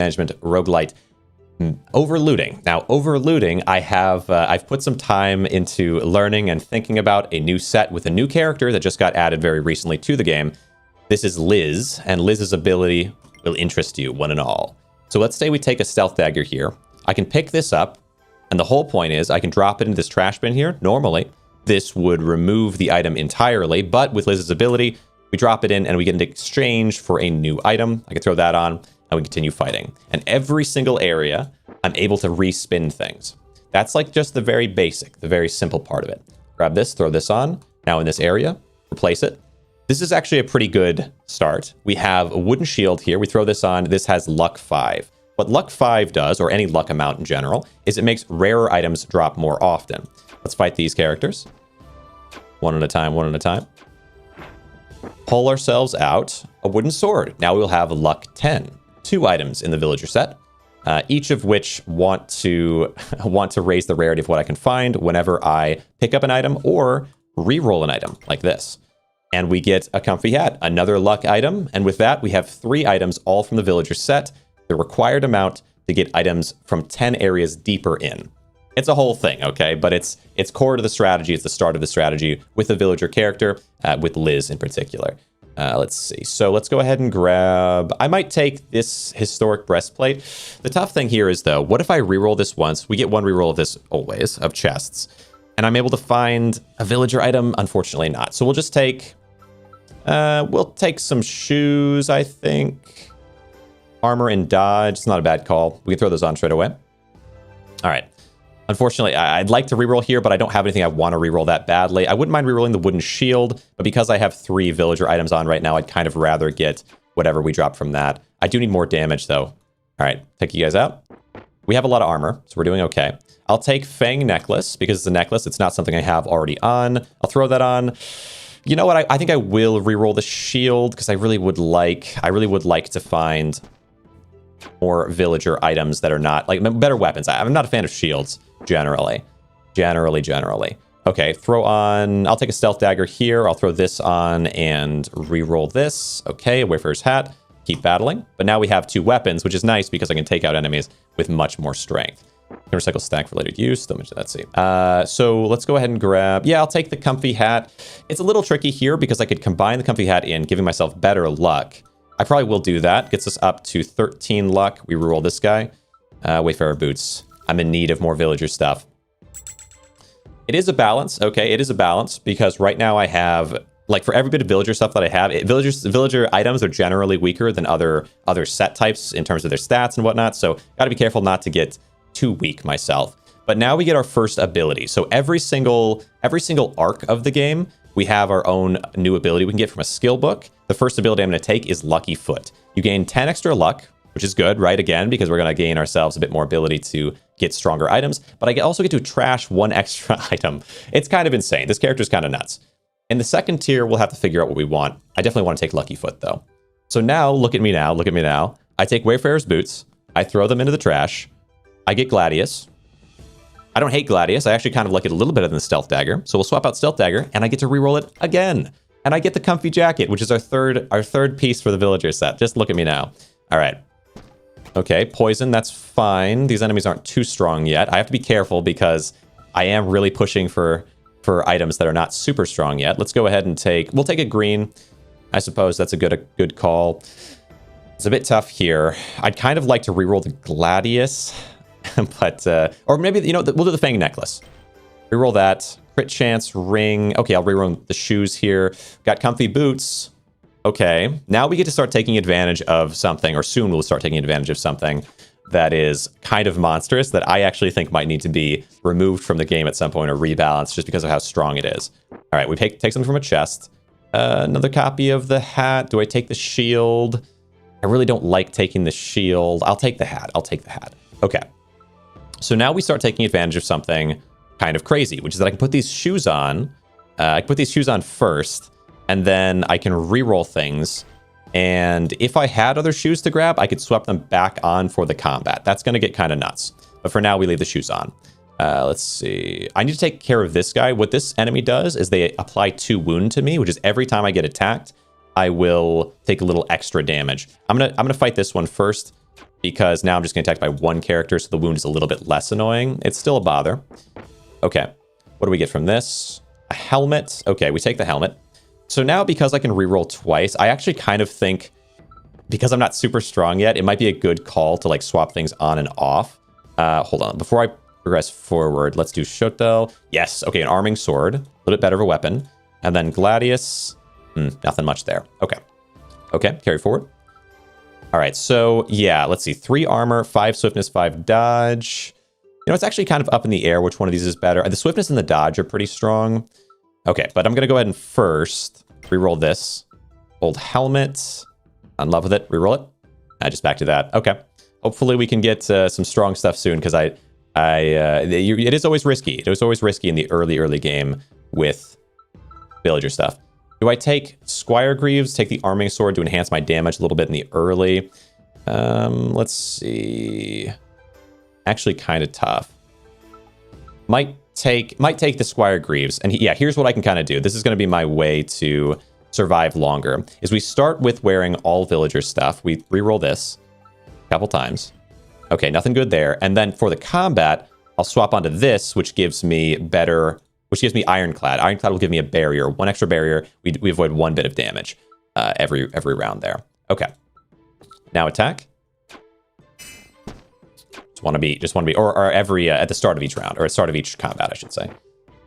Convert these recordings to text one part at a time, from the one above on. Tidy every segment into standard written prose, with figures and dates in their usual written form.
management roguelite. Overlooting. Now, overlooting, I've put some time into learning and thinking about a new set with a new character that just got added very recently to the game. This is Liz, and Liz's ability will interest you, one and all. So let's say we take a stealth dagger here. I can pick this up, and the whole point is I can drop it into this trash bin here. Normally, this would remove the item entirely, but with Liz's ability, we drop it in and we get an exchange for a new item. I can throw that on, and we continue fighting. And every single area, I'm able to respin things. That's like just the very basic, the very simple part of it. Grab this, throw this on. Now in this area, replace it. This is actually a pretty good start. We have a wooden shield here. We throw this on. This has luck 5. What luck 5 does, or any luck amount in general, is it makes rarer items drop more often. Let's fight these characters. One at a time, one at a time. Pull ourselves out a wooden sword. Now we'll have luck 10. 2 items in the villager set, each of which want to raise the rarity of what I can find whenever I pick up an item or re-roll an item like this. And we get a comfy hat, another luck item. And with that, we have 3 items all from the villager set, the required amount to get items from 10 areas deeper in. It's a whole thing, okay? But it's core to the strategy. It's the start of the strategy with the villager character, with Liz in particular. Let's see. So let's go ahead and grab... I might take this historic breastplate. The tough thing here is, though, what if I reroll this once? We get 1 reroll of this always, of chests. And I'm able to find a villager item? Unfortunately not. So we'll just take... we'll take some shoes, I think. Armor and dodge. It's not a bad call. We can throw those on straight away. All right. Unfortunately, I'd like to reroll here, but I don't have anything I want to reroll that badly. I wouldn't mind rerolling the wooden shield, but because I have 3 villager items on right now, I'd kind of rather get whatever we drop from that. I do need more damage, though. All right, take you guys out. We have a lot of armor, so we're doing okay. I'll take Fang Necklace, because it's a necklace. It's not something I have already on. I'll throw that on. You know what? I think I will reroll the shield, because I really would like to find more villager items that are not, like, better weapons. I'm not a fan of shields. Generally. Okay, throw on... I'll take a stealth dagger here. I'll throw this on and re-roll this. Okay, a Wayfarer's hat. Keep battling. But now we have 2 weapons, which is nice because I can take out enemies with much more strength. Recycle stack for later use. Let's see. So let's go ahead and grab... Yeah, I'll take the comfy hat. It's a little tricky here because I could combine the comfy hat in, giving myself better luck. I probably will do that. Gets us up to 13 luck. We re-roll this guy. Wayfarer boots. I'm in need of more villager stuff. It is a balance. Okay, it is a balance because right now I have, like, for every bit of villager stuff that I have, villager items are generally weaker than other set types in terms of their stats and whatnot. So got to be careful not to get too weak myself. But now we get our first ability. So every single arc of the game, we have our own new ability we can get from a skill book. The first ability I'm going to take is Lucky Foot. You gain 10 extra luck, which is good, right? Again, because we're going to gain ourselves a bit more ability to get stronger items. But I also get to trash 1 extra item. It's kind of insane. This character is kind of nuts. In the second tier, we'll have to figure out what we want. I definitely want to take Lucky Foot, though. So now, look at me now. Look at me now. I take Wayfarer's boots. I throw them into the trash. I get Gladius. I don't hate Gladius. I actually kind of like it a little better than the Stealth Dagger. So we'll swap out Stealth Dagger, and I get to reroll it again. And I get the Comfy Jacket, which is our third piece for the villager set. Just look at me now. All right. Okay, poison, that's fine. These enemies aren't too strong yet. I have to be careful because I am really pushing for items that are not super strong yet. Let's go ahead and we'll take a green. I suppose that's a good call. It's a bit tough here. I'd kind of like to reroll the Gladius, but, or maybe, you know, we'll do the Fang Necklace. Reroll that. Crit chance, ring. Okay, I'll reroll the shoes here. Got comfy boots. Okay, now we get to start taking advantage of something, or soon we'll start taking advantage of something that is kind of monstrous that I actually think might need to be removed from the game at some point or rebalanced just because of how strong it is. All right, we take something from a chest. Another copy of the hat. Do I take the shield? I really don't like taking the shield. I'll take the hat. Okay. So now we start taking advantage of something kind of crazy, which is that I can put these shoes on. I can put these shoes on first, and then I can reroll things. And if I had other shoes to grab, I could swap them back on for the combat. That's going to get kind of nuts. But for now, we leave the shoes on. Let's see. I need to take care of this guy. What this enemy does is they apply 2 wound to me, which is every time I get attacked, I will take a little extra damage. I'm gonna fight this one first. because now I'm just going to attack by one character, so the wound is a little bit less annoying. It's still a bother. Okay, what do we get from this? A helmet. Okay, we take the helmet. So now because I can reroll twice, I actually kind of think, because I'm not super strong yet, it might be a good call to like swap things on and off. Hold on, before I progress forward, let's do Shoto. Yes, okay, an arming sword, a little bit better of a weapon. And then Gladius, nothing much there. Okay, carry forward. All right, so yeah, let's see. 3 armor, 5 swiftness, 5 dodge. You know, it's actually kind of up in the air which one of these is better. The swiftness and the dodge are pretty strong. Okay, but I'm going to go ahead and first reroll this. Old helmet. I'm in love with it. Reroll it. Just back to that. Okay. Hopefully we can get some strong stuff soon, because it is always risky. It was always risky in the early game with villager stuff. Do I take Squire Greaves, take the arming sword to enhance my damage a little bit in the early? Let's see. Actually kind of tough. Might take the Squire Greaves. And yeah, here's what I can kind of do. This is going to be my way to survive longer. Is we start with wearing all villager stuff. We reroll this a couple times. Okay, nothing good there. And then for the combat, I'll swap onto this, which gives me ironclad. Ironclad will give me a barrier, 1 extra barrier. We avoid 1 bit of damage every round there. Okay. Now attack. Just want to be, or every at the start of each round, or at the start of each combat, I should say.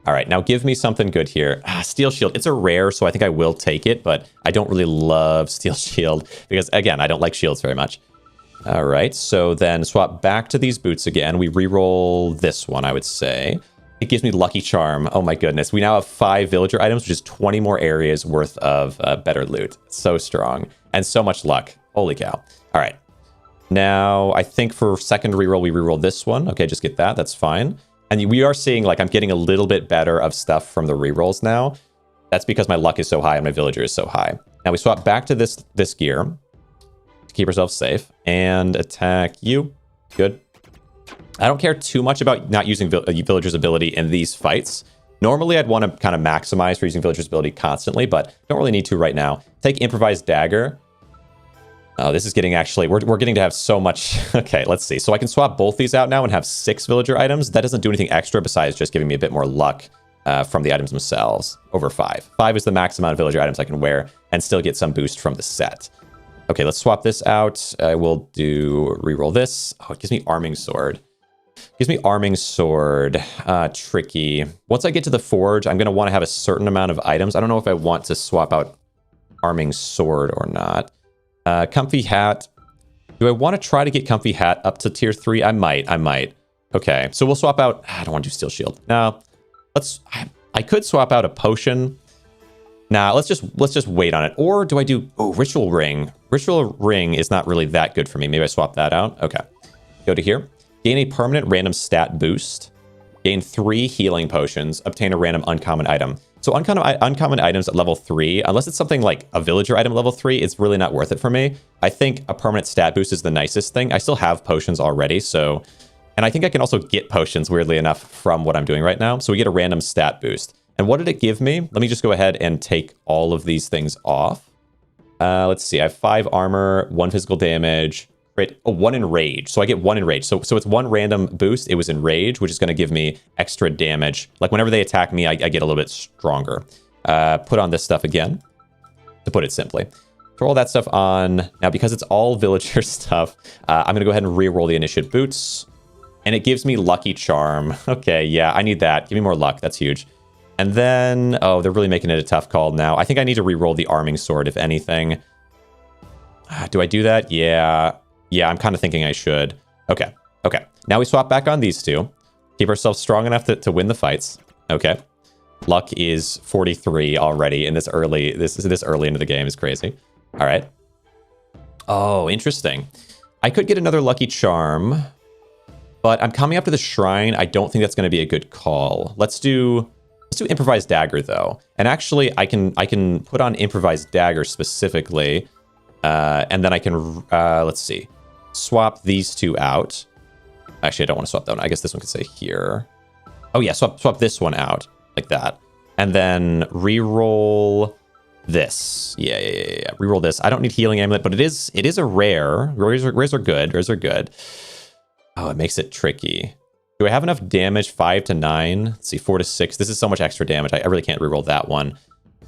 All right, now give me something good here. Steel Shield. It's a rare, so I think I will take it, but I don't really love Steel Shield because, again, I don't like shields very much. All right, so then swap back to these boots again. We reroll this one, I would say. It gives me Lucky Charm. Oh my goodness. We now have 5 villager items, which is 20 more areas worth of better loot. So strong. And so much luck. Holy cow. All right. Now, I think for second reroll, we reroll this one. Okay, just get that. That's fine. And we are seeing, like, I'm getting a little bit better of stuff from the rerolls now. That's because my luck is so high and my villager is so high. Now, we swap back to this gear to keep ourselves safe. And attack you. Good. I don't care too much about not using villager's ability in these fights. Normally, I'd want to kind of maximize for using villager's ability constantly, but don't really need to right now. Take improvised dagger. Oh, this is getting actually, we're getting to have so much. Okay, let's see. So I can swap both these out now and have 6 villager items. That doesn't do anything extra besides just giving me a bit more luck from the items themselves over 5. 5 is the max amount of villager items I can wear and still get some boost from the set. Okay, let's swap this out. I will reroll this. Oh, it gives me arming sword. Gives me arming sword. Tricky. Once I get to the forge, I'm going to want to have a certain amount of items. I don't know if I want to swap out arming sword or not. Comfy hat. Do I want to try to get comfy hat up to tier 3? I might. Okay, so we'll swap out. I don't want to do steel shield. No, I could swap out a potion. Nah, let's just wait on it. Or do I do ritual ring? Ritual ring is not really that good for me. Maybe I swap that out. Okay, go to here. Gain a permanent random stat boost. Gain 3 healing potions. Obtain a random uncommon item. So uncommon items at level 3, unless it's something like a villager item level 3, it's really not worth it for me. I think a permanent stat boost is the nicest thing. I still have potions already, so... And I think I can also get potions, weirdly enough, from what I'm doing right now. So we get a random stat boost. And what did it give me? Let me just go ahead and take all of these things off. Let's see. I have 5 armor, 1 physical damage... 1 in rage. So I get 1 in rage. So it's 1 random boost. It was in rage, which is going to give me extra damage. Like whenever they attack me, I get a little bit stronger. Put on this stuff again, to put it simply. Throw all that stuff on. Now, because it's all villager stuff, I'm going to go ahead and reroll the initiate boots. And it gives me Lucky Charm. Okay, yeah, I need that. Give me more luck. That's huge. And then, oh, they're really making it a tough call now. I think I need to reroll the arming sword, if anything. Do I do that? Yeah. Yeah, I'm kind of thinking I should. Okay. Now we swap back on these 2. Keep ourselves strong enough to win the fights. Okay. Luck is 43 already in this early into the game is crazy. All right. Oh, interesting. I could get another Lucky Charm, but I'm coming up to the shrine. I don't think that's going to be a good call. Let's do improvised dagger though. And actually I can put on improvised dagger specifically. And then I can let's see. Swap these 2 out. Actually, I don't want to swap that one. I guess this one could say here. Oh yeah, swap this one out like that. And then reroll this. Yeah. Reroll this. I don't need healing amulet, but it is a rare. Rares are good. Rares are good. Oh, it makes it tricky. Do I have enough damage? 5 to 9. Let's see, 4 to 6. This is so much extra damage. I really can't reroll that one.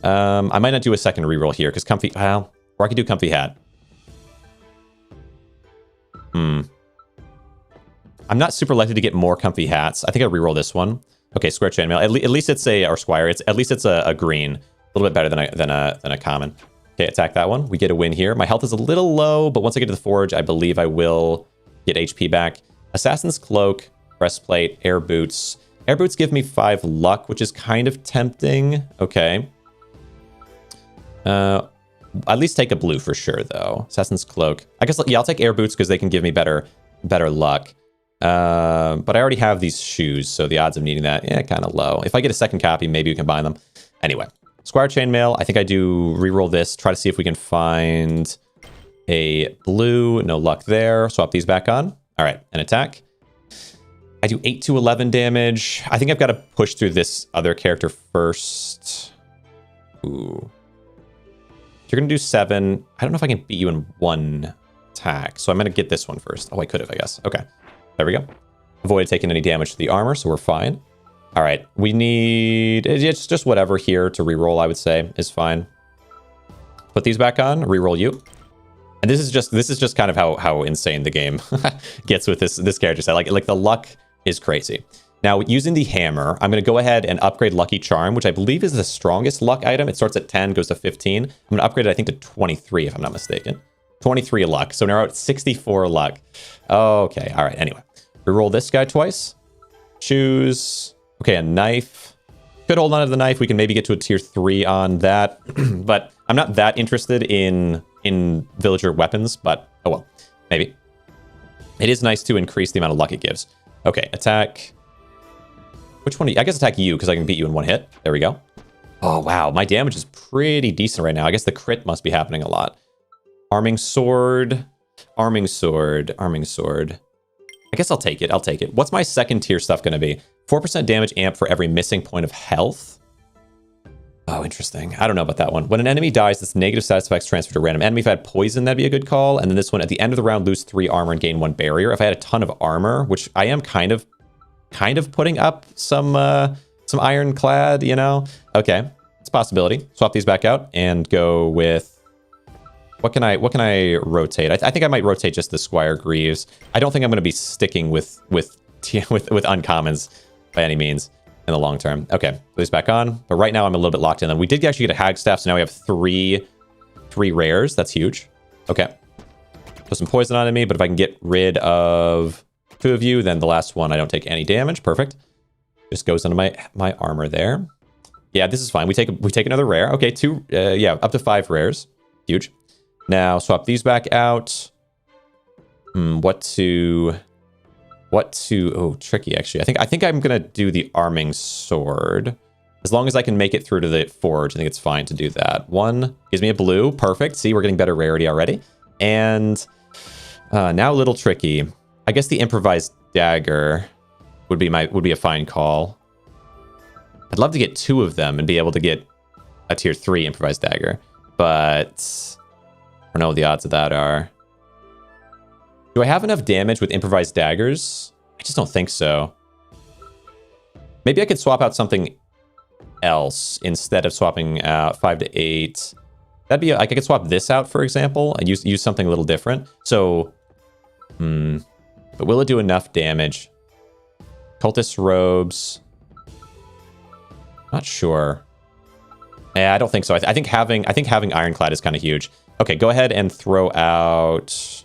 I might not do a second reroll here because comfy. Well, or I could do comfy hat. I'm not super likely to get more comfy hats. I think I'll reroll this one. Okay, square chainmail. At least it's or squire. At least it's a green. A little bit better than a common. Okay, attack that one. We get a win here. My health is a little low, but once I get to the forge, I believe I will get HP back. Assassin's Cloak, breastplate, air boots. Air boots give me 5 luck, which is kind of tempting. Okay. At least take a blue for sure, though. Assassin's Cloak. I guess, yeah, I'll take air boots because they can give me better luck. But I already have these shoes, so the odds of needing that, yeah, kind of low. If I get a second copy, maybe we can buy them. Anyway, Squire Chainmail. I think I do reroll this. Try to see if we can find a blue. No luck there. Swap these back on. All right, an attack. I do 8 to 11 damage. I think I've got to push through this other character first. Ooh. You're going to do 7. I don't know if I can beat you in 1 attack. So I'm going to get this one first. Oh, I could have, I guess. Okay. There we go. Avoid taking any damage to the armor, so we're fine. All right. We need... It's just whatever here to reroll, I would say, is fine. Put these back on. Reroll you. And this is just kind of how insane the game gets with this character set. Like the luck is crazy. Now, using the hammer, I'm going to go ahead and upgrade Lucky Charm, which I believe is the strongest luck item. It starts at 10, goes to 15. I'm going to upgrade it, I think, to 23, if I'm not mistaken. 23 luck. So now we're at 64 luck. Okay. All right. Anyway, reroll this guy twice. Choose. Okay, a knife. Could hold on to the knife. We can maybe get to a tier 3 on that. But I'm not that interested in villager weapons. But, oh well. Maybe. It is nice to increase the amount of luck it gives. Okay, attack. Which one? I guess attack you, because I can beat you in 1 hit. There we go. Oh, wow. My damage is pretty decent right now. I guess the crit must be happening a lot. Arming sword. Arming sword. Arming sword. I guess I'll take it. I'll take it. What's my second tier stuff going to be? 4% damage amp for every missing point of health. Oh, interesting. I don't know about that one. When an enemy dies, this negative status effects transfer to a random enemy. If I had poison, that'd be a good call. And then this one, at the end of the round, lose 3 armor and gain 1 barrier. If I had a ton of armor, which I am kind of putting up some ironclad, you know? Okay, it's a possibility. Swap these back out and go with... What can I rotate? I think I might rotate just the Squire Greaves. I don't think I'm going to be sticking with uncommons by any means in the long term. Okay, put these back on. But right now I'm a little bit locked in. And we did actually get a Hagstaff, so now we have three rares. That's huge. Okay. Put some poison on me, but if I can get rid of 2 of you, then the last one I don't take any damage. Perfect. Just goes into my armor there. Yeah, this is fine. We take another rare. Okay, 2. Yeah, up to 5 rares. Huge. Now swap these back out. What to? Oh, tricky actually. I think I'm gonna do the arming sword. As long as I can make it through to the forge, I think it's fine to do that. 1 gives me a blue. Perfect. See, we're getting better rarity already. And now a little tricky. I guess the improvised dagger would be a fine call. I'd love to get 2 of them and be able to get a tier 3 improvised dagger, but I don't know what the odds of that are. Do I have enough damage with improvised daggers? I just don't think so. Maybe I could swap out something else instead of swapping out 5 to 8. That'd be, I could swap this out, for example, and use something a little different. So, but will it do enough damage? Cultist robes. Not sure. Yeah, I don't think so. I think having ironclad is kind of huge. Okay, go ahead and throw out.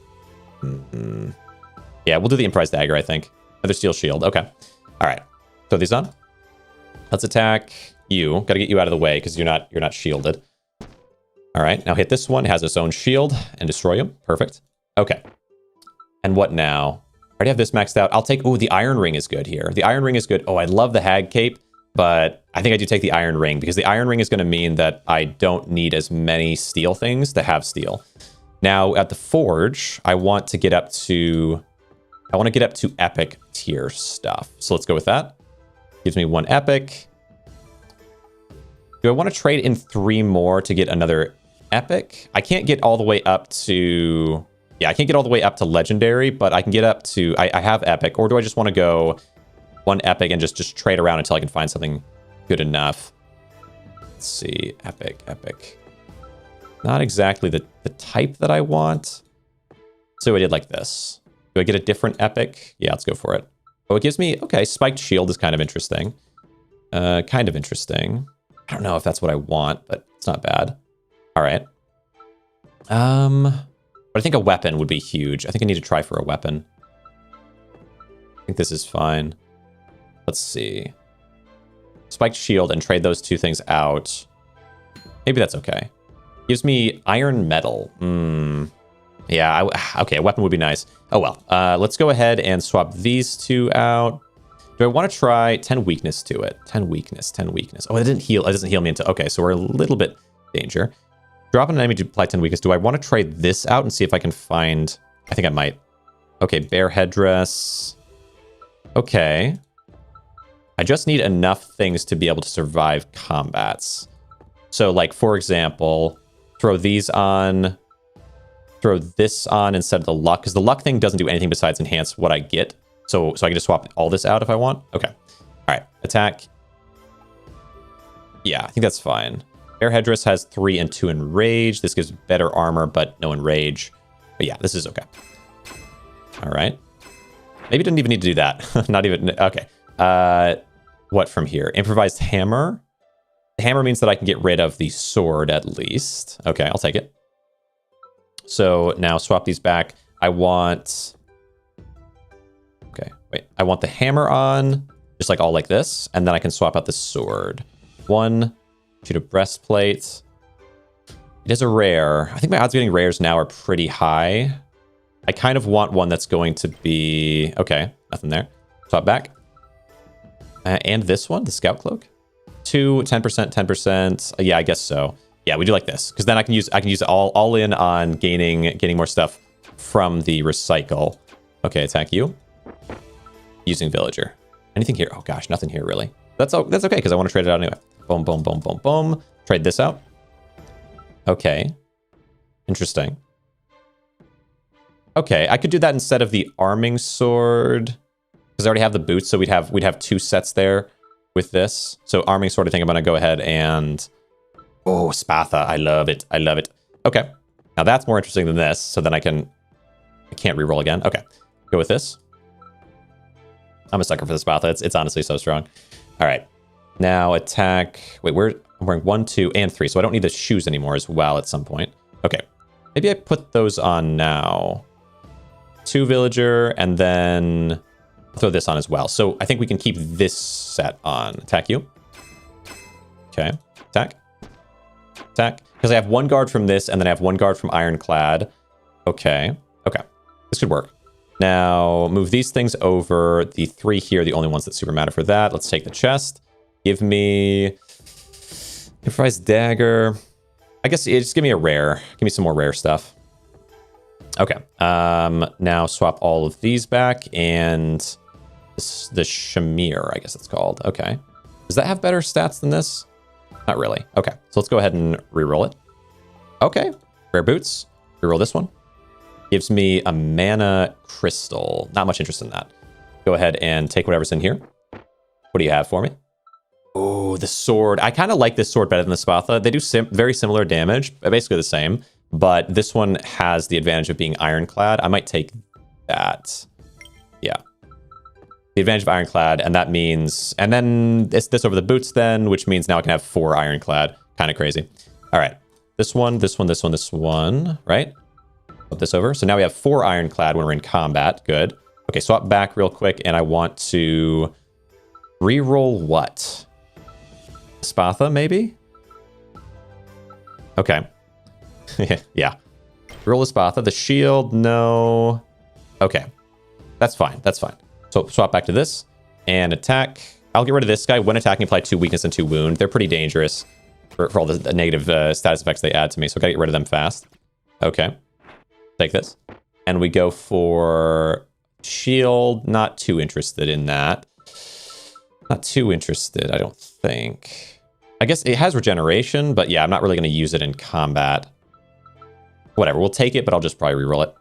Yeah, we'll do the improvised dagger. I think another steel shield. Okay, all right. Throw these on. Let's attack you. Got to get you out of the way because you're not shielded. All right, now hit this one. It has its own shield and destroy him. Perfect. Okay. And what now? I already have this maxed out. I'll take. Oh, the iron ring is good here. The iron ring is good. Oh, I love the hag cape. But I think I do take the iron ring because the iron ring is going to mean that I don't need as many steel things to have steel. Now at the forge, I want to get up to epic tier stuff. So let's go with that. Gives me 1 epic. Do I want to trade in 3 more to get another epic? I can't get all the way up to... Yeah, I can't get all the way up to legendary, but I can get up to... I have epic, or do I just want to go 1 epic and just trade around until I can find something good enough? Let's see. Epic. Not exactly the type that I want. So I did like this. Do I get a different epic? Yeah, let's go for it. Oh, it gives me... Okay, spiked shield is kind of interesting. I don't know if that's what I want, but it's not bad. All right. But I think a weapon would be huge. I think I need to try for a weapon. I think this is fine. Let's see. Spiked shield and trade those 2 things out. Maybe that's okay. Gives me iron metal. Yeah, okay, a weapon would be nice. Oh well. Let's go ahead and swap these 2 out. Do I want to try 10 weakness to it? 10 weakness. Oh, it didn't heal. It doesn't heal me into... Okay, so we're a little bit danger. Drop an enemy to apply 10 weakness. Do I want to try this out and see if I can find... I think I might. Okay, bear headdress. Okay. I just need enough things to be able to survive combats. So, like, for example, throw these on... Throw this on instead of the luck, because the luck thing doesn't do anything besides enhance what I get. So I can just swap all this out if I want. Okay. All right. Attack. Yeah, I think that's fine. Bear headdress has 3 and 2 in rage. This gives better armor, but no in rage. But yeah, this is okay. All right. Maybe didn't even need to do that. Not even... Okay. What from here? Improvised hammer. The hammer means that I can get rid of the sword at least. Okay, I'll take it. So now swap these back. I want... Okay, wait. I want the hammer on, just like all like this, and then I can swap out the sword. 1, shoot a breastplate. It is a rare. I think my odds of getting rares now are pretty high. I kind of want one that's going to be... Okay, nothing there. Swap back. And this one, the scout cloak. 2, 10%, 10%. Yeah, I guess so. Yeah, we do like this, because then I can use it all in on gaining more stuff from the recycle. Okay, attack you. Using villager. Anything here? Oh gosh, nothing here really. That's okay, because I want to trade it out anyway. Boom, boom, boom, boom, boom. Trade this out. Okay. Interesting. Okay, I could do that instead of the arming sword, because I already have the boots, so we'd have 2 sets there with this. So arming sword, I think I'm gonna go ahead and... Oh, Spatha. I love it. Okay. Now that's more interesting than this, so then I can't reroll again. Okay. Go with this. I'm a sucker for the Spatha. It's honestly so strong. All right. Now attack. Wait, I'm wearing 1, 2, and 3, so I don't need the shoes anymore as well at some point. Okay. Maybe I put those on now. 2 villager, and then throw this on as well. So I think we can keep this set on. Attack you. Okay. Attack. Attack. Because I have 1 guard from this, and then I have 1 guard from ironclad. Okay. Okay. This could work. Now, move these things over. The 3 here, the only ones that super matter for that. Let's take the chest. Give me... Improvised dagger. I guess just give me a rare. Give me some more rare stuff. Okay. Now swap all of these back, and the Shamir, I guess it's called. Okay. Does that have better stats than this? Not really. Okay, so let's go ahead and reroll it. Okay, rare boots. Reroll this one. Gives me a mana crystal. Not much interest in that. Go ahead and take whatever's in here. What do you have for me? Oh, the sword. I kind of like this sword better than the Spatha. They do very similar damage, basically the same, but this one has the advantage of being ironclad. I might take that. Yeah. The advantage of ironclad, and that means... And then this over the boots then, which means now I can have 4 ironclad. Kind of crazy. All right. This one, this one, right? Flip this over. So now we have 4 ironclad when we're in combat. Good. Okay, swap back real quick, and I want to reroll what? Spatha, maybe? Okay. Yeah. Roll a Spatha. The shield, no. Okay. That's fine. That's fine. So swap back to this and attack. I'll get rid of this guy. When attacking, apply 2 weakness and 2 wound. They're pretty dangerous for all the negative status effects they add to me. So I gotta get rid of them fast. Okay. Take this. And we go for shield. Not too interested in that. Not too interested, I don't think. I guess it has regeneration, but yeah, I'm not really going to use it in combat. Whatever, we'll take it, but I'll just probably reroll it.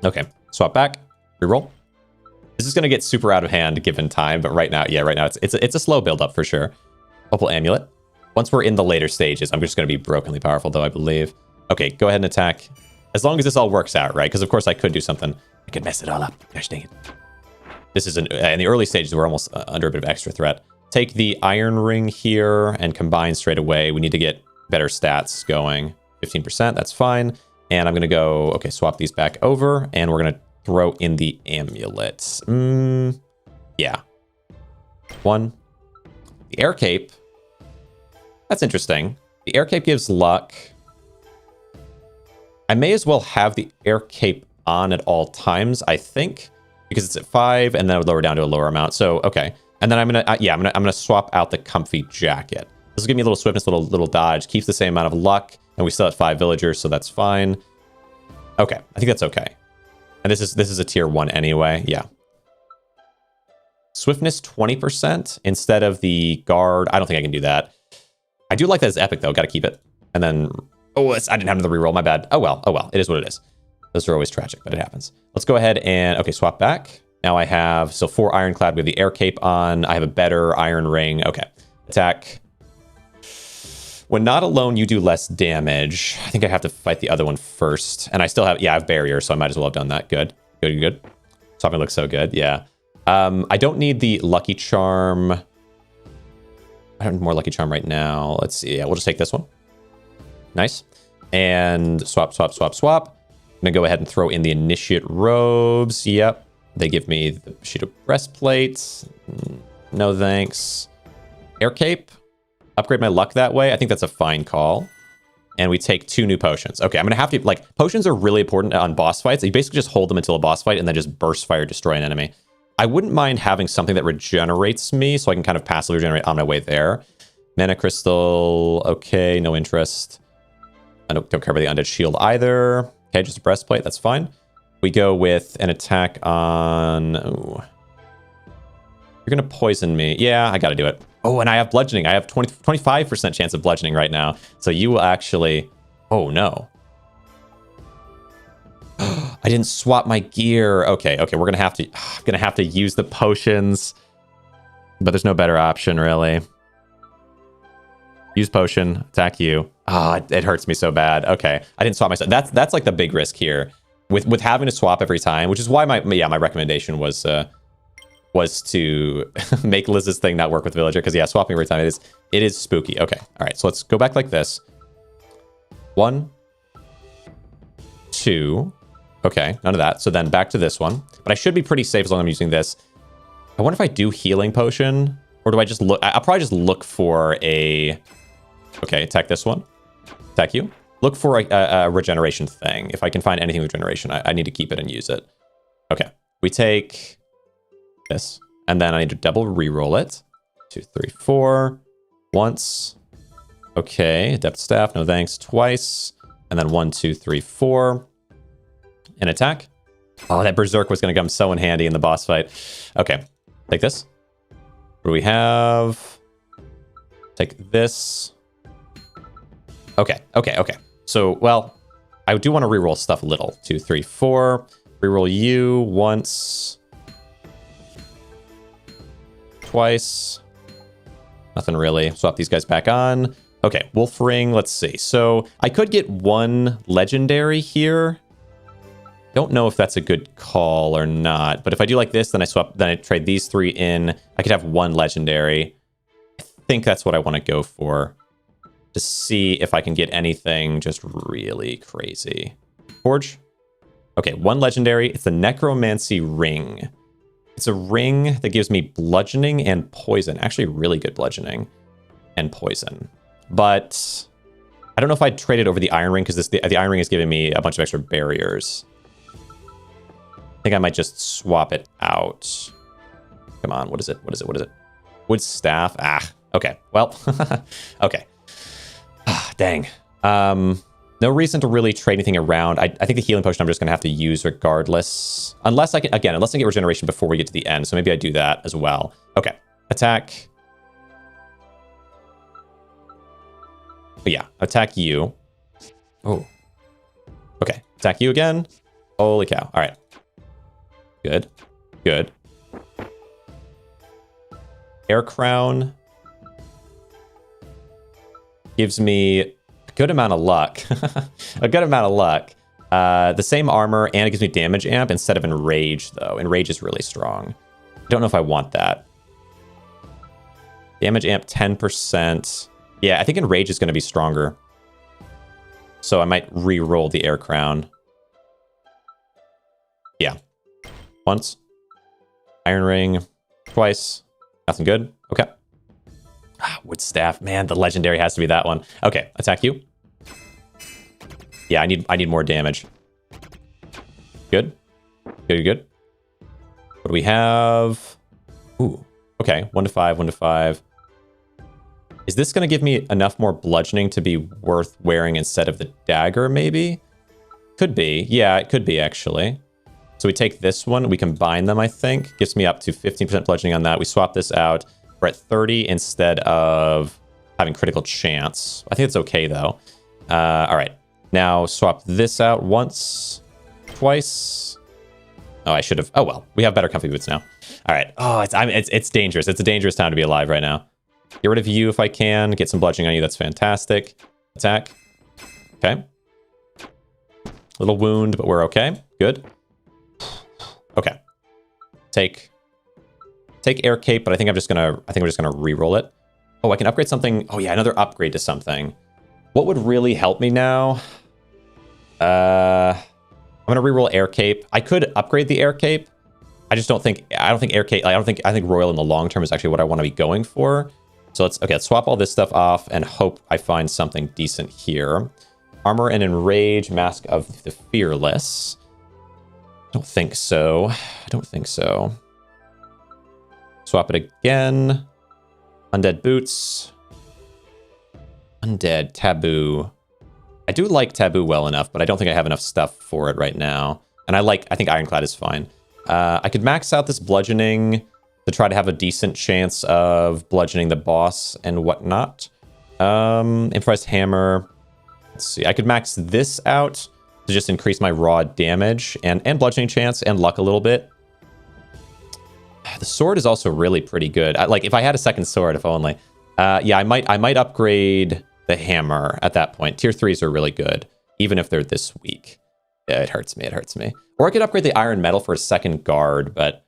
Okay, swap back, reroll. This is going to get super out of hand given time, but right now, yeah, right now it's a slow build up for sure. Opal Amulet. Once we're in the later stages, I'm just going to be brokenly powerful, though, I believe. Okay, go ahead and attack. As long as this all works out, right? Because, of course, I could do something. I could mess it all up. Gosh dang it. This is in the early stages, we're almost under a bit of extra threat. Take the Iron Ring here and combine straight away. We need to get better stats going. 15%, that's fine. And I'm going to go, okay, swap these back over, and we're going to throw in the Amulet. Yeah. One. The Air Cape. That's interesting. The Air Cape gives luck. I may as well have the Air Cape on at all times, I think, because it's at 5, and then I would lower down to a lower amount. So, okay. And then I'm gonna swap out the Comfy Jacket. This will give me a little swiftness, little dodge. Keeps the same amount of luck, and we still have 5 villagers, so that's fine. Okay, I think that's okay. And this is a tier 1 anyway. Yeah. Swiftness 20% instead of the guard. I don't think I can do that. I do like that it's epic though. Got to keep it. And then I didn't have another reroll. My bad. Oh well. It is what it is. Those are always tragic, but it happens. Let's go ahead and okay, swap back. Now I have 4 ironclad. We have the Air Cape on. I have a better Iron Ring. Okay, attack. When not alone, you do less damage. I think I have to fight the other one first. And I still have, I have barrier, so I might as well have done that. Good. Something looks so good. Yeah. I don't need the Lucky Charm. I don't need more Lucky Charm right now. Let's see. Yeah, we'll just take this one. Nice. And swap. I'm going to go ahead and throw in the Initiate Robes. Yep. They give me the Sheet of Breastplate. No thanks. Air Cape. Upgrade my luck that way. I think that's a fine call. And we take 2 new potions. Okay, I'm going to have to, potions are really important on boss fights. You basically just hold them until a boss fight and then just burst fire, destroy an enemy. I wouldn't mind having something that regenerates me so I can kind of passively regenerate on my way there. Mana Crystal, okay, no interest. I don't care about the Undead Shield either. Okay, just a breastplate, that's fine. We go with an attack on... Ooh. You're going to poison me. Yeah, I got to do it. Oh, and I have bludgeoning. I have 25% chance of bludgeoning right now. So you will actually... Oh, no. I didn't swap my gear. Okay, we're gonna have to use the potions, but there's no better option really. Use potion, attack you. Oh, it hurts me so bad. Okay, I didn't swap myself. That's like the big risk here with having to swap every time, which is why my recommendation was to make Liz's thing not work with villager, because swapping every time it is spooky. Okay, all right, so let's go back like this. 1, 2. Okay, none of that. So then back to this one. But I should be pretty safe as long as I'm using this. I wonder if I do healing potion, or do I just look? I'll probably just look for a... Okay, attack this one. Attack you. Look for a regeneration thing. If I can find anything with regeneration, I need to keep it and use it. Okay, we take this. And then I need to double re-roll it. 2, 3, 4. Once. Okay, Adept Staff, no thanks. Twice. And then 1, 2, 3, 4. An attack. Oh, that Berserk was going to come so in handy in the boss fight. Okay, take this. What do we have? Take this. Okay. So, well, I do want to reroll stuff a little. 2, 3, 4. Reroll you once. Twice. Nothing really. Swap these guys back on. Okay, Wolf Ring. Let's see. So I could get 1 legendary here. Don't know if that's a good call or not, but if I do like this, then I trade these 3 in. I could have 1 legendary. I think that's what I want to go for, to see if I can get anything just really crazy. Forge. Okay, 1 legendary. It's the Necromancy Ring. It's a ring that gives me bludgeoning and poison. Actually, really good bludgeoning and poison. But I don't know if I'd trade it over the Iron Ring, because the Iron Ring is giving me a bunch of extra barriers. I think I might just swap it out. Come on, what is it? Wood Staff. Okay. Well, okay. Dang. No reason to really trade anything around. I think the healing potion I'm just going to have to use regardless. Unless I get regeneration before we get to the end. So maybe I do that as well. Okay. Attack. But yeah, attack you. Oh. Okay, attack you again. Holy cow. All right. Good. Good. Air Crown gives me a good amount of luck. A good amount of luck. The same armor, and it gives me damage amp instead of enrage, though. Enrage is really strong. I don't know if I want that. Damage amp 10%. Yeah, I think enrage is going to be stronger. So I might re-roll the Air Crown. Yeah. Once. Iron Ring. Twice. Nothing good. Okay. Wood Staff. Man, the legendary has to be that one. Okay, attack you. Yeah, I need more damage. Good. Good, good. What do we have? Ooh. Okay, 1 to 5, 1 to 5. Is this going to give me enough more bludgeoning to be worth wearing instead of the dagger, maybe? Could be. Yeah, it could be, actually. So we take this one. We combine them, I think. Gets me up to 15% bludgeoning on that. We swap this out. We're at 30 instead of having critical chance. I think it's okay, though. All right. Now swap this out once, twice. Oh, I should have. Oh, well. We have better comfy boots now. All right. Oh, it's dangerous. It's a dangerous time to be alive right now. Get rid of you if I can. Get some bludgeoning on you. That's fantastic. Attack. Okay. Little wound, but we're okay. Good. Okay. Take Air Cape, but I think we're just gonna re-roll it. Oh, I can upgrade something. Oh yeah, another upgrade to something. What would really help me now? I'm gonna re-roll Air Cape. I could upgrade the Air Cape. I don't think Air Cape. I think Royal in the long term is actually what I want to be going for. So let's swap all this stuff off and hope I find something decent here. Armor and Enrage, Mask of the Fearless. I don't think so. I don't think so. Swap it again. Undead Boots. Undead Taboo. I do like Taboo well enough, but I don't think I have enough stuff for it right now. And I think Ironclad is fine. I could max out this bludgeoning to try to have a decent chance of bludgeoning the boss and whatnot. Improvised Hammer. Let's see. I could max this out to just increase my raw damage and bludgeoning chance and luck a little bit. The sword is also really pretty good. Like if I had a second sword, if only. Yeah, I might upgrade the hammer at that point. Tier 3s are really good, even if they're this weak. Yeah, it hurts me. It hurts me. Or I could upgrade the iron metal for a second guard, but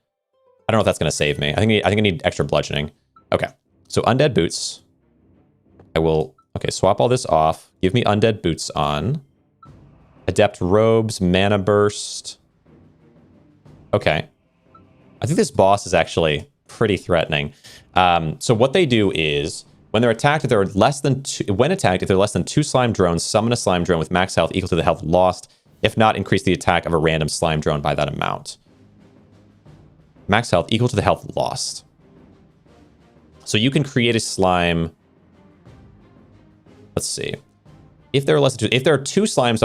I don't know if that's going to save me. I think I need extra bludgeoning. Okay, so undead boots. I will. Okay, swap all this off. Give me undead boots on. Adept robes, mana burst. Okay. I think this boss is actually pretty threatening. So what they do is, when they're attacked, if they're less than two slime drones, summon a slime drone with max health equal to the health lost. If not, increase the attack of a random slime drone by that amount. Max health equal to the health lost. So you can create a slime. Let's see. If there are two slimes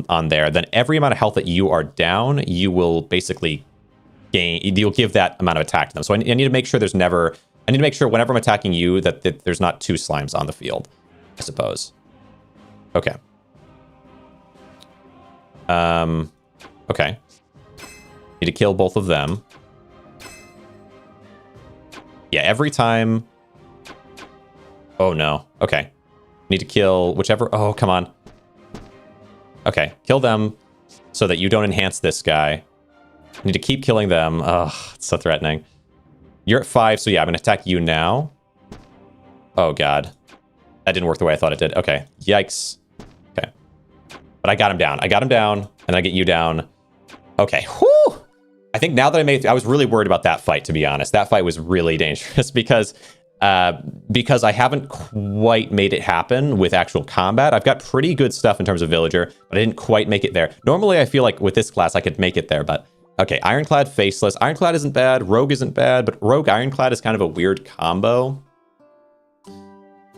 on there, then every amount of health that you are down, you will basically gain. You'll give that amount of attack to them. So I need to make sure there's never. I need to make sure whenever I'm attacking you that there's not two slimes on the field, I suppose. Okay. Okay. Need to kill both of them. Yeah, every time. Oh no. Okay. Need to kill whichever. Oh, come on. Okay, kill them so that you don't enhance this guy. Need to keep killing them. Oh, it's so threatening. You're at 5, so yeah, I'm gonna attack you now. Oh god. That didn't work the way I thought it did. Okay, yikes. Okay. But I got him down. I got him down, and I get you down. Okay, whew! I think now that I was really worried about that fight, to be honest. That fight was really dangerous because I haven't quite made it happen with actual combat. I've got pretty good stuff in terms of villager, but I didn't quite make it there. Normally, I feel like with this class, I could make it there, but okay, Ironclad, Faceless. Ironclad isn't bad, Rogue isn't bad, but Rogue Ironclad is kind of a weird combo.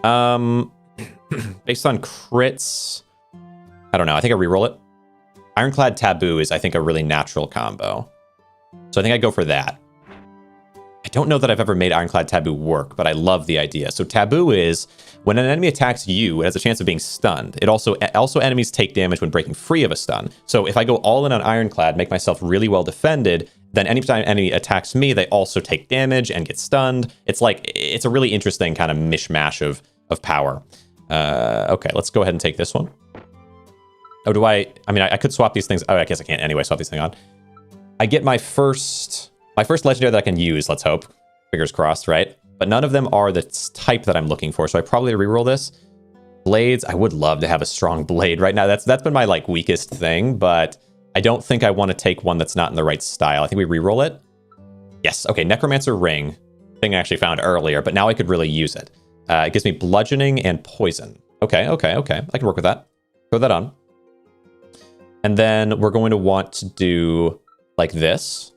Based on crits, I don't know. I think I reroll it. Ironclad Taboo is, I think, a really natural combo. So I think I go for that. I don't know that I've ever made Ironclad Taboo work, but I love the idea. So Taboo is when an enemy attacks you, it has a chance of being stunned. It also enemies take damage when breaking free of a stun. So if I go all in on Ironclad, make myself really well defended, then anytime an enemy attacks me, they also take damage and get stunned. It's a really interesting kind of mishmash of power. Okay, let's go ahead and take this one. Oh, I mean, I could swap these things. Oh, I guess I can't anyway swap these things on. I get my first legendary that I can use, let's hope. Fingers crossed, right? But none of them are the type that I'm looking for, so I probably reroll this. Blades, I would love to have a strong blade right now. That's been my weakest thing, but I don't think I want to take one that's not in the right style. I think we reroll it. Yes, okay, Necromancer Ring. Thing I actually found earlier, but now I could really use it. It gives me bludgeoning and poison. Okay. I can work with that. Throw that on. And then we're going to want to do like this.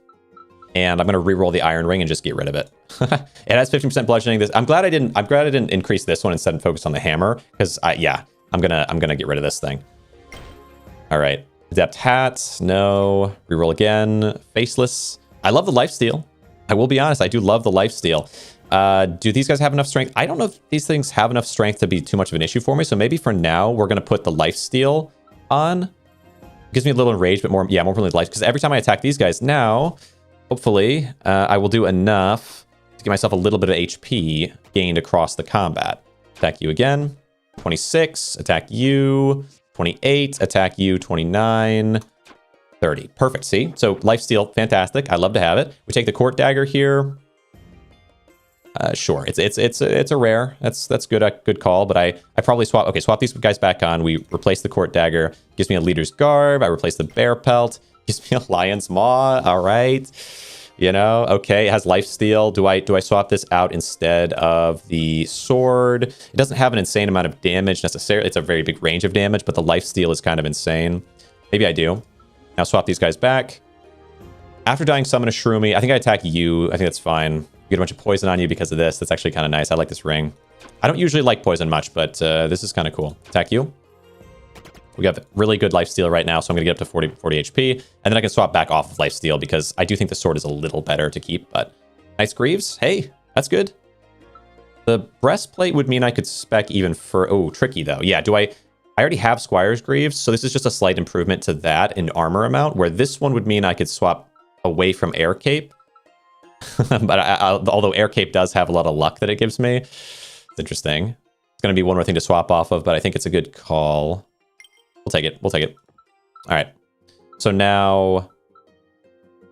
And I'm going to reroll the Iron Ring and just get rid of it. It has 15% bludgeoning. I'm glad I didn't increase this one instead and focus on the hammer, because I'm gonna get rid of this thing. All right. Adept Hat, no. Reroll again. Faceless. I love the lifesteal. I will be honest, I do love the lifesteal. Do these guys have enough strength? I don't know if these things have enough strength to be too much of an issue for me. So maybe for now, we're going to put the lifesteal on. Gives me a little enraged, but more importantly, life. Because every time I attack these guys now, hopefully, I will do enough to get myself a little bit of HP gained across the combat. Attack you again. 26. Attack you. 28. Attack you. 29. 30. Perfect. See? So lifesteal, fantastic. I love to have it. We take the Court Dagger here. Sure. It's a rare. That's good. Good call. But I probably swap. Okay, swap these guys back on. We replace the Court Dagger. Gives me a Leader's Garb. I replace the Bear Pelt. Gives me a Lion's Maw. All right. You know. Okay. It has lifesteal. Do I swap this out instead of the sword? It doesn't have an insane amount of damage necessarily. It's a very big range of damage, but the lifesteal is kind of insane. Maybe I do. Now swap these guys back. After dying, summon a Shroomy. I think I attack you. I think that's fine. You get a bunch of poison on you because of this. That's actually kind of nice. I like this ring. I don't usually like poison much, but this is kind of cool. Attack you. We got really good lifesteal right now, so I'm going to get up to 40 HP. And then I can swap back off of lifesteal because I do think the sword is a little better to keep. But nice greaves. Hey, that's good. The breastplate would mean I could spec even for... Oh, tricky though. Yeah, I already have Squire's Greaves, so this is just a slight improvement to that in armor amount, where this one would mean I could swap away from Air Cape. But although Air Cape does have a lot of luck that it gives me, it's interesting. It's going to be one more thing to swap off of, but I think it's a good call. We'll take it. All right. So now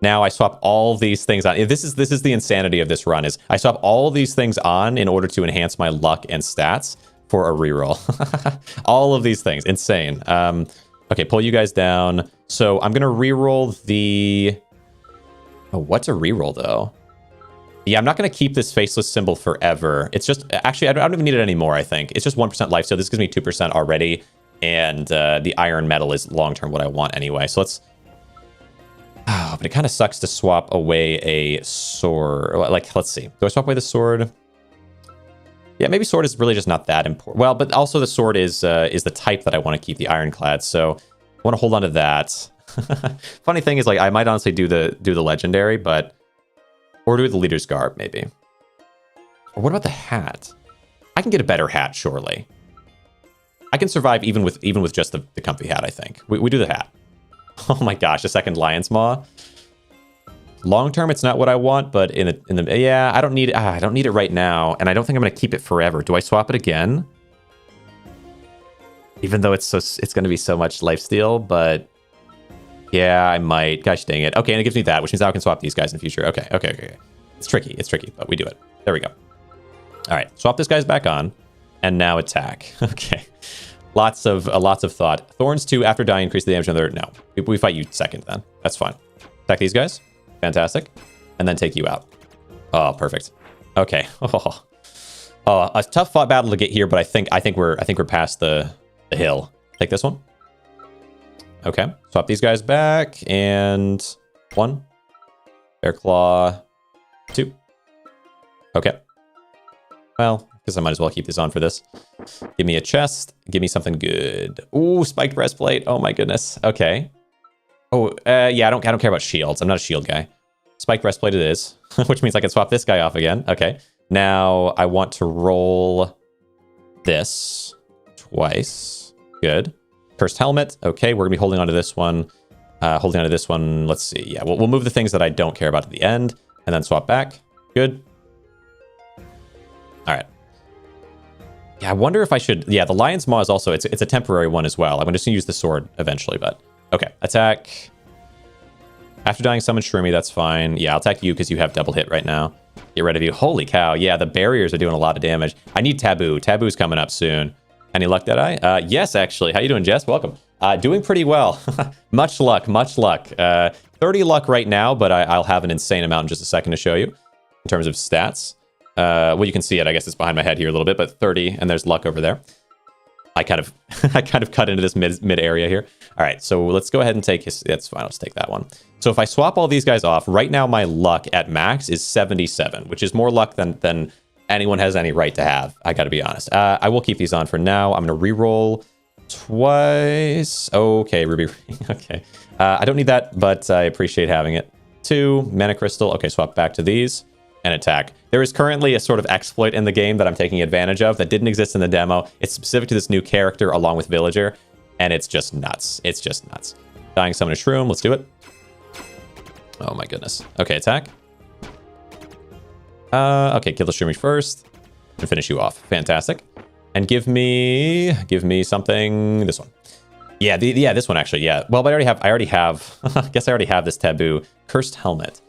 I swap all these things on. This is the insanity of this run, is I swap all these things on in order to enhance my luck and stats for a reroll. All of these things. Insane. Okay, pull you guys down. So I'm going to reroll the... Oh, what's a reroll, though? Yeah, I'm not going to keep this faceless symbol forever. It's just... Actually, I don't even need it anymore, I think. It's just 1% life, so this gives me 2% already. And the iron metal is long-term what I want anyway. So let's... Oh, but it kind of sucks to swap away a sword. Like, let's see. Do I swap away the sword? Yeah, maybe sword is really just not that important. Well, but also the sword is the type that I want to keep, the ironclad. So I want to hold on to that. Funny thing is, like, I might honestly do the legendary, but... Or do the Leader's Garb, maybe. Or what about the hat? I can get a better hat, surely. I can survive even with just the comfy hat, I think. We do the hat. Oh my gosh, a second Lion's Maw. Long term, it's not what I want, but in the yeah, I don't need it right now, and I don't think I'm gonna keep it forever. Do I swap it again? Even though it's going to be so much lifesteal, but yeah, I might. Gosh dang it. Okay, and it gives me that, which means now I can swap these guys in the future. Okay. It's tricky, but we do it. There we go. All right, swap this guy's back on, and now attack. Okay, lots of thought. Thorns 2 after dying increase the damage another. No, we fight you second then. That's fine. Attack these guys. Fantastic, and then take you out. Oh, perfect. Okay. Oh, a tough fought battle to get here, but I think we're past the hill. Take this one. Okay, swap these guys back, and 1. Bear Claw 2. Okay. Well, because I might as well keep this on for this. Give me a chest. Give me something good. Ooh, spiked breastplate. Oh my goodness. Okay. Oh, yeah, I don't care about shields. I'm not a shield guy. Spike breastplate it is, which means I can swap this guy off again. Okay. Now I want to roll this twice. Good. Cursed helmet. Okay, we're gonna be holding on to this one. Holding on to this one. Let's see. Yeah, we'll move the things that I don't care about at the end and then swap back. Good. All right. Yeah, I wonder if I should... Yeah, the Lion's Maw is also... It's a temporary one as well. I'm just going to use the sword eventually, but... Okay, attack. After dying, summon Shroomy, that's fine. Yeah, I'll attack you because you have double hit right now. Get rid of you. Holy cow. Yeah, the barriers are doing a lot of damage. I need Taboo. Taboo's coming up soon. Any luck, Deadeye? Yes, actually. How you doing, Jess? Welcome. Doing pretty well. Much luck, much luck. 30 luck right now, but I'll have an insane amount in just a second to show you in terms of stats. Well, you can see it. I guess it's behind my head here a little bit, but 30, and there's luck over there. I kind of cut into this mid area here. All right, so let's go ahead and take his... That's fine, I'll just take that one. So if I swap all these guys off, right now my luck at max is 77, which is more luck than anyone has any right to have. I gotta be honest. I will keep these on for now. I'm gonna re-roll twice. Okay, Ruby. Okay. I don't need that, but I appreciate having it. 2, Mana Crystal. Okay, swap back to these. And attack. There is currently a sort of exploit in the game that I'm taking advantage of that didn't exist in the demo. It's specific to this new character along with Villager, and it's just nuts. It's just nuts. Dying Summon a Shroom. Let's do it. Oh my goodness. Okay, attack. Okay, kill the Shroomy first and finish you off. Fantastic. And give me something. This one. Yeah, this one actually. Yeah. Well, but I already have. I guess I already have this Taboo. Cursed Helmet.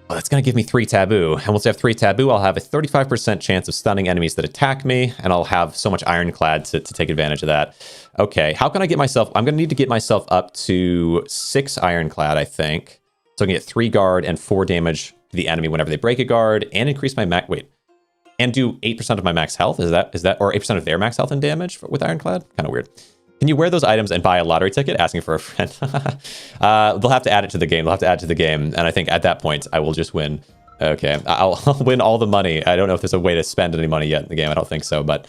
Well, that's going to give me 3 Taboo. And once I have 3 Taboo, I'll have a 35% chance of stunning enemies that attack me, and I'll have so much Ironclad to take advantage of that. Okay, how can I get myself... I'm going to need to get myself up to 6 Ironclad, I think. So I can get 3 guard and 4 damage to the enemy whenever they break a guard, and increase my max... Wait. And do 8% of my max health? Is that... Or 8% of their max health and damage with Ironclad? Kind of weird. Can you wear those items and buy a lottery ticket? Asking for a friend. They'll have to add it to the game. And I think at that point, I will just win. Okay, I'll win all the money. I don't know if there's a way to spend any money yet in the game. I don't think so, but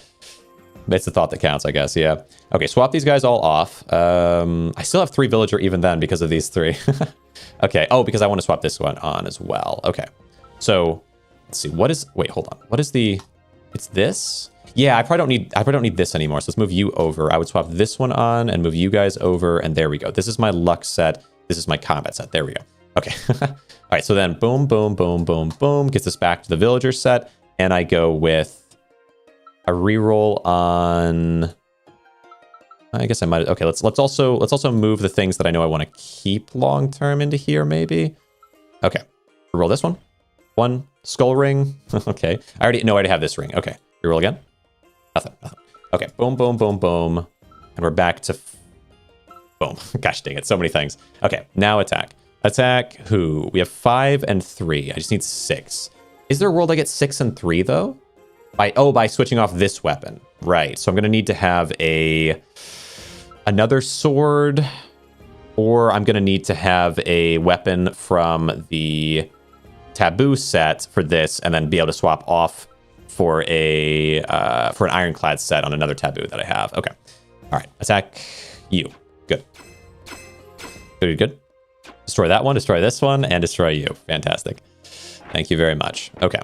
it's the thought that counts, I guess. Yeah. Okay, swap these guys all off. I still have 3 Villager even then because of these 3. Okay. Oh, because I want to swap this one on as well. Okay. So let's see. What is... Wait, hold on. What is the... It's this? Yeah, I probably don't need this anymore. So let's move you over. I would swap this one on and move you guys over. And there we go. This is my luck set. This is my combat set. There we go. Okay. All right. So then boom, boom, boom, boom, boom. Gets us back to the villager set. And I go with a reroll on... I guess I might... Okay, let's also move the things that I know I want to keep long-term into here, maybe. Okay. Reroll this one. 1. Skull ring. Okay. I already have this ring. Okay. Reroll again. Nothing. Okay, boom, boom, boom, boom. And we're back to... Boom. Gosh dang it, so many things. Okay, now attack. Attack who? We have 5 and 3. I just need 6. Is there a world I get 6 and 3, though? By switching off this weapon. Right, so I'm going to need to have another sword, or I'm going to need to have a weapon from the Taboo set for this, and then be able to swap off for an Ironclad set on another Taboo that I have. Okay. All right. Attack you. Good. Good. Destroy that one, destroy this one, and destroy you. Fantastic. Thank you very much. Okay.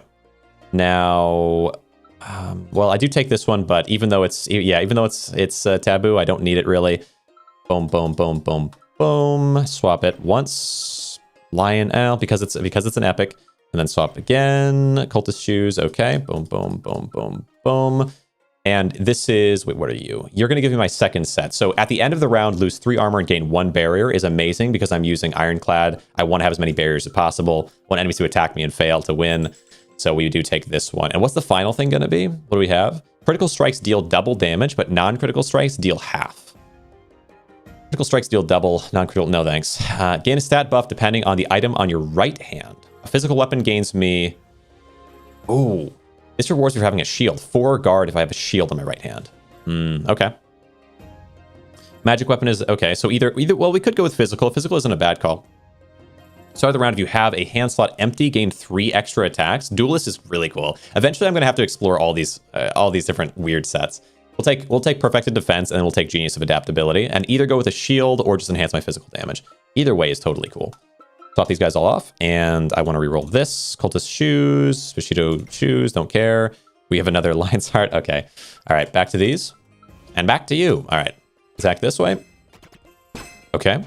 Now, well, I do take this one, but even though it's Taboo, I don't need it really. Boom, boom, boom, boom, boom. Swap it once. Lion L because it's an epic. And then swap again. Cultist shoes. Okay. Boom, boom, boom, boom, boom. And this is... Wait, what are you? You're going to give me my second set. So at the end of the round, lose 3 armor and gain 1 barrier is amazing because I'm using Ironclad. I want to have as many barriers as possible. I want enemies to attack me and fail to win. So we do take this one. And what's the final thing going to be? What do we have? Critical strikes deal double damage, but non-critical strikes deal half. Critical strikes deal double. Non-critical... No, thanks. Gain a stat buff depending on the item on your right hand. A physical weapon gains me... Ooh. This rewards me for having a shield. 4 guard if I have a shield on my right hand. Okay. Magic weapon is... Okay, so either... Well, we could go with physical. Physical isn't a bad call. Start of the round, if you have a hand slot empty, gain 3 extra attacks. Duelist is really cool. Eventually, I'm going to have to explore all these different weird sets. We'll take Perfected Defense, and then we'll take Genius of Adaptability, and either go with a shield or just enhance my physical damage. Either way is totally cool. Swap these guys all off, and I want to reroll this. Cultist shoes, Bushido shoes, don't care. We have another Lion's Heart. Okay. All right, back to these. And back to you. All right. Attack this way. Okay.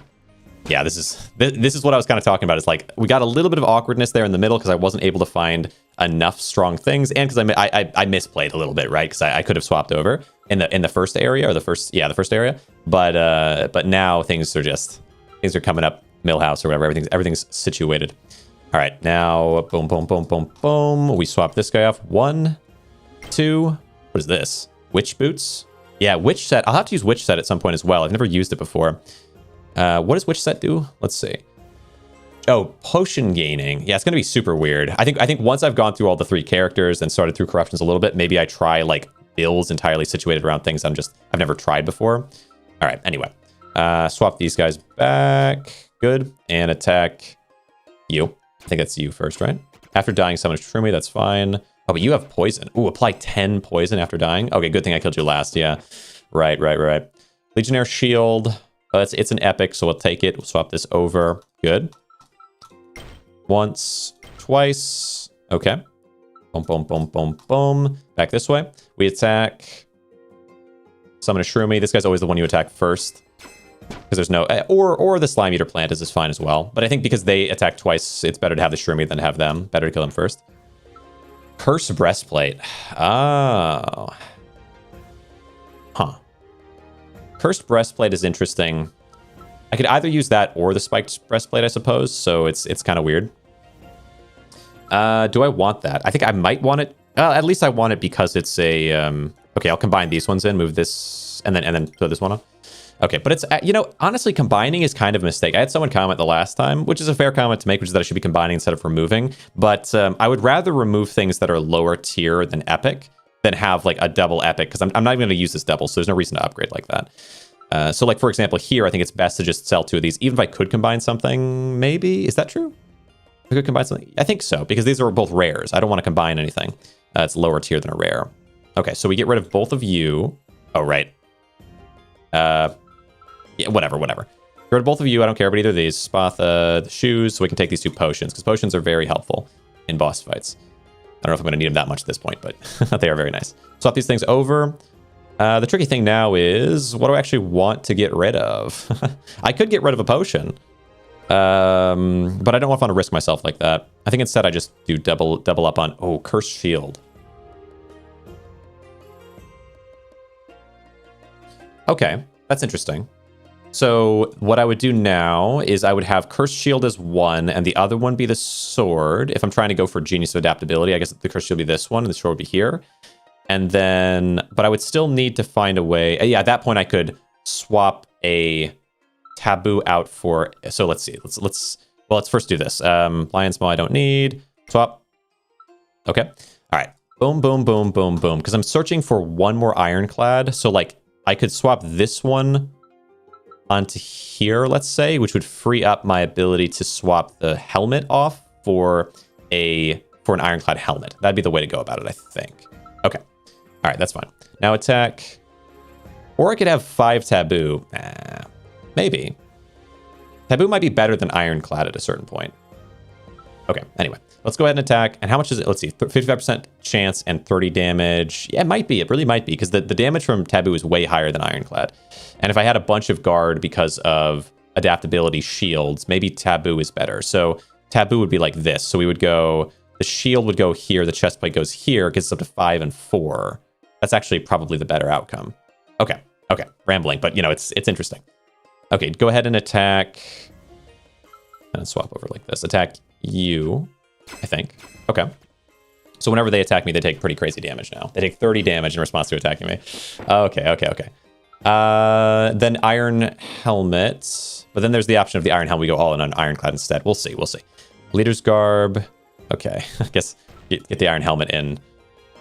Yeah, this is what I was kind of talking about. It's like we got a little bit of awkwardness there in the middle because I wasn't able to find enough strong things, and because I misplayed a little bit, right? Because I could have swapped over in the first area, or the first area. But now things are coming up Millhouse or whatever. Everything's situated. All right, now boom, boom, boom, boom, boom. We swap this guy off. 1, 2. What is this? Witch boots. Yeah, witch set. I'll have to use witch set at some point as well. I've never used it before. What does witch set do? Let's see. Oh, potion gaining. Yeah, it's gonna be super weird. I think once I've gone through all the 3 characters and started through corruptions a little bit, maybe I try like builds entirely situated around things I've never tried before. All right. Anyway, swap these guys back. Good. And attack you. I think that's you first, right? After dying, summon a Shroomy. That's fine. Oh, but you have poison. Ooh, apply 10 poison after dying. Okay, good thing I killed you last. Yeah. Right. Legionnaire shield. It's an epic, so we'll take it. We'll swap this over. Good. Once, twice. Okay. Boom, boom, boom, boom, boom. Back this way. We attack. Summon a Shroomy. This guy's always the one you attack first. Because there's no... Or the Slime Eater plant is fine as well. But I think because they attack twice, it's better to have the Shroomy than have them. Better to kill them first. Cursed Breastplate. Oh. Huh. Cursed Breastplate is interesting. I could either use that or the Spiked Breastplate, I suppose. So it's kind of weird. Do I want that? I think I might want it. At least I want it because it's a... Okay, I'll combine these ones in, move this, and then throw this one on. Okay, but it's, honestly, combining is kind of a mistake. I had someone comment the last time, which is a fair comment to make, which is that I should be combining instead of removing. But I would rather remove things that are lower tier than epic than have like a double epic, because I'm not even going to use this double, so there's no reason to upgrade like that. So like, for example, here, I think it's best to just sell 2 of these. Even if I could combine something, maybe. Is that true? I could combine something? I think so, because these are both rares. I don't want to combine anything. It's lower tier than a rare. Okay, so we get rid of both of you. Oh, right. Yeah, whatever. Get rid of both of you. I don't care about either of these. Spot the shoes, so we can take these 2 potions, because potions are very helpful in boss fights. I don't know if I'm going to need them that much at this point, but they are very nice. Swap these things over. The tricky thing now is, what do I actually want to get rid of? I could get rid of a potion, but I don't want to risk myself like that. I think instead I just do double up on, Cursed Shield. Okay, that's interesting. So what I would do now is I would have Cursed Shield as 1, and the other one be the sword. If I'm trying to go for Genius of Adaptability, I guess the Cursed Shield would be this one, and the sword would be here. And then, but I would still need to find a way. Yeah, at that point I could swap a Taboo out for. So let's see. Let's first do this. Lion's Maw I don't need. Swap. Okay. All right. Boom, boom, boom, boom, boom. Because I'm searching for one more Ironclad. So like I could swap this one onto here, let's say, which would free up my ability to swap the helmet off for an Ironclad helmet. That'd be the way to go about it, I think. Okay. All right, that's fine. Now attack. Or I could have 5 Taboo. Maybe. Taboo might be better than Ironclad at a certain point. Okay, anyway. Let's go ahead and attack. And how much is it? Let's see. 55% chance and 30 damage. Yeah, it might be. It really might be. Because the damage from Taboo is way higher than Ironclad. And if I had a bunch of guard because of adaptability shields, maybe Taboo is better. So Taboo would be like this. So we would go... The shield would go here. The chestplate goes here. Gets us up to 5 and 4. That's actually probably the better outcome. Okay. Okay. Rambling. But, you know, it's interesting. Okay. Go ahead and attack. And swap over like this. Attack you, I think. Okay. So whenever they attack me, they take pretty crazy damage now. They take 30 damage in response to attacking me. Okay. Then Iron Helmet. But then there's the option of the Iron Helmet. We go all in on Ironclad instead. We'll see. Leader's Garb. Okay. I guess get the Iron Helmet in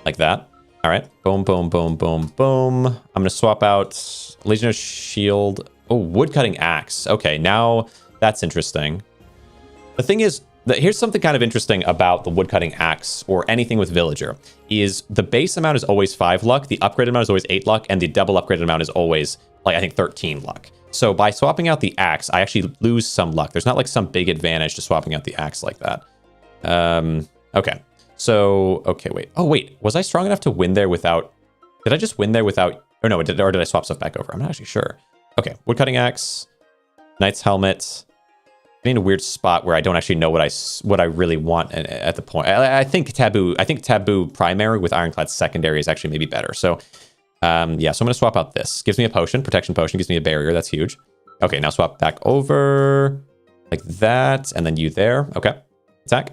like that. All right. Boom, boom, boom, boom, boom. I'm going to swap out Legionnaire Shield. Oh, Woodcutting Axe. Okay. Now that's interesting. The thing is, Here's something kind of interesting about the woodcutting axe or anything with villager is the base amount is always 5 luck, the upgraded amount is always 8 luck, and the double upgraded amount is always like I think 13 luck. So by swapping out the axe, I actually lose some luck. There's not like some big advantage to swapping out the axe like that. Okay. So, okay, wait. Oh, wait. Was I strong enough to win there without... Did I just win there without... Or no, or did I swap stuff back over? I'm not actually sure. Okay, woodcutting axe, knight's helmet. I'm in a weird spot where I don't actually know what I really want at the point. I think taboo primary with ironclad secondary is actually maybe better. So yeah, so I'm gonna swap out this. Gives me a potion, protection potion, gives me a barrier. That's huge. Okay, now swap back over like that, and then you there. Okay, attack.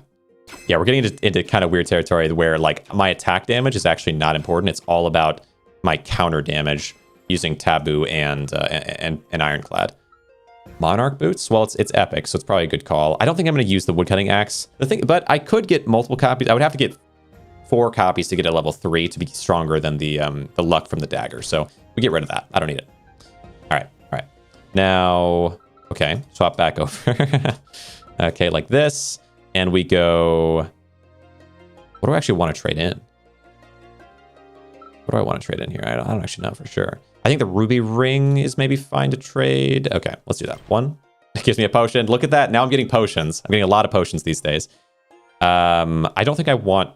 Yeah, we're getting into kind of weird territory where like my attack damage is actually not important. It's all about my counter damage using taboo and ironclad. Monarch boots? Well, it's epic, so it's probably a good call. I don't think I'm going to use the woodcutting axe. But I could get multiple copies. I would have to get 4 copies to get a level 3 to be stronger than the luck from the dagger. So we get rid of that. I don't need it. All right. Now, okay, swap back over. Okay, like this, and we go. What do I actually want to trade in? What do I want to trade in here? I don't actually know for sure. I think the ruby ring is maybe fine to trade. Okay, let's do that. 1. It gives me a potion. Look at that. Now I'm getting potions. I'm getting a lot of potions these days. I don't think I'm going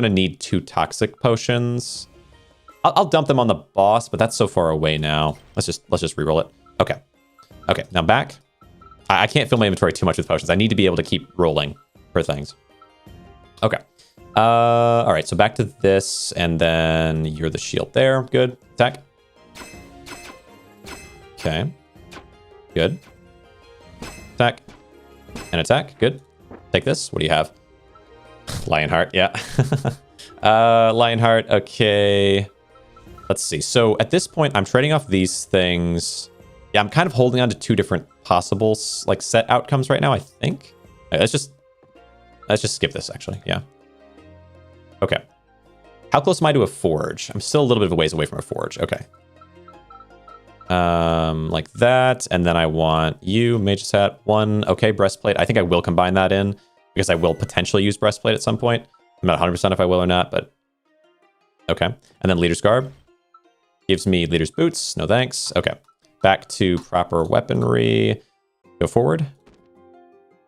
to need 2 toxic potions. I'll dump them on the boss, but that's so far away now. Let's just reroll it. Okay. Okay, now back. I can't fill my inventory too much with potions. I need to be able to keep rolling for things. Okay. All right, so back to this, and then you're the shield there. Good. Attack. Okay. Good. Attack. And attack. Good. Take this. What do you have? Lionheart. Yeah. Lionheart. Okay. Let's see. So at this point, I'm trading off these things. Yeah, I'm kind of holding on to 2 different possible like set outcomes right now, I think. Let's just skip this, actually. Yeah. Okay. How close am I to a forge? I'm still a little bit of a ways away from a forge. Okay. Like that. And then I want you, mage's hat, 1. Okay, breastplate. I think I will combine that in because I will potentially use breastplate at some point. I'm not 100% if I will or not, but okay. And then leader's garb. Gives me leader's boots. No thanks. Okay. Back to proper weaponry. Go forward.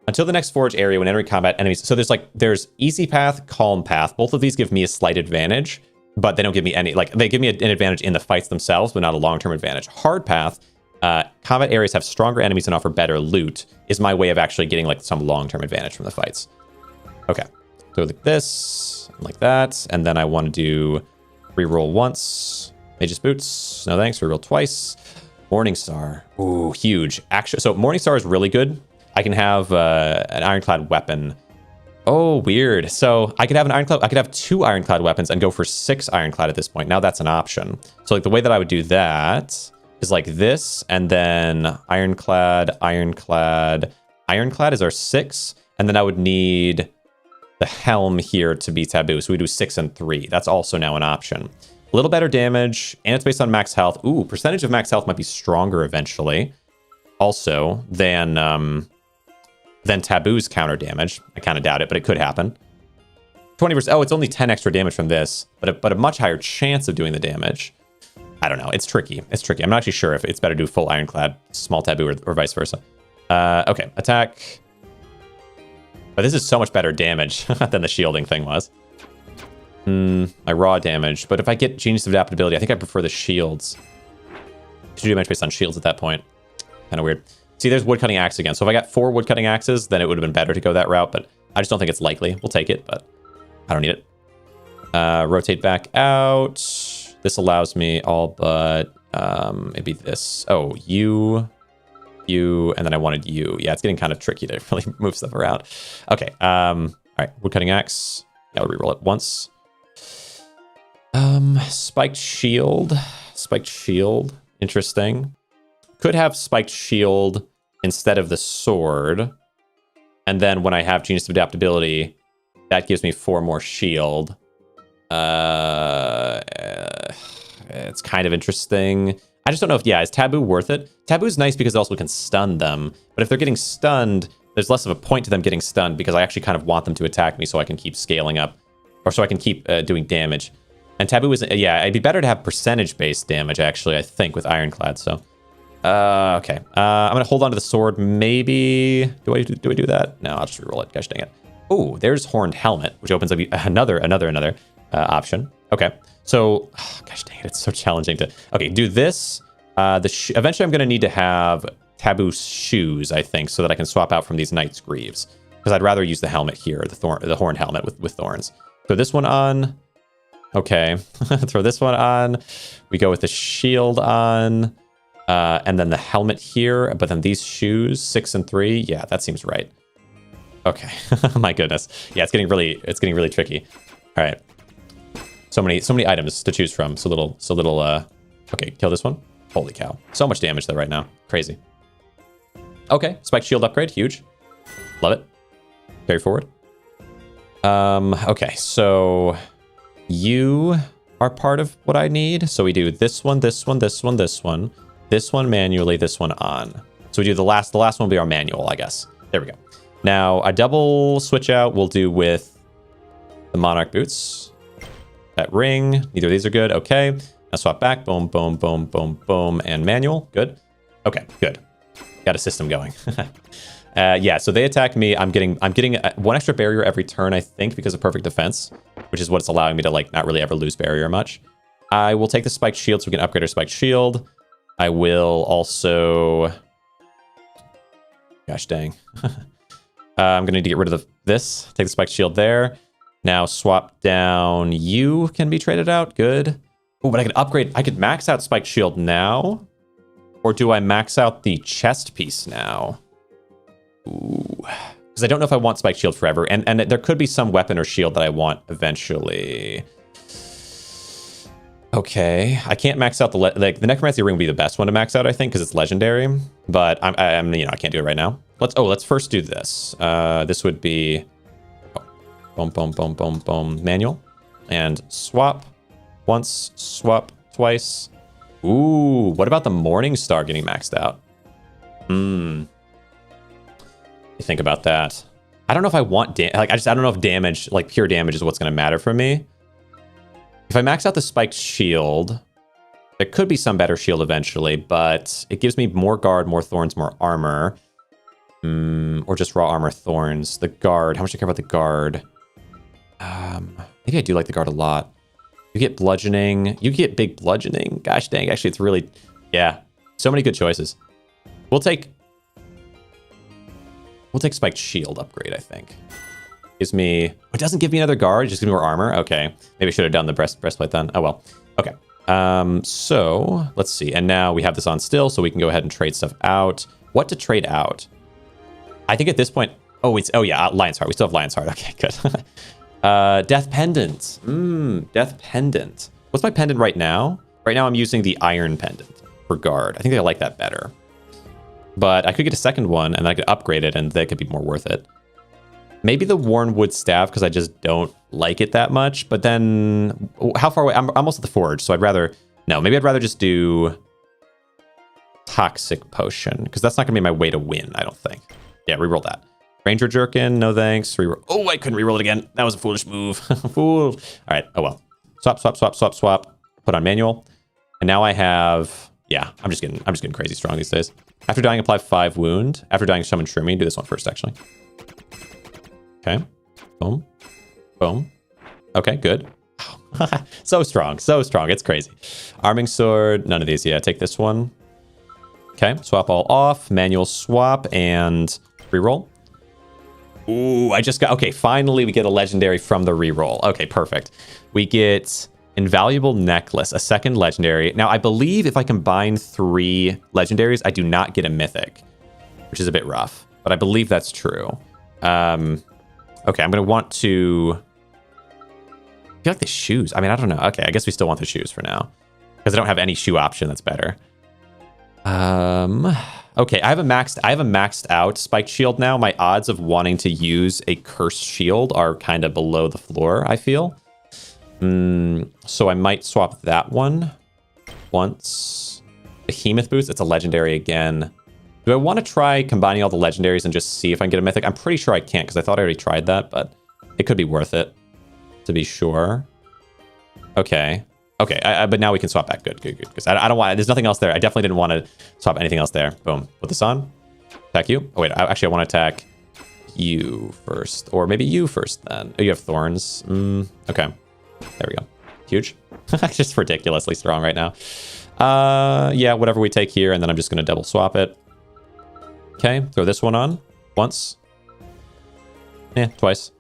Until the next forge area, when entering combat, enemies... So there's easy path, calm path. Both of these give me a slight advantage, but they don't give me any... Like, they give me an advantage in the fights themselves, but not a long-term advantage. Hard path, combat areas have stronger enemies and offer better loot, is my way of actually getting, like, some long-term advantage from the fights. Okay. So like this, and like that, and then I want to do reroll once. Mage's boots. No thanks. Reroll twice. Morningstar. Ooh, huge. Actually, so Morningstar is really good. I can have an ironclad weapon. Oh, weird. So I could have an ironclad. I could have 2 ironclad weapons and go for 6 ironclad at this point. Now that's an option. So like the way that I would do that is like this, and then ironclad is our 6, and then I would need the helm here to be taboo. So we do 6 and 3. That's also now an option. A little better damage, and it's based on max health. Ooh, percentage of max health might be stronger eventually. Also than Taboo's counter damage. I kind of doubt it, but it could happen. 20%. Oh, it's only 10 extra damage from this, but a much higher chance of doing the damage. I don't know. It's tricky. I'm not actually sure if it's better to do full ironclad, small taboo, or vice versa. Okay, attack. But this is so much better damage than the shielding thing was. My raw damage. But if I get Genius of Adaptability, I think I prefer the shields. Should do damage based on shields at that point. Kind of weird. See, there's woodcutting axe again. So if I got 4 woodcutting axes, then it would have been better to go that route, but I just don't think it's likely. We'll take it, but I don't need it. Rotate back out. This allows me all but maybe this. Oh, you, and then I wanted you. Yeah, it's getting kind of tricky to really move stuff around. Okay. All right, woodcutting axe. Yeah, I'll reroll it once. Spiked shield. Interesting. Could have spiked shield instead of the sword. And then when I have Genius of Adaptability, that gives me 4 more shield. It's kind of interesting. I just don't know if, is Taboo worth it? Taboo's nice because it also can stun them. But if they're getting stunned, there's less of a point to them getting stunned because I actually kind of want them to attack me so I can keep scaling up, or so I can keep doing damage. And Taboo is, yeah, it'd be better to have percentage-based damage, actually, I think, with Ironclad, so. Okay. I'm going to hold on to the sword, maybe. Do I do that? No, I'll just reroll it. Gosh dang it. Oh, there's Horned Helmet, which opens up another option. Okay. So, gosh dang it, it's so challenging to... Okay, do this. Eventually, I'm going to need to have Taboo shoes, I think, so that I can swap out from these Knight's Greaves. Because I'd rather use the helmet here, the Horned Helmet with thorns. Throw this one on. Okay. Throw this one on. We go with the shield on. And then the helmet here, but then these shoes, 6 and 3. Yeah, that seems right. Okay. My goodness. Yeah, it's getting really tricky. All right. So many items to choose from. So little, okay, kill this one. Holy cow. So much damage though right now. Crazy. Okay, spiked shield upgrade, huge. Love it. Carry forward. Okay, so you are part of what I need. So we do this one, this one, this one, this one. This one manually, this one on. So we do the last one will be our manual, I guess. There we go. Now, a double switch out we'll do with the Monarch Boots. That ring, neither of these are good. Okay, now swap back. Boom, boom, boom, boom, boom, and manual. Good. Okay, good. Got a system going. Yeah, so they attack me. I'm getting one extra barrier every turn, I think, because of perfect defense, which is what it's allowing me to like not really ever lose barrier much. I will take the spiked shield so we can upgrade our spiked shield. I will also... Gosh dang. I'm going to need to get rid of this. Take the spiked shield there. Now swap down. You can be traded out. Good. Oh, but I could upgrade. I could max out spiked shield now. Or do I max out the chest piece now? Ooh. Because I don't know if I want spiked shield forever. And there could be some weapon or shield that I want eventually. Okay, I can't max out the necromancy ring would be the best one to max out, I think, because it's legendary. But I can't do it right now. Let's first do this. This would be boom, boom, boom, boom, boom, manual, and swap once, swap twice. Ooh, what about the Morning Star getting maxed out? You think about that. I don't know if I want I don't know if damage, like pure damage, is what's going to matter for me. If I max out the spiked shield, there could be some better shield eventually, but it gives me more guard, more thorns, more armor. Or just raw armor thorns. The guard, how much do I care about the guard? Maybe I do like the guard a lot. You get bludgeoning. You get big bludgeoning. Gosh dang, actually it's really, yeah. So many good choices. We'll take spiked shield upgrade, I think. Gives me... It doesn't give me another guard, it just gives me more armor. Okay. Maybe I should have done the breastplate then. Oh, well. Okay. So, let's see. And now we have this on still, so we can go ahead and trade stuff out. What to trade out? I think at this point... Oh, yeah, Lion's Heart. We still have Lion's Heart. Okay, good. Death Pendant. Death Pendant. What's my pendant right now? Right now I'm using the Iron Pendant for guard. I think I like that better. But I could get a second one, and I could upgrade it, and that could be more worth it. Maybe the Wornwood Staff, because I just don't like it that much. But then, how far away? I'm almost at the Forge, so I'd rather... No, maybe I'd rather just do Toxic Potion, because that's not going to be my way to win, I don't think. Yeah, reroll that. Ranger Jerkin, no thanks. Reroll. Oh, I couldn't reroll it again. That was a foolish move. Fool. All right, oh well. Swap, swap, swap, swap, swap. Put on manual. And now I have... Yeah, I'm just getting crazy strong these days. After dying, apply 5 wound. After dying, summon Shroomy. Do this one first, actually. Okay. Boom. Boom. Okay, good. So strong. So strong. It's crazy. Arming sword. None of these. Yeah, take this one. Okay. Swap all off. Manual swap and reroll. Ooh, I just got... Okay, finally we get a legendary from the reroll. Okay, perfect. We get Invaluable Necklace, a second legendary. Now, I believe if I combine 3 legendaries, I do not get a mythic, which is a bit rough, but I believe that's true. Okay, I'm going to want to... I feel like the shoes. I mean, I don't know. Okay, I guess we still want the shoes for now, because I don't have any shoe option that's better. Okay, I have a maxed out spiked shield now. My odds of wanting to use a cursed shield are kind of below the floor, I feel. So I might swap that one once. Behemoth boost, it's a legendary again. Do I want to try combining all the legendaries and just see if I can get a mythic? I'm pretty sure I can't because I thought I already tried that, but it could be worth it to be sure. Okay. Okay, but now we can swap back. Good. Because I don't want... There's nothing else there. I definitely didn't want to swap anything else there. Boom. Put this on. Attack you. Oh, wait. Actually, I want to attack you first. Or maybe you first then. Oh, you have thorns. Okay. There we go. Huge. Just ridiculously strong right now. Yeah, whatever we take here, and then I'm just going to double swap it. Okay, throw this one on. Once. Twice.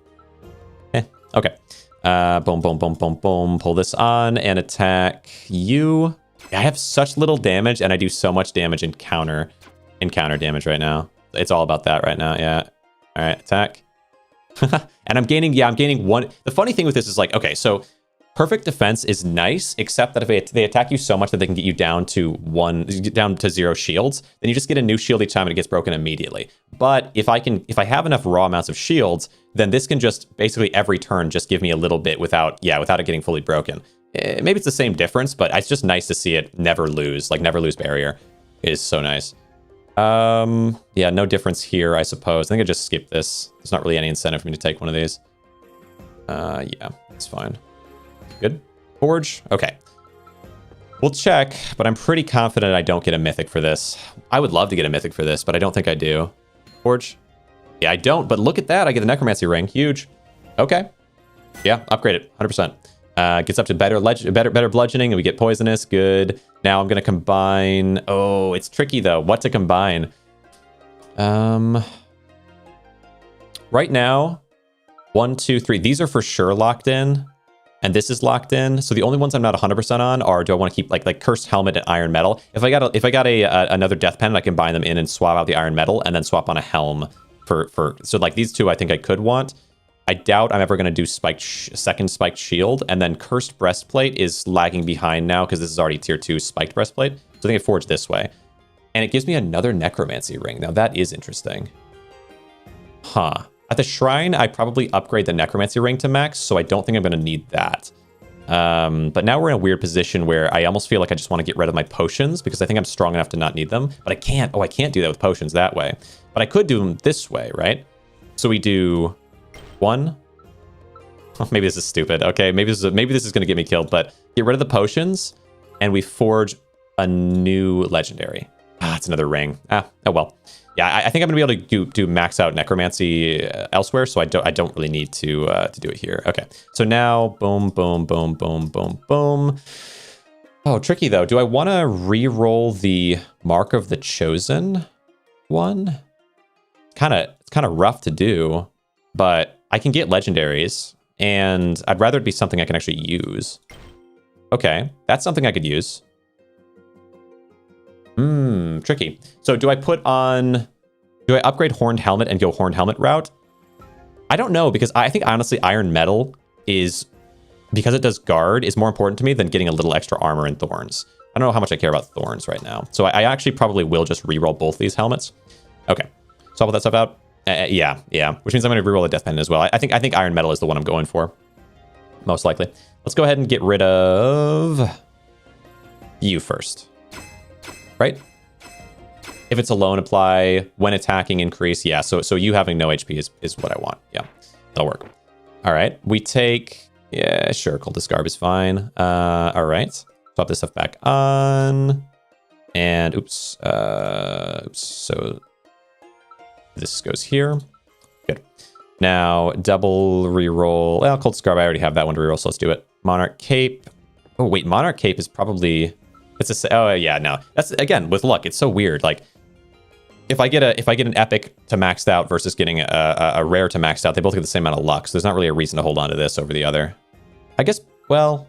Okay. Boom, boom, boom, boom, boom. Pull this on and attack you. I have such little damage, and I do so much damage in counter damage right now. It's all about that right now, yeah. All right, attack. And I'm gaining one. The funny thing with this is like, okay, so perfect defense is nice, except that if they attack you so much that they can get you down to 0 shields, then you just get a new shield each time and it gets broken immediately. But if I have enough raw amounts of shields, then this can just basically every turn just give me a little bit without it getting fully broken. Maybe it's the same difference, but it's just nice to see it never lose. Like never lose barrier is so nice. Yeah, no difference here, I suppose. I think I just skip this. There's not really any incentive for me to take one of these. Yeah, it's fine. Good. Forge. Okay. We'll check, but I'm pretty confident I don't get a mythic for this. I would love to get a mythic for this, but I don't think I do. Forge. Yeah, I don't, but look at that. I get the necromancy ring. Huge. Okay. Yeah, upgrade it. 100%. Gets up to better bludgeoning, and we get poisonous. Good. Now I'm going to combine... Oh, it's tricky, though. What to combine? Right now, 1, 2, 3. These are for sure locked in. And this is locked in. So the only ones I'm not 100% on are, do I want to keep like Cursed Helmet and Iron Metal? If I got another Death Pendant, I can bind them in and swap out the Iron Metal and then swap on a Helm so like these two I think I could want. I doubt I'm ever going to do second Spiked Shield, and then Cursed Breastplate is lagging behind now because this is already tier 2 Spiked Breastplate. So I think I forge this way. And it gives me another Necromancy ring. Now that is interesting. Huh. At the Shrine, I probably upgrade the Necromancy ring to max, so I don't think I'm going to need that. But now we're in a weird position where I almost feel like I just want to get rid of my potions because I think I'm strong enough to not need them. But I can't. Oh, I can't do that with potions that way. But I could do them this way, right? So we do 1. Oh, maybe this is stupid. Okay, maybe this is going to get me killed. But get rid of the potions, and we forge a new legendary. Ah, it's another ring. Oh well. Yeah, I think I'm gonna be able to do max out necromancy elsewhere, so I don't really need to do it here. Okay, so now boom, boom, boom, boom, boom, boom. Oh, tricky though. Do I want to re-roll the Mark of the Chosen one? It's kind of rough to do, but I can get legendaries, and I'd rather it be something I can actually use. Okay, that's something I could use. Tricky. So do I upgrade Horned Helmet and go Horned Helmet route? I don't know, because I think honestly Iron Metal is, because it does guard, is more important to me than getting a little extra armor and thorns. I don't know how much I care about thorns right now. So I actually probably will just reroll both these helmets. Okay. Swap all that stuff out. Yeah. Which means I'm going to reroll the Death Pendant as well. I think Iron Metal is the one I'm going for. Most likely. Let's go ahead and get rid of you first. Right? If it's alone, apply when attacking, increase. Yeah, so you having no HP is what I want. Yeah, that'll work. All right, we take, yeah, sure, Cultist Garb is fine. All right, swap this stuff back on. And oops, so this goes here. Good. Now, double reroll. Well, Cultist Garb, I already have that one to reroll, so let's do it. Monarch Cape. Oh, wait, Monarch Cape is probably... oh yeah, no. That's again with luck. It's so weird. Like if I get an epic to maxed out versus getting a rare to maxed out, they both get the same amount of luck. So there's not really a reason to hold on to this over the other. I guess. Well,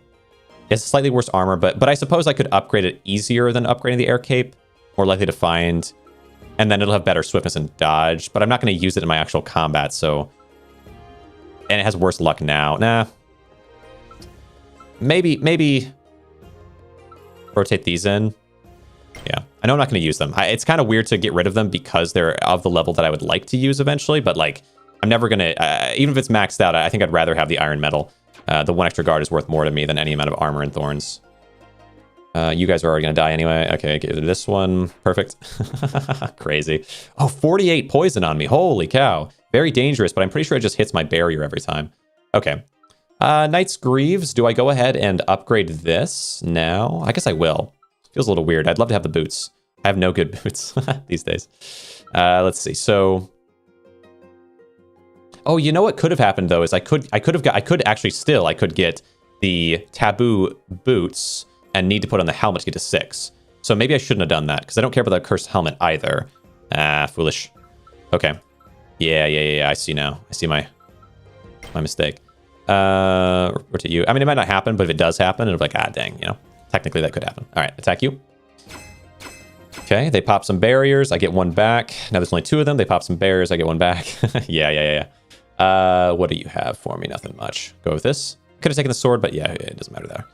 it's slightly worse armor, but I suppose I could upgrade it easier than upgrading the air cape. More likely to find, and then it'll have better swiftness and dodge. But I'm not going to use it in my actual combat. So, and it has worse luck now. Nah. Maybe. Rotate these in. Yeah, I know I'm not going to use them. It's kind of weird to get rid of them because they're of the level that I would like to use eventually, but like I'm never going to, even if it's maxed out, I think I'd rather have the Iron Metal. The 1 extra guard is worth more to me than any amount of armor and thorns. You guys are already going to die anyway. Okay, give this one. Perfect. Crazy. Oh, 48 poison on me. Holy cow. Very dangerous, but I'm pretty sure it just hits my barrier every time. Okay. Knight's Greaves. Do I go ahead and upgrade this now? I guess I will. Feels a little weird. I'd love to have the boots. I have no good boots these days. Let's see. So... Oh, you know what could have happened, though, is I could get the Taboo boots and need to put on the helmet to get to 6. So maybe I shouldn't have done that, because I don't care about the cursed helmet either. Foolish. Okay. Yeah, I see now. I see my mistake. Rotate you. I mean, it might not happen, but if it does happen, it'll be like, dang, you know. Technically, that could happen. All right, attack you. Okay, they pop some barriers. I get one back. Now there's only 2 of them. They pop some barriers. I get one back. Yeah. What do you have for me? Nothing much. Go with this. Could have taken the sword, but yeah, it doesn't matter there.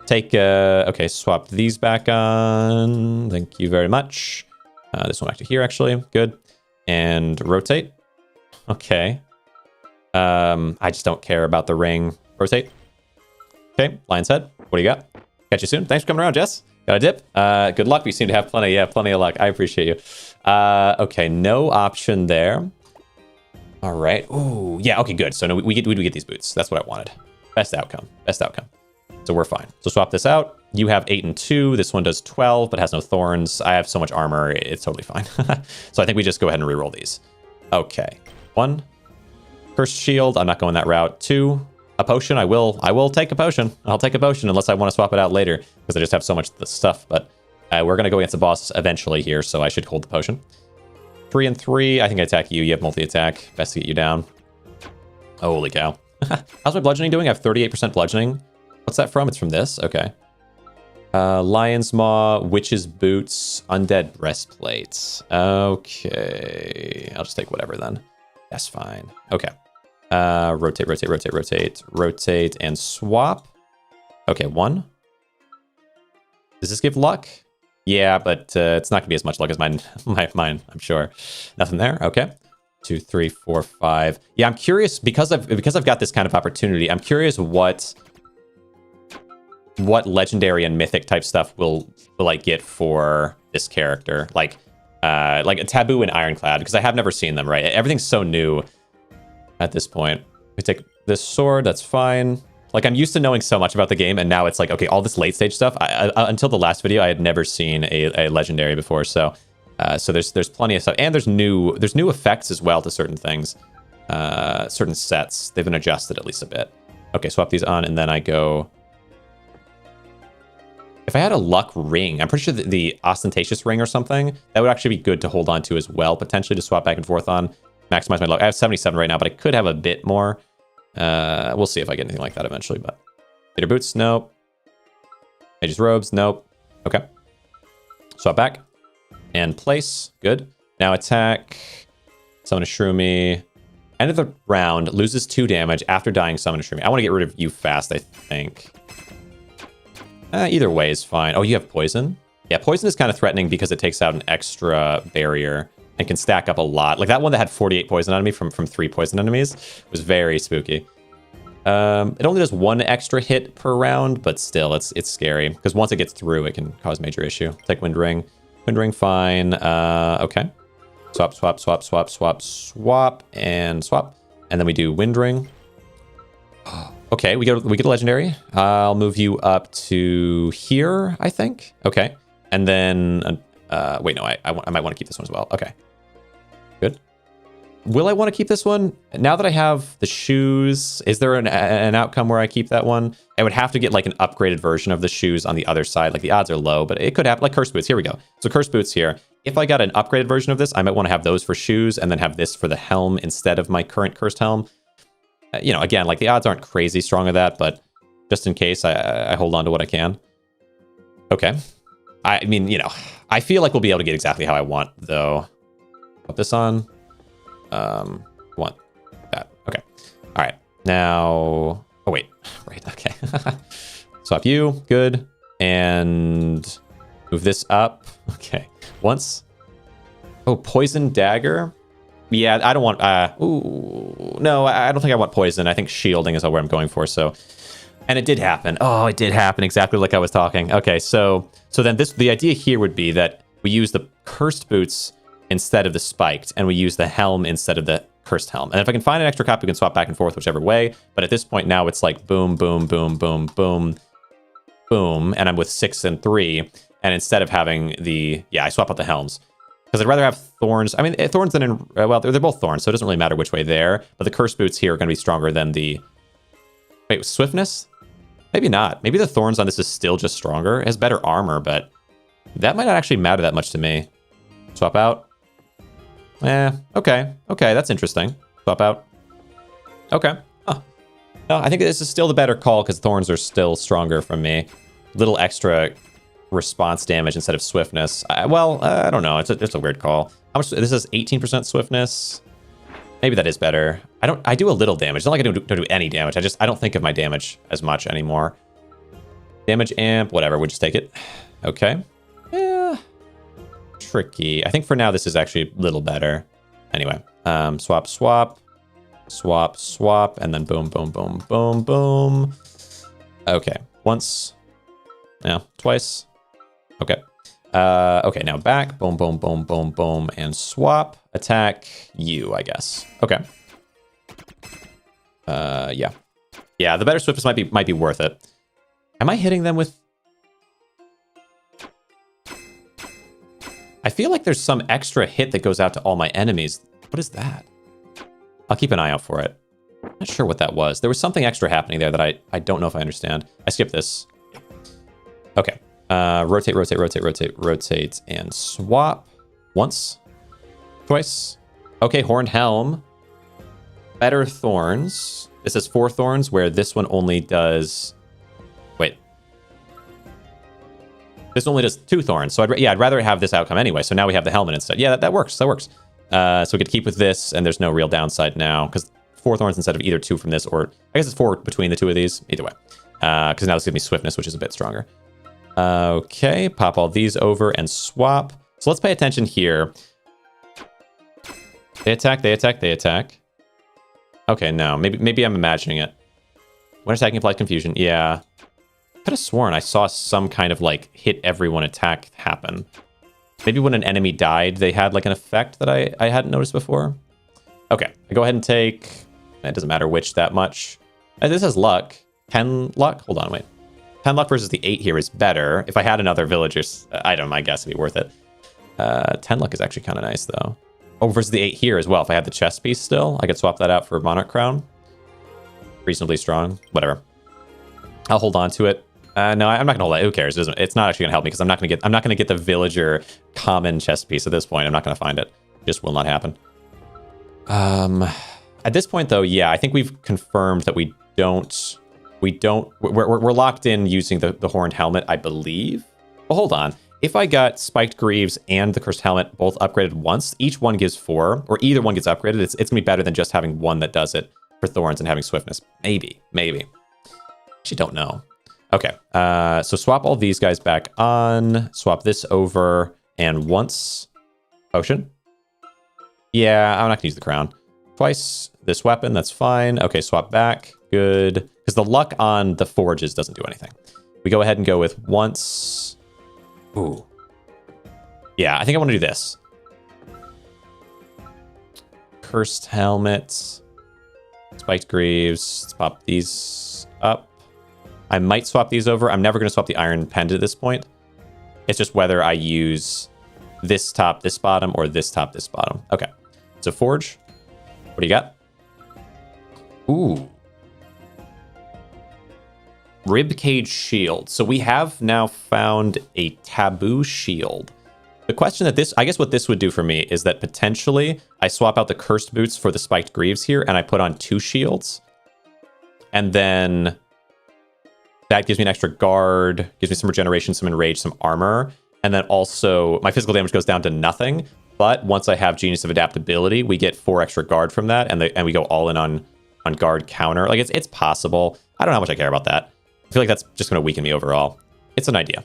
Take, okay, swap these back on. Thank you very much. This one back to here, actually. Good. And rotate. Okay. I just don't care about the ring. Rotate. Okay, lion's head. What do you got? Catch you soon. Thanks for coming around, Jess. Got a dip? Good luck. You seem to have plenty of luck. I appreciate you. Okay, no option there. All right. Ooh, yeah, okay, good. So no, we get these boots. That's what I wanted. Best outcome. So we're fine. So swap this out. You have 8 and 2. This one does 12, but has no thorns. I have so much armor. It's totally fine. So I think we just go ahead and reroll these. Okay. 1. Cursed shield. I'm not going that route. 2. A potion. I will take a potion. I'll take a potion unless I want to swap it out later because I just have so much stuff. But we're going to go against the boss eventually here, so I should hold the potion. 3 and 3. I think I attack you. You have multi-attack. Best to get you down. Holy cow. How's my bludgeoning doing? I have 38% bludgeoning. What's that from? It's from this? Okay. Lion's Maw, Witch's Boots, Undead Breastplates. Okay. I'll just take whatever then. That's fine. Okay. Rotate, and swap. Okay, 1. Does this give luck? Yeah, but it's not going to be as much luck as mine, I'm sure. Nothing there? Okay. 2, 3, 4, 5. Yeah, I'm curious, because I've got this kind of opportunity, I'm curious what legendary and mythic type stuff will I get for this character. Like a Taboo and Ironclad, because I have never seen them, right? Everything's so new at this point. We take this sword, that's fine. Like, I'm used to knowing so much about the game, and now it's like, okay, all this late stage stuff. Until the last video, I had never seen a legendary before, so there's plenty of stuff, and there's new effects as well to certain things, certain sets. They've been adjusted at least a bit. Okay, swap these on, and then I go. If I had a luck ring, I'm pretty sure that the ostentatious ring or something, that would actually be good to hold on to as well, potentially to swap back and forth on, maximize my luck. I have 77 right now, but I could have a bit more. We'll see if I get anything like that eventually, but Leader Boots, nope. Mage's Robes, nope. Okay. Swap back. And place. Good. Now attack. Summon a Shroomy. End of the round. Loses 2 damage after dying. Summon a Shroomy. I want to get rid of you fast, I think. Either way is fine. Oh, you have poison? Yeah, poison is kind of threatening because it takes out an extra barrier and can stack up a lot. Like that one that had 48 poison on me from 3 poison enemies was very spooky. It only does 1 extra hit per round, but still, it's scary. Because once it gets through, it can cause major issue. Take Wind Ring. Wind Ring, fine. Okay. Swap, and swap. And then we do Wind Ring. Okay, we get a legendary. I'll move you up to here, I think. Okay. And then, wait, no, I might want to keep this one as well. Okay. Good. Will I want to keep this one? Now that I have the shoes, is there an outcome where I keep that one? I would have to get like an upgraded version of the shoes on the other side. Like the odds are low, but it could happen. Like Cursed Boots. Here we go. So Cursed Boots here. If I got an upgraded version of this, I might want to have those for shoes and then have this for the helm instead of my current Cursed Helm. You know, again, like the odds aren't crazy strong of that, but just in case, I hold on to what I can. Okay. I mean, you know, I feel like we'll be able to get exactly how I want, though. Put this on. Want that. Okay. All right. Now. Oh, wait. Right. Okay. Swap you. Good. And move this up. Okay. Once. Oh, Poison Dagger. Yeah, I don't want... ooh, no, I don't think I want poison. I think shielding is where I'm going for, so... And it did happen. Oh, it did happen exactly like I was talking. Okay, so then the idea here would be that we use the cursed boots instead of the spiked, and we use the helm instead of the cursed helm. And if I can find an extra copy, we can swap back and forth whichever way. But at this point now, it's like boom, boom, boom, boom, boom, boom, and I'm with 6 and 3. And instead of having I swap out the helms. Because I'd rather have thorns. I mean, thorns than in, well, they're both thorns, so it doesn't really matter which way they're. But the cursed boots here are going to be stronger than the, wait, swiftness? Maybe not. Maybe the thorns on this is still just stronger. It has better armor, but that might not actually matter that much to me. Swap out. Okay. Okay, that's interesting. Swap out. Okay. Huh. No, I think this is still the better call because thorns are still stronger from me. Little extra response damage instead of swiftness. I don't know. It's a weird call. How much? This is 18% swiftness. Maybe that is better. I do a little damage. It's not like I don't do any damage. I don't think of my damage as much anymore. Damage amp, whatever. We'll just take it. Okay. Yeah. Tricky. I think for now this is actually a little better. Anyway, swap, swap, swap, swap, and then boom, boom, boom, boom, boom. Okay. Once. Yeah. Twice. Okay. Okay, now back. Boom, boom, boom, boom, boom, and swap. Attack you, I guess. Okay. Yeah. Yeah, the better swiftness might be worth it. Am I hitting them with... I feel like there's some extra hit that goes out to all my enemies. What is that? I'll keep an eye out for it. Not sure what that was. There was something extra happening there that I don't know if I understand. I skipped this. Okay. Rotate, rotate, rotate, rotate, rotate, and swap. Once. Twice. Okay, horned helm. Better thorns. This is 4 thorns, where this one only does... Wait. This only does 2 thorns. So I'd rather have this outcome anyway. So now we have the helmet instead. Yeah, that works. That works. So we could keep with this, and there's no real downside now, because 4 thorns instead of either 2 from this, or I guess it's 4 between the 2 of these. Either way. Because now this gives me swiftness, which is a bit stronger. Okay, pop all these over and swap. So let's pay attention here. They attack, they attack, they attack. Okay, no, maybe I'm imagining it. When attacking applies confusion, yeah. I could have sworn I saw some kind of like hit everyone attack happen. Maybe when an enemy died, they had like an effect that I hadn't noticed before. Okay, I go ahead and take, it doesn't matter which that much. This has luck. 10 luck? Hold on, wait. 10 luck versus the 8 here is better. If I had another villager's item, I guess it'd be worth it. 10 luck is actually kind of nice, though. Oh, versus the 8 here as well. If I had the chest piece still, I could swap that out for Monarch Crown. Reasonably strong. Whatever. I'll hold on to it. No, I'm not gonna hold it. Who cares? It's not actually gonna help me because I'm not gonna get the villager common chest piece at this point. I'm not gonna find it. Just will not happen. At this point, though, yeah, I think we've confirmed that we're locked in using the horned helmet, I believe. Well, hold on. If I got spiked greaves and the cursed helmet both upgraded once, each one gives 4, or either one gets upgraded, it's gonna be better than just having one that does it for thorns and having swiftness. Maybe. Actually, don't know. Okay, so swap all these guys back on, swap this over, and once potion. Yeah, I'm not gonna use the crown. Twice this weapon, that's fine. Okay, swap back. Good. Because the luck on the forges doesn't do anything. We go ahead and go with once. Ooh. Yeah, I think I want to do this. Cursed helmet. Spiked greaves. Let's pop these up. I might swap these over. I'm never going to swap the iron pendant at this point. It's just whether I use this top, this bottom, or this top, this bottom. Okay. So forge. What do you got? Ooh. Ribcage shield. So we have now found a taboo shield. The question that I guess what this would do for me is that potentially I swap out the cursed boots for the spiked greaves here and I put on 2 shields. And then that gives me an extra guard, gives me some regeneration, some enrage, some armor. And then also my physical damage goes down to nothing. But once I have Genius of Adaptability, we get 4 extra guard from that. And we go all in on guard counter. Like it's possible. I don't know how much I care about that. I feel like that's just going to weaken me overall. It's an idea.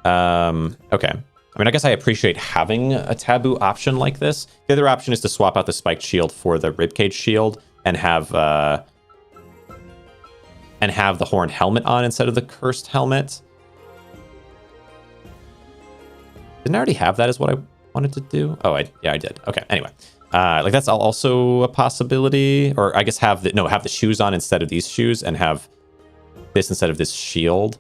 Okay. I mean, I guess I appreciate having a taboo option like this. The other option is to swap out the spiked shield for the ribcage shield and have and have the horned helmet on instead of the cursed helmet. Didn't I already have that as what I wanted to do? Oh, yeah, I did. Okay, anyway. Like that's also a possibility. Or I guess have the shoes on instead of these shoes and have this instead of this shield.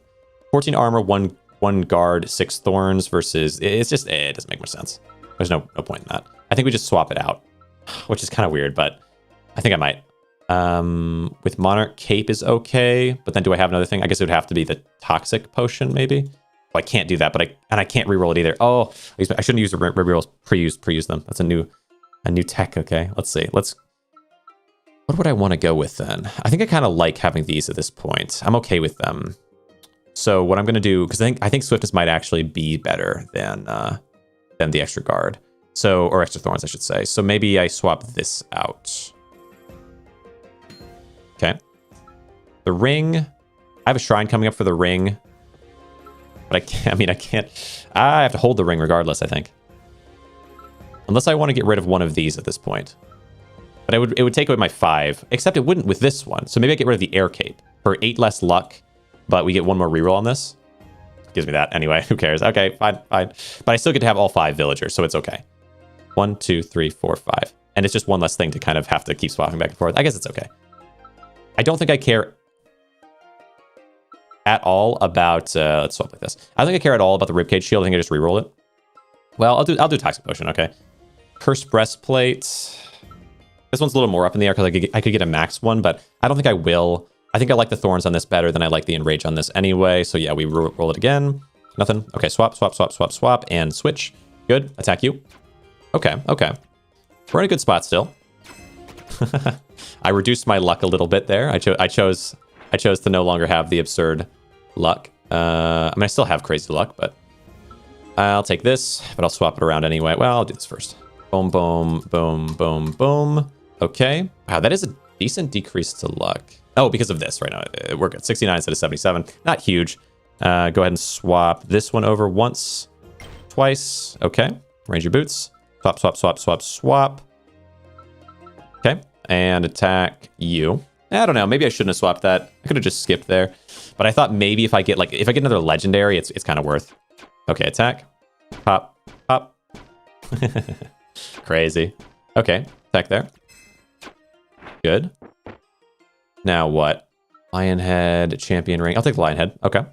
14 armor, one guard, 6 thorns versus... It's just... it doesn't make much sense. There's no point in that. I think we just swap it out, which is kind of weird, but I think I might. With Monarch, Cape is okay, but then do I have another thing? I guess it would have to be the Toxic Potion, maybe? Well, I can't do that, but I can't reroll it either. Oh, I shouldn't use the rerolls. Pre-use them. That's a new tech. Okay, let's see. What would I want to go with then? I think I kind of like having these at this point. I'm okay with them. So what I'm going to do, because I think Swiftness might actually be better than the extra guard. So, or extra thorns, I should say. So maybe I swap this out. Okay. The ring. I have a shrine coming up for the ring. But I can't. I have to hold the ring regardless, I think. Unless I want to get rid of one of these at this point. But it would take away my 5. Except it wouldn't with this one. So maybe I get rid of the air cape. For 8 less luck. But we get 1 more reroll on this. Gives me that anyway. Who cares? Okay, fine. But I still get to have all 5 villagers, so it's okay. 1, 2, 3, 4, 5. And it's just one less thing to kind of have to keep swapping back and forth. I guess it's okay. I don't think I care at all about... let's swap like this. I don't think I care at all about the ribcage shield. I think I just reroll it. Well, I'll do Toxic Potion, okay. Cursed Breastplate. This one's a little more up in the air because I could get a max one, but I don't think I will. I think I like the Thorns on this better than I like the Enrage on this anyway. So yeah, we roll it again. Nothing. Okay, swap, and switch. Good. Attack you. Okay. We're in a good spot still. I reduced my luck a little bit there. I chose to no longer have the absurd luck. I still have crazy luck, but I'll take this, but I'll swap it around anyway. Well, I'll do this first. Boom, boom, boom, boom, boom. Okay. Wow, that is a decent decrease to luck. Oh, because of this right now. We're good. 69 instead of 77. Not huge. Go ahead and swap this one over once, twice. Okay. Range your boots. Swap. Okay. And attack you. I don't know. Maybe I shouldn't have swapped that. I could have just skipped there. But I thought maybe if I get another legendary, it's kind of worth. Okay, attack. Pop. Crazy. Okay, attack there. Good. Now what? Lion head, champion ring. I'll take the lion head. Okay.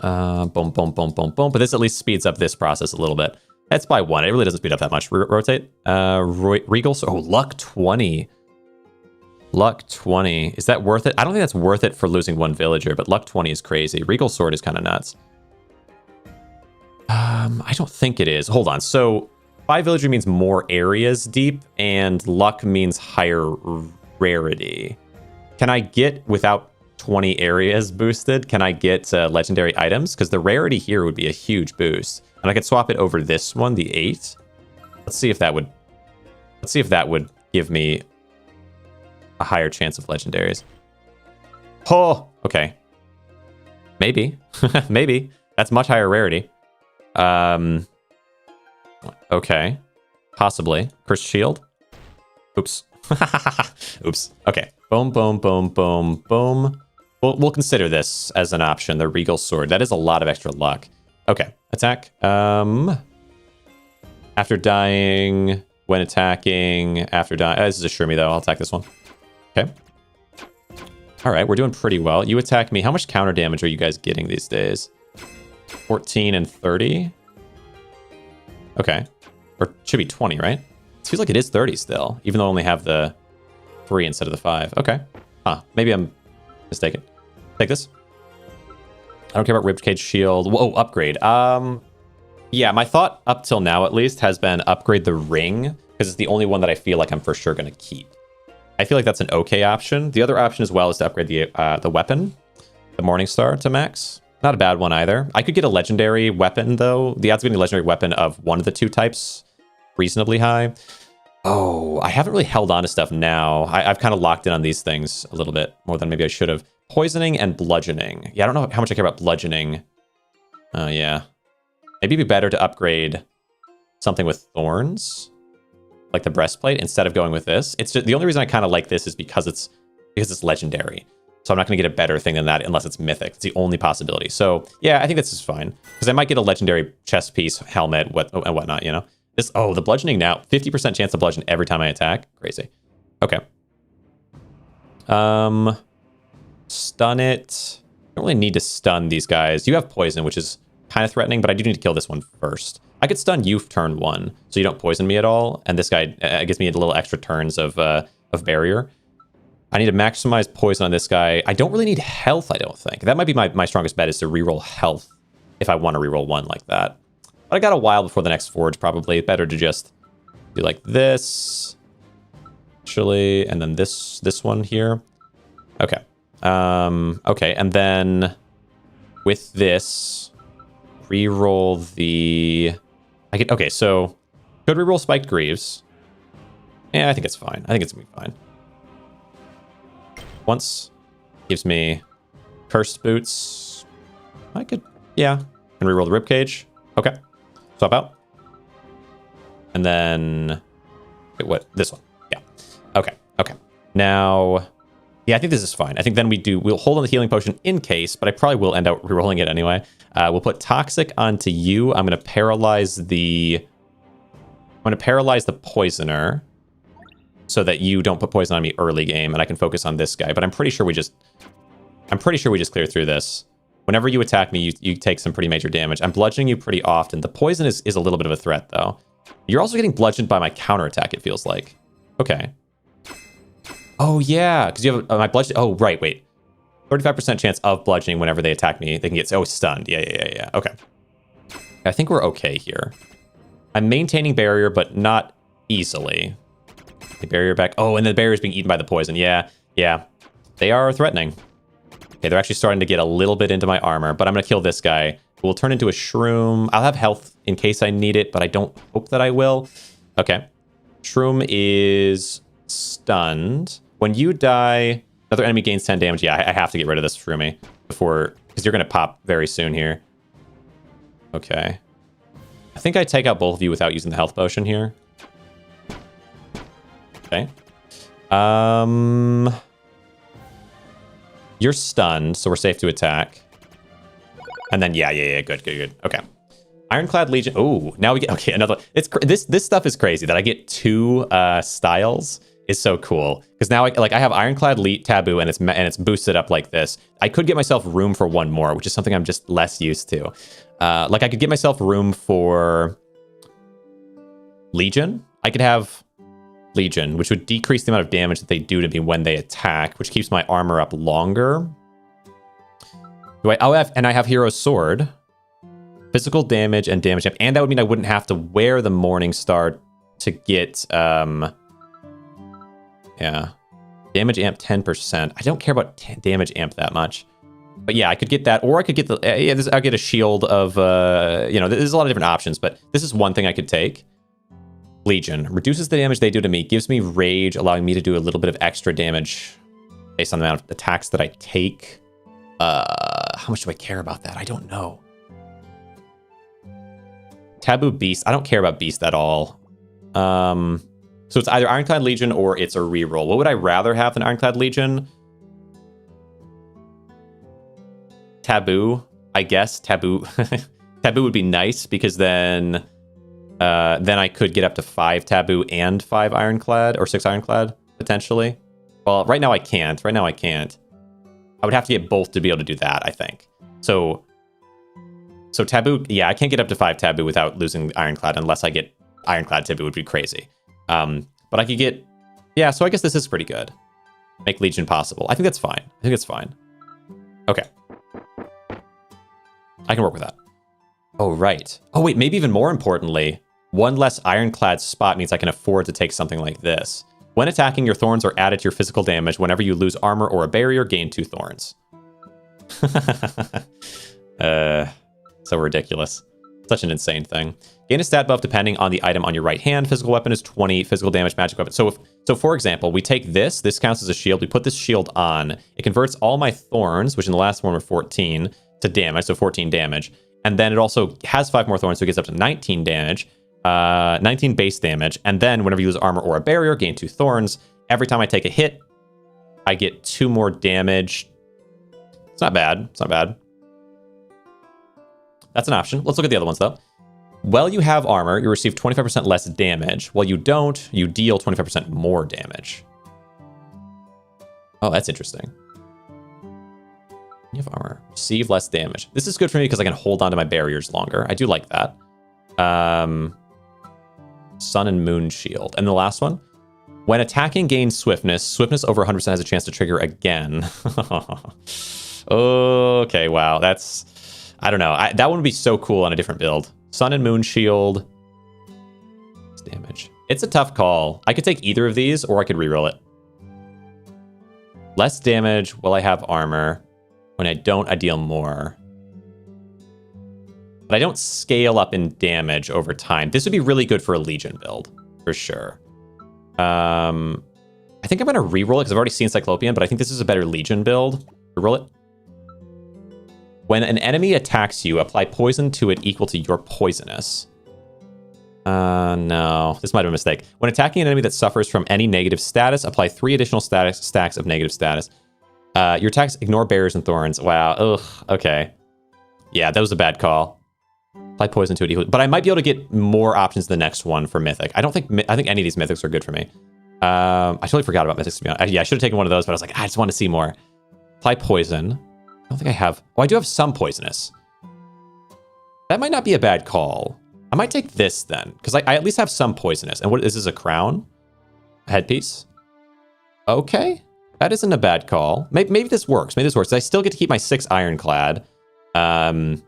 Boom. But this at least speeds up this process a little bit. That's by 1. It really doesn't speed up that much. Rotate. Regal. Oh, luck 20. Luck 20. Is that worth it? I don't think that's worth it for losing 1 villager, but luck 20 is crazy. Regal sword is kind of nuts. I don't think it is. Hold on. So 5 villager means more areas deep, and luck means higher rarity. Can I get, without 20 areas boosted, can I get legendary items? Because the rarity here would be a huge boost. And I could swap it over this one, the 8. Let's see if that would give me a higher chance of legendaries. Oh, okay. Maybe. Maybe. That's much higher rarity. Okay. Possibly. Cursed shield. Oops. Oops. Okay. Boom, boom, boom, boom, boom. We'll consider this as an option, the Regal Sword. That is a lot of extra luck. Okay. Attack. After dying, when attacking, after dying. This is a sure me, though. I'll attack this one. Okay. All right. We're doing pretty well. You attack me. How much counter damage are you guys getting these days? 14 and 30? Okay. Or it should be 20, right? It feels like it is 30 still, even though I only have the 3 instead of the 5. Okay. Huh. Maybe I'm mistaken. Take this. I don't care about ribcage shield. Whoa, upgrade. Yeah, my thought up till now at least has been upgrade the ring, because it's the only one that I feel like I'm for sure going to keep. I feel like that's an okay option. The other option as well is to upgrade the weapon, the Morningstar to max. Not a bad one either. I could get a legendary weapon though. The odds of getting a legendary weapon of one of the 2 types reasonably high. Oh, I haven't really held on to stuff now. I've kind of locked in on these things a little bit more than maybe I should have. Poisoning and bludgeoning. Yeah, I don't know how much I care about bludgeoning. Yeah. Maybe it'd be better to upgrade something with thorns, like the breastplate, instead of going with this. It's just, the only reason I kind of like this is because it's legendary. So I'm not going to get a better thing than that unless it's mythic. It's the only possibility. So yeah, I think this is fine. Because I might get a legendary chest piece, helmet, and whatnot, you know? Oh, the bludgeoning now. 50% chance to bludgeon every time I attack. Crazy. Okay. Stun it. I don't really need to stun these guys. You have poison, which is kind of threatening, but I do need to kill this one first. I could stun you turn 1, so you don't poison me at all. And this guy gives me a little extra turns of barrier. I need to maximize poison on this guy. I don't really need health, I don't think. That might be my strongest bet, is to reroll health if I want to reroll 1 like that. But I got a while before the next forge, probably. Better to just do like this. Actually, and then this one here. Okay. Okay, and then with this, reroll the... Okay, so could reroll Spiked Greaves. Yeah, I think it's fine. I think it's gonna be fine. Once gives me Cursed Boots. I could, yeah. And reroll the Ribcage. Okay. Swap out. And then, wait, what? This one. Yeah. Okay. Okay. Now, yeah, I think this is fine. I think then we'll hold on the healing potion in case, but I probably will end up rerolling it anyway. We'll put Toxic onto you. I'm going to paralyze the Poisoner so that you don't put poison on me early game, and I can focus on this guy. But I'm pretty sure we just clear through this. Whenever you attack me, you take some pretty major damage. I'm bludgeoning you pretty often. The poison is a little bit of a threat, though. You're also getting bludgeoned by my counterattack, it feels like. Okay. Oh, yeah, because you have my bludgeon. Oh, right, wait. 35% chance of bludgeoning whenever they attack me. They can get stunned. Yeah. Okay. I think we're okay here. I'm maintaining barrier, but not easily. The barrier back. Oh, and the barrier is being eaten by the poison. Yeah. They are threatening. Okay, they're actually starting to get a little bit into my armor, but I'm going to kill this guy, who will turn into a shroom. I'll have health in case I need it, but I don't hope that I will. Okay. Shroom is stunned. When you die, another enemy gains 10 damage. Yeah, I have to get rid of this Shroomy before, because you're going to pop very soon here. Okay. I think I take out both of you without using the health potion here. Okay. You're stunned, so we're safe to attack. And then, yeah, good. Okay. Ironclad Legion. Oh, now we get, okay, another, this stuff is crazy that I get 2 styles is so cool. Because now I have Ironclad Taboo and it's boosted up like this. I could get myself room for 1 more, which is something I'm just less used to. Like I could get myself room for Legion. I could have Legion, which would decrease the amount of damage that they do to me when they attack, which keeps my armor up longer. I have Hero's Sword, physical damage and damage amp, and that would mean I wouldn't have to wear the Morning Star to get yeah, damage amp 10%. I don't care about damage amp that much, but yeah, I could get that, or I could get the I'll get a shield of there's a lot of different options, but this is one thing I could take. Legion reduces the damage they do to me, gives me rage, allowing me to do a little bit of extra damage based on the amount of attacks that I take. How much do I care about that? I don't know. Taboo Beast. I don't care about Beast at all. So it's either Ironclad Legion or it's a reroll. What would I rather have than Ironclad Legion? Taboo, I guess. Taboo. Taboo would be nice because then I could get up to 5 Taboo and 5 Ironclad, or 6 Ironclad, potentially. Well, right now I can't. I would have to get both to be able to do that, I think. So Taboo, yeah, I can't get up to 5 Taboo without losing Ironclad unless I get Ironclad Taboo, would be crazy. But I could get, yeah, so I guess this is pretty good. Make Legion possible. I think that's fine. Okay. I can work with that. Oh, right. Oh, wait, maybe even more importantly, 1 less Ironclad spot means I can afford to take something like this. When attacking, your thorns are added to your physical damage. Whenever you lose armor or a barrier, gain 2 thorns. So ridiculous. Such an insane thing. Gain a stat buff depending on the item on your right hand. Physical weapon is 20. Physical damage, magic weapon. So for example, we take this. This counts as a shield. We put this shield on. It converts all my thorns, which in the last one were 14, to damage. So 14 damage. And then it also has 5 more thorns, so it gets up to 19 damage. 19 base damage. And then whenever you use armor or a barrier, gain 2 thorns. Every time I take a hit, I get 2 more damage. It's not bad. It's not bad. That's an option. Let's look at the other ones, though. While you have armor, you receive 25% less damage. While you don't, you deal 25% more damage. Oh, that's interesting. You have armor. Receive less damage. This is good for me because I can hold on to my barriers longer. I do like that. Sun and Moon Shield. And the last one. When attacking gains swiftness, swiftness over 100% has a chance to trigger again. Okay, wow. That's... I don't know. That one would be so cool on a different build. Sun and Moon Shield. Damage. It's a tough call. I could take either of these, or I could reroll it. Less damage while I have armor. When I don't, I deal more. But I don't scale up in damage over time. This would be really good for a Legion build, for sure. I think I'm going to reroll it because I've already seen Cyclopean, but I think this is a better Legion build. Reroll it. When an enemy attacks you, apply poison to it equal to your poisonous. No, this might have been a mistake. When attacking an enemy that suffers from any negative status, apply 3 additional stacks of negative status. Your attacks ignore barriers and thorns. Wow. Ugh. Okay. Yeah, that was a bad call. Apply poison to it equal. But I might be able to get more options the next one for Mythic. I think any of these Mythics are good for me. I totally forgot about Mythics, to be honest. Yeah, I should have taken one of those, but I was like, I just want to see more. Apply poison. I don't think I have... Oh, I do have some poisonous. That might not be a bad call. I might take this then, because I at least have some poisonous. And what is this, a crown? A headpiece? Okay. That isn't a bad call. Maybe this works. Maybe this works. I still get to keep my 6 ironclad. And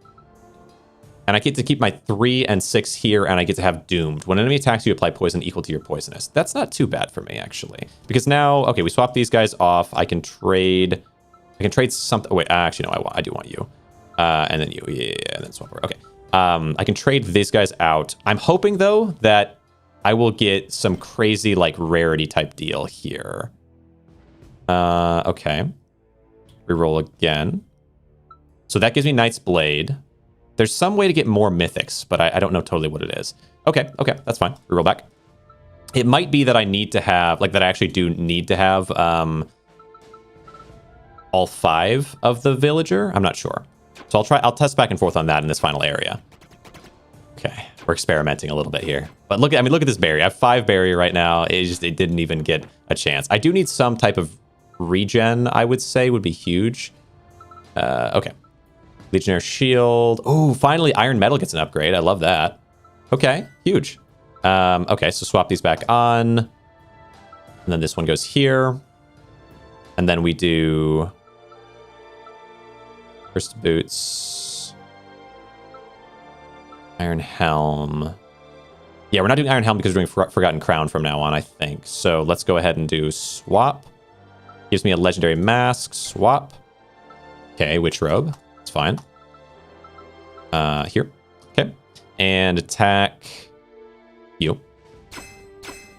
I get to keep my 3 and 6 here, and I get to have doomed. When an enemy attacks you, apply poison equal to your poisonous. That's not too bad for me, actually. Because now, okay, we swap these guys off. I can trade something. Oh, wait, actually, no, I do want you. And then you. Yeah, and then swap over. Okay. I can trade these guys out. I'm hoping, though, that I will get some crazy, like, rarity type deal here. Okay. Reroll again. So that gives me Knight's Blade. There's some way to get more mythics, but I don't know totally what it is. Okay, that's fine. Reroll back. It might be that I need to have, like, that I actually do need to have all 5 of the villager. I'm not sure. So I'll test back and forth on that in this final area. Okay, we're experimenting a little bit here. But look at this barrier. I have 5 barrier right now. It didn't even get a chance. I do need some type of regen, I would say, would be huge. Okay. Legionnaire Shield. Oh, finally Iron Metal gets an upgrade. I love that. Okay, huge. Okay, so swap these back on. And then this one goes here. And then we do... First boots. Iron Helm. Yeah, we're not doing Iron Helm because we're doing Forgotten Crown from now on, I think. So let's go ahead and do swap. Gives me a legendary mask. Swap. Okay, Witch Robe. It's fine. Here. Okay. And attack you.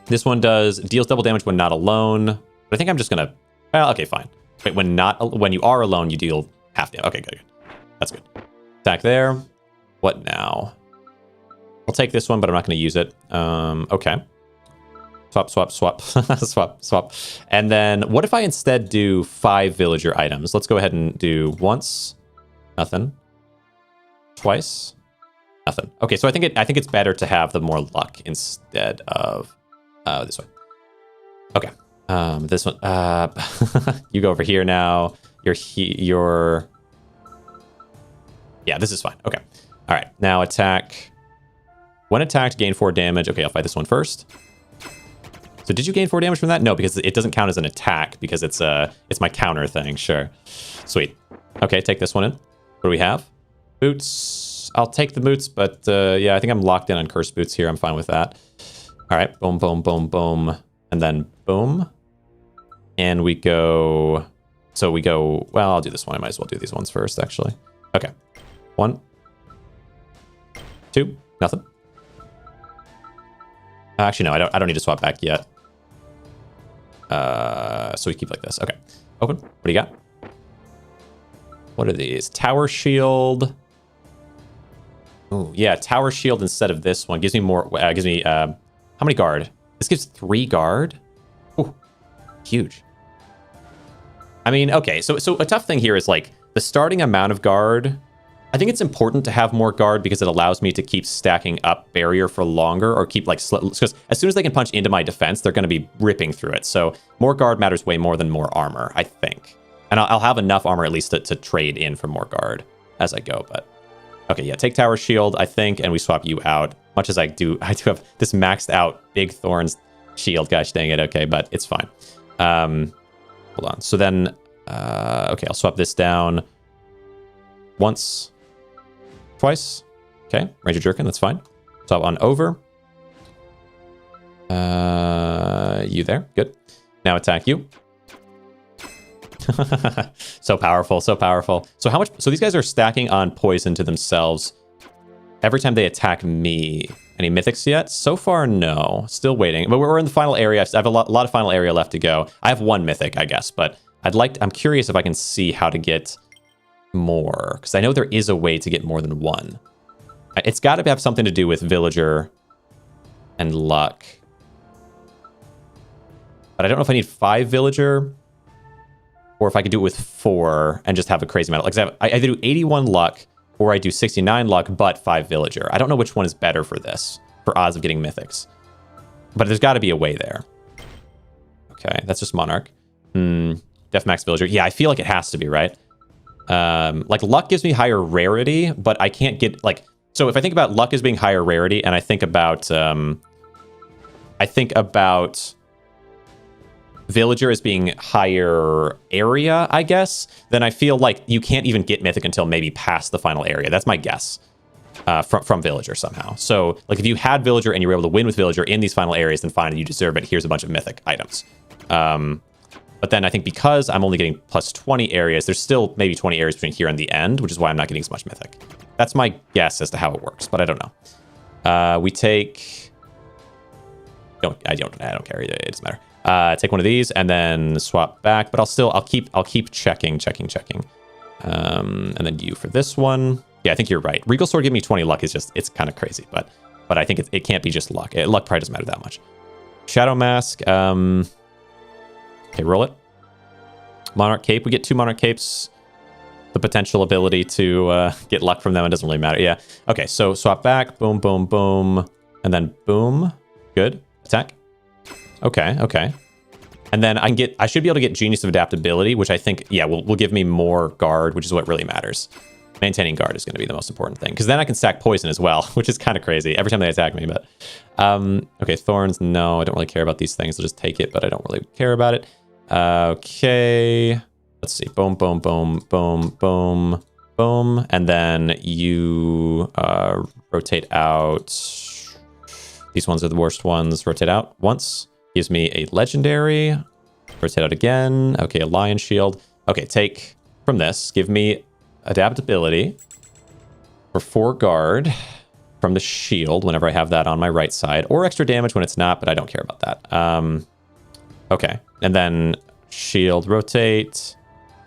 This one deals double damage when not alone. But I think I'm just gonna... Well, okay, fine. Wait, when you are alone, you deal half damage. Okay, good. That's good. Attack there. What now? I'll take this one, but I'm not going to use it. Okay. Swap. And then what if I instead do 5 villager items? Let's go ahead and do once. Nothing. Twice. Nothing. Okay, so I think it's better to have the more luck instead of this one. Okay. This one. You go over here now. You're... Yeah, this is fine. Okay. All right. Now attack. When attacked, gain 4 damage. Okay, I'll fight this one first. So did you gain 4 damage from that? No, because it doesn't count as an attack because it's my counter thing. Sure. Sweet. Okay, take this one in. What do we have? Boots. I'll take the boots, but yeah, I think I'm locked in on cursed boots here. I'm fine with that. All right. Boom, boom, boom, boom. And then boom. And we go... So we go... Well, I'll do this one. I might as well do these ones first, actually. Okay. 1. 2. Nothing. Actually, no, I don't need to swap back yet. So we keep like this. Okay. Open. What do you got? What are these? Tower Shield. Oh, yeah. Tower Shield instead of this one. Gives me more... gives me... how many guard? This gives 3 guard? Ooh. Huge. I mean, okay, so a tough thing here is like the starting amount of guard. I think it's important to have more guard because it allows me to keep stacking up barrier for longer, or keep like, because as soon as they can punch into my defense, they're going to be ripping through it. So more guard matters way more than more armor, I think. And I'll have enough armor at least to trade in for more guard as I go. But okay, yeah, take tower shield, I think, and we swap you out. Much as I do have this maxed out big thorns shield. Gosh dang it. Okay, but it's fine. Hold on. So then, okay, I'll swap this down once. Twice. Okay, Ranger Jerkin, that's fine. So on over. You there, good. Now attack you. So powerful, so powerful. So how much, so these guys are stacking on poison to themselves every time they attack me. Any mythics yet? So far, no. Still waiting, but we're in the final area. I have a lot of final area left to go. I have one mythic, I guess, but I'm curious if I can see how to get more, because I know there is a way to get more than one. It's got to have something to do with villager and luck, but I don't know if I need 5 villager or if I could do it with 4 and just have a crazy amount. Like I either do 81 luck or I do 69 luck but 5 villager. I don't know which one is better for this, for odds of getting mythics, but there's got to be a way there. Okay, that's just monarch. Def max villager. Yeah, I feel like it has to be, right? Like luck gives me higher rarity, but I can't get like, so if I think about luck as being higher rarity and I think about villager as being higher area, I guess, then I feel like you can't even get mythic until maybe past the final area. That's my guess from villager somehow. So like if you had villager and you were able to win with villager in these final areas, then fine, you deserve it. Here's a bunch of mythic items. But then I think because I'm only getting plus 20 areas, there's still maybe 20 areas between here and the end, which is why I'm not getting as much mythic. That's my guess as to how it works, but I don't know. We take... I don't care. It doesn't matter. Take one of these and then swap back, but I'll keep checking. And then you for this one. Yeah, I think you're right. Regal Sword giving me 20 luck is just, it's kind of crazy, but I think it can't be just luck. Luck probably doesn't matter that much. Shadow Mask. Okay, roll it. Monarch Cape. We get 2 Monarch Capes. The potential ability to get luck from them, it doesn't really matter. Yeah. Okay, so swap back. Boom, boom, boom. And then boom. Good. Attack. Okay. And then I should be able to get Genius of Adaptability, which I think, yeah, will give me more guard, which is what really matters. Maintaining guard is going to be the most important thing, because then I can stack poison as well, which is kind of crazy every time they attack me. But okay, thorns. No, I don't really care about these things. I'll just take it, but I don't really care about it. Okay, let's see. Boom, boom, boom, boom, boom, boom, and then you rotate out. These ones are the worst ones. Rotate out once. Gives me a legendary. Rotate out again. Okay, a lion shield. Okay, take from this. Give me adaptability for 4 guard from the shield whenever I have that on my right side, or extra damage when it's not, but I don't care about that. Okay, and then shield, rotate,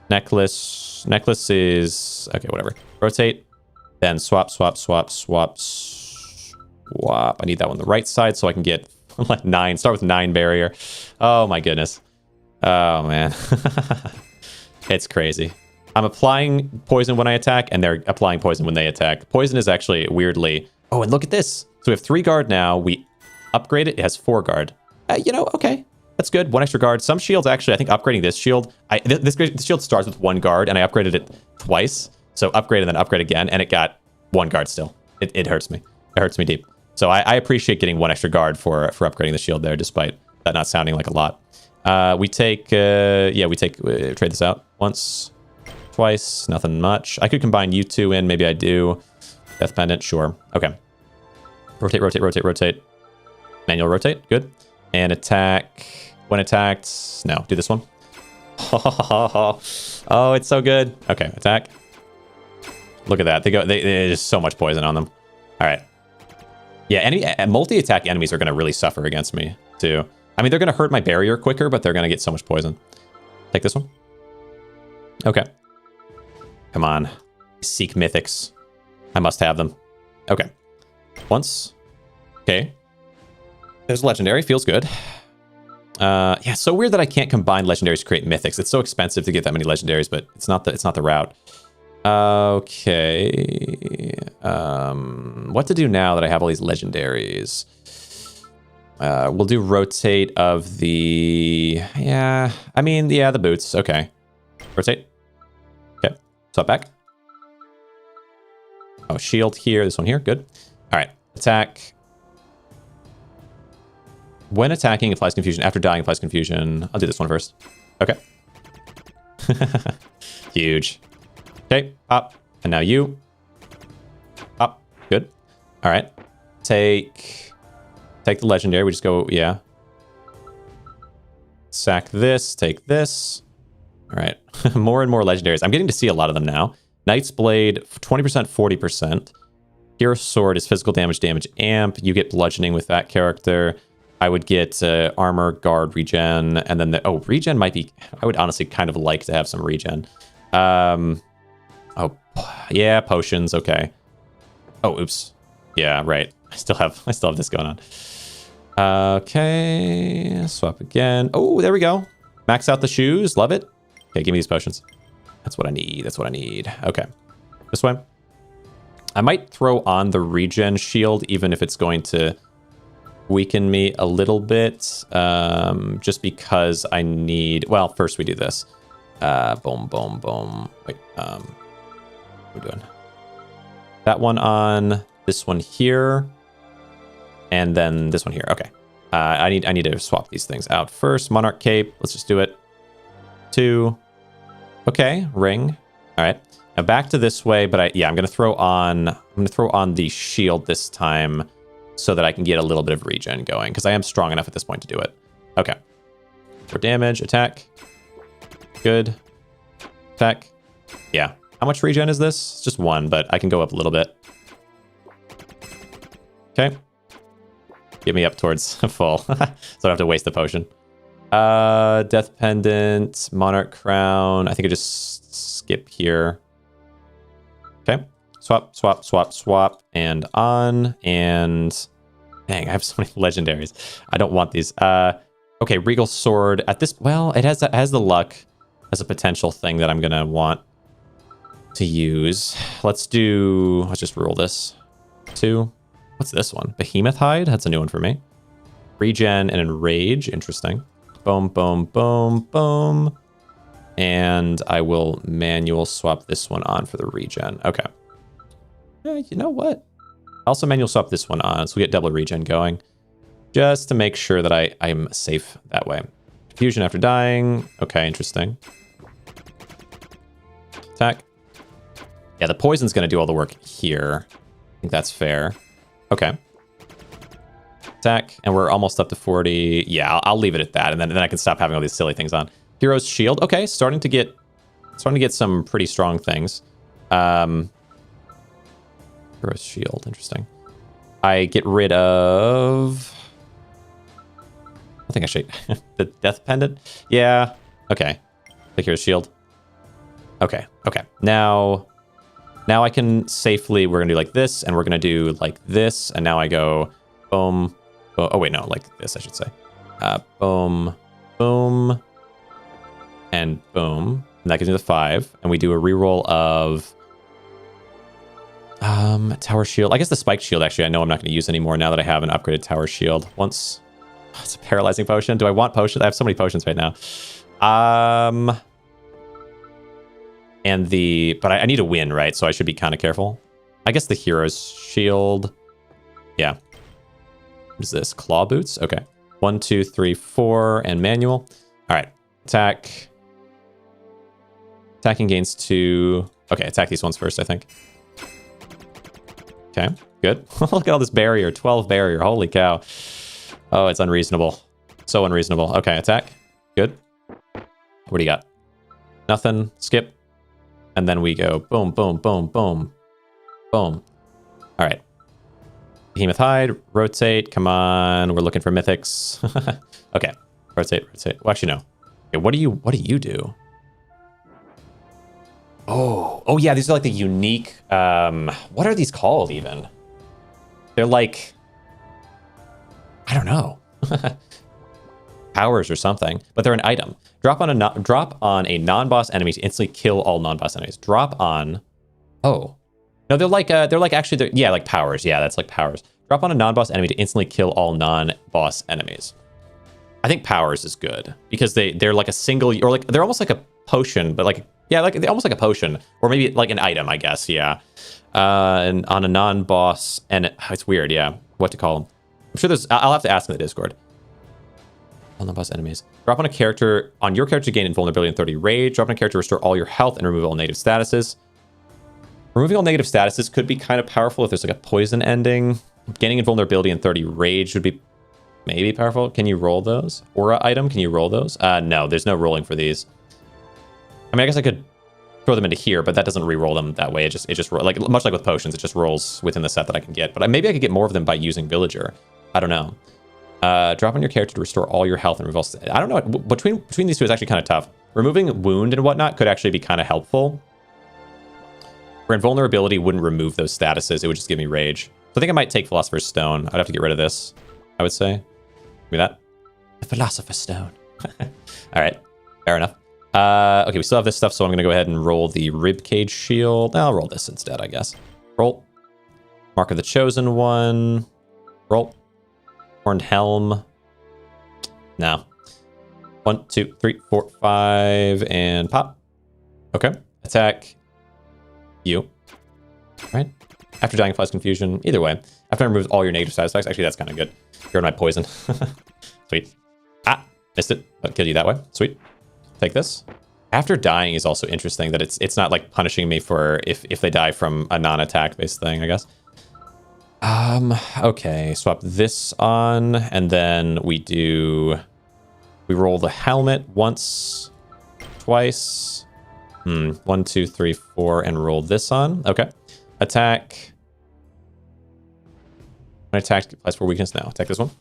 necklace is okay, whatever. Rotate, then swap. I need that one on the right side so I can get like 9. Start with 9 barrier. Oh my goodness. Oh man. It's crazy. I'm applying poison when I attack, and they're applying poison when they attack. Poison is actually weirdly... Oh, and look at this. So we have 3 guard now. We upgrade it. It has 4 guard. Okay. That's good. 1 extra guard. Some shields, actually, I think upgrading this shield... This shield starts with 1 guard, and I upgraded it twice. So upgrade and then upgrade again, and it got 1 guard still. It hurts me. It hurts me deep. So I appreciate getting 1 extra guard for upgrading the shield there, despite that not sounding like a lot. We take... trade this out once... Twice, nothing much. I could combine you 2 in, maybe I do. Death Pendant, sure. Okay. Rotate. Manual rotate, good. And attack. When attacked, no, do this one. Oh, it's so good. Okay, attack. Look at that. There's so much poison on them. All right. Yeah, multi-attack enemies are going to really suffer against me, too. I mean, they're going to hurt my barrier quicker, but they're going to get so much poison. Take this one. Okay. Come on. Seek mythics. I must have them. Okay. Once. Okay. There's legendary. Feels good. Yeah, so weird that I can't combine legendaries to create mythics. It's so expensive to get that many legendaries, but it's not the route. Okay. What to do now that I have all these legendaries? We'll do rotate of the... Yeah, I mean, yeah, the boots. Okay. Rotate. Okay. Swap back. Oh, shield here. This one here. Good. All right. Attack. When attacking, applies confusion. After dying, applies confusion. I'll do this one first. Okay. Huge. Okay. Pop. And now you. Pop. Good. All right. Take the legendary. We just go, yeah. Sack this. Take this. All right. More and more legendaries. I'm getting to see a lot of them now. Knight's Blade, 20%, 40%. Hero Sword is physical damage, amp. You get bludgeoning with that character. I would get armor, guard, regen, and then regen might be... I would honestly kind of like to have some regen. Oh, yeah, potions, okay. Oh, oops. Yeah, right. I still have this going on. Okay, swap again. Oh, there we go. Max out the shoes, love it. Okay, give me these potions. That's what I need. That's what I need. Okay. This way. I might throw on the regen shield, even if it's going to weaken me a little bit. Just because I need... Well, first we do this. Boom, boom, boom. Wait, what are we doing? That one on, this one here, and then this one here. Okay. I need to swap these things out first. Monarch Cape. Let's just do it. 2... Okay, ring. All right. Now back to this way, but I'm going to throw on the shield this time so that I can get a little bit of regen going because I am strong enough at this point to do it. Okay. For damage, attack. Good. Attack. Yeah. How much regen is this? It's just 1, but I can go up a little bit. Okay. Get me up towards full so I don't have to waste the potion. Death Pendant, Monarch Crown. I think I just skip here. Okay. Swap, swap, swap, swap, and on. And dang, I have so many legendaries. I don't want these. Okay, Regal Sword. At this, well, it has the luck as a potential thing that I'm gonna want to use. Let's just roll this. 2. What's this one? Behemoth Hide? That's a new one for me. Regen and Enrage. Interesting. Boom, boom, boom, boom. And I will manual swap this one on for the regen. Okay. You know what? Also manual swap this one on, so we get double regen going. Just to make sure that I'm safe that way. Fusion after dying. Okay, interesting. Attack. Yeah, the poison's going to do all the work here. I think that's fair. Okay. Attack, and we're almost up to 40. Yeah, I'll leave it at that, and then I can stop having all these silly things on. Hero's Shield. Okay, starting to get some pretty strong things. Hero's Shield. Interesting. I get rid of... I think I should... the Death Pendant? Yeah. Okay. Take Hero's Shield. Okay. Okay. Now I can safely... We're going to do like this, and we're going to do like this, and now I go... Boom. Oh, wait, no, like this, I should say. Boom, boom, and boom. And that gives me the 5. And we do a reroll of Tower Shield. I guess the Spike Shield, actually, I know I'm not going to use anymore now that I have an upgraded Tower Shield. Once... Oh, it's a paralyzing potion. Do I want potions? I have so many potions right now. But I need to win, right? So I should be kind of careful. I guess the Hero's Shield. Yeah. What is this? Claw boots? Okay. 1, 2, 3, 4, and manual. All right. Attack. Attacking gains 2. Okay, attack these ones first, I think. Okay, good. Look at all this barrier. 12 barrier. Holy cow. Oh, it's unreasonable. So unreasonable. Okay, attack. Good. What do you got? Nothing. Skip. And then we go boom, boom, boom, boom, boom. All right. Behemoth Hide, rotate, come on. We're looking for mythics. Okay, rotate, rotate. Well, actually, no. Okay, what do you do? Oh yeah, these are like the unique, what are these called even? They're like, I don't know. powers or something, but they're an item. Drop on a non-boss enemy to instantly kill all non-boss enemies. Drop on... Oh. No, they're like actually, yeah, like powers. Yeah, that's like powers. Drop on a non-boss enemy to instantly kill all non-boss enemies. I think powers is good because they're like a single, or like they're almost like a potion, but like, yeah, like they're almost like a potion, or maybe like an item, I guess. Yeah. And on a non-boss, and it's weird. Yeah. What to call them. I'm sure I'll have to ask in the Discord. All non-boss enemies. Drop on your character to gain invulnerability and 30 rage. Drop on a character to restore all your health and remove all negative statuses. Removing all negative statuses could be kind of powerful if there's like a poison ending. Gaining invulnerability and 30 rage would be maybe powerful. Can you roll those? Aura item, can you roll those? No, there's no rolling for these. I mean, I guess I could throw them into here, but that doesn't re-roll them that way. It just like much like with potions, it just rolls within the set that I can get. But maybe I could get more of them by using Villager. I don't know. Drop on your character to restore all your health and remove all... I don't know. Between these two is actually kind of tough. Removing wound and whatnot could actually be kind of helpful. Where invulnerability wouldn't remove those statuses. It would just give me rage. So I think I might take Philosopher's Stone. I'd have to get rid of this, I would say. Give me that. The Philosopher's Stone. All right. Fair enough. Okay, we still have this stuff, so I'm going to go ahead and roll the Ribcage Shield. I'll roll this instead, I guess. Roll. Mark of the Chosen One. Roll. Horned Helm. No. 1, 2, 3, 4, 5, and pop. Okay. Attack. You. All right. After dying, Flash Confusion. Either way. After I remove all your negative side effects. Actually, that's kind of good. You're my poison. Sweet. Ah, missed it. But killed you that way. Sweet. Take this. After dying is also interesting that it's not like punishing me for if they die from a non-attack based thing, I guess. Okay. Swap this on, and then we roll the helmet once, twice. 1, 2, 3, 4, and roll this on. Okay. Attack. Attack applies for weakness now. Attack this one.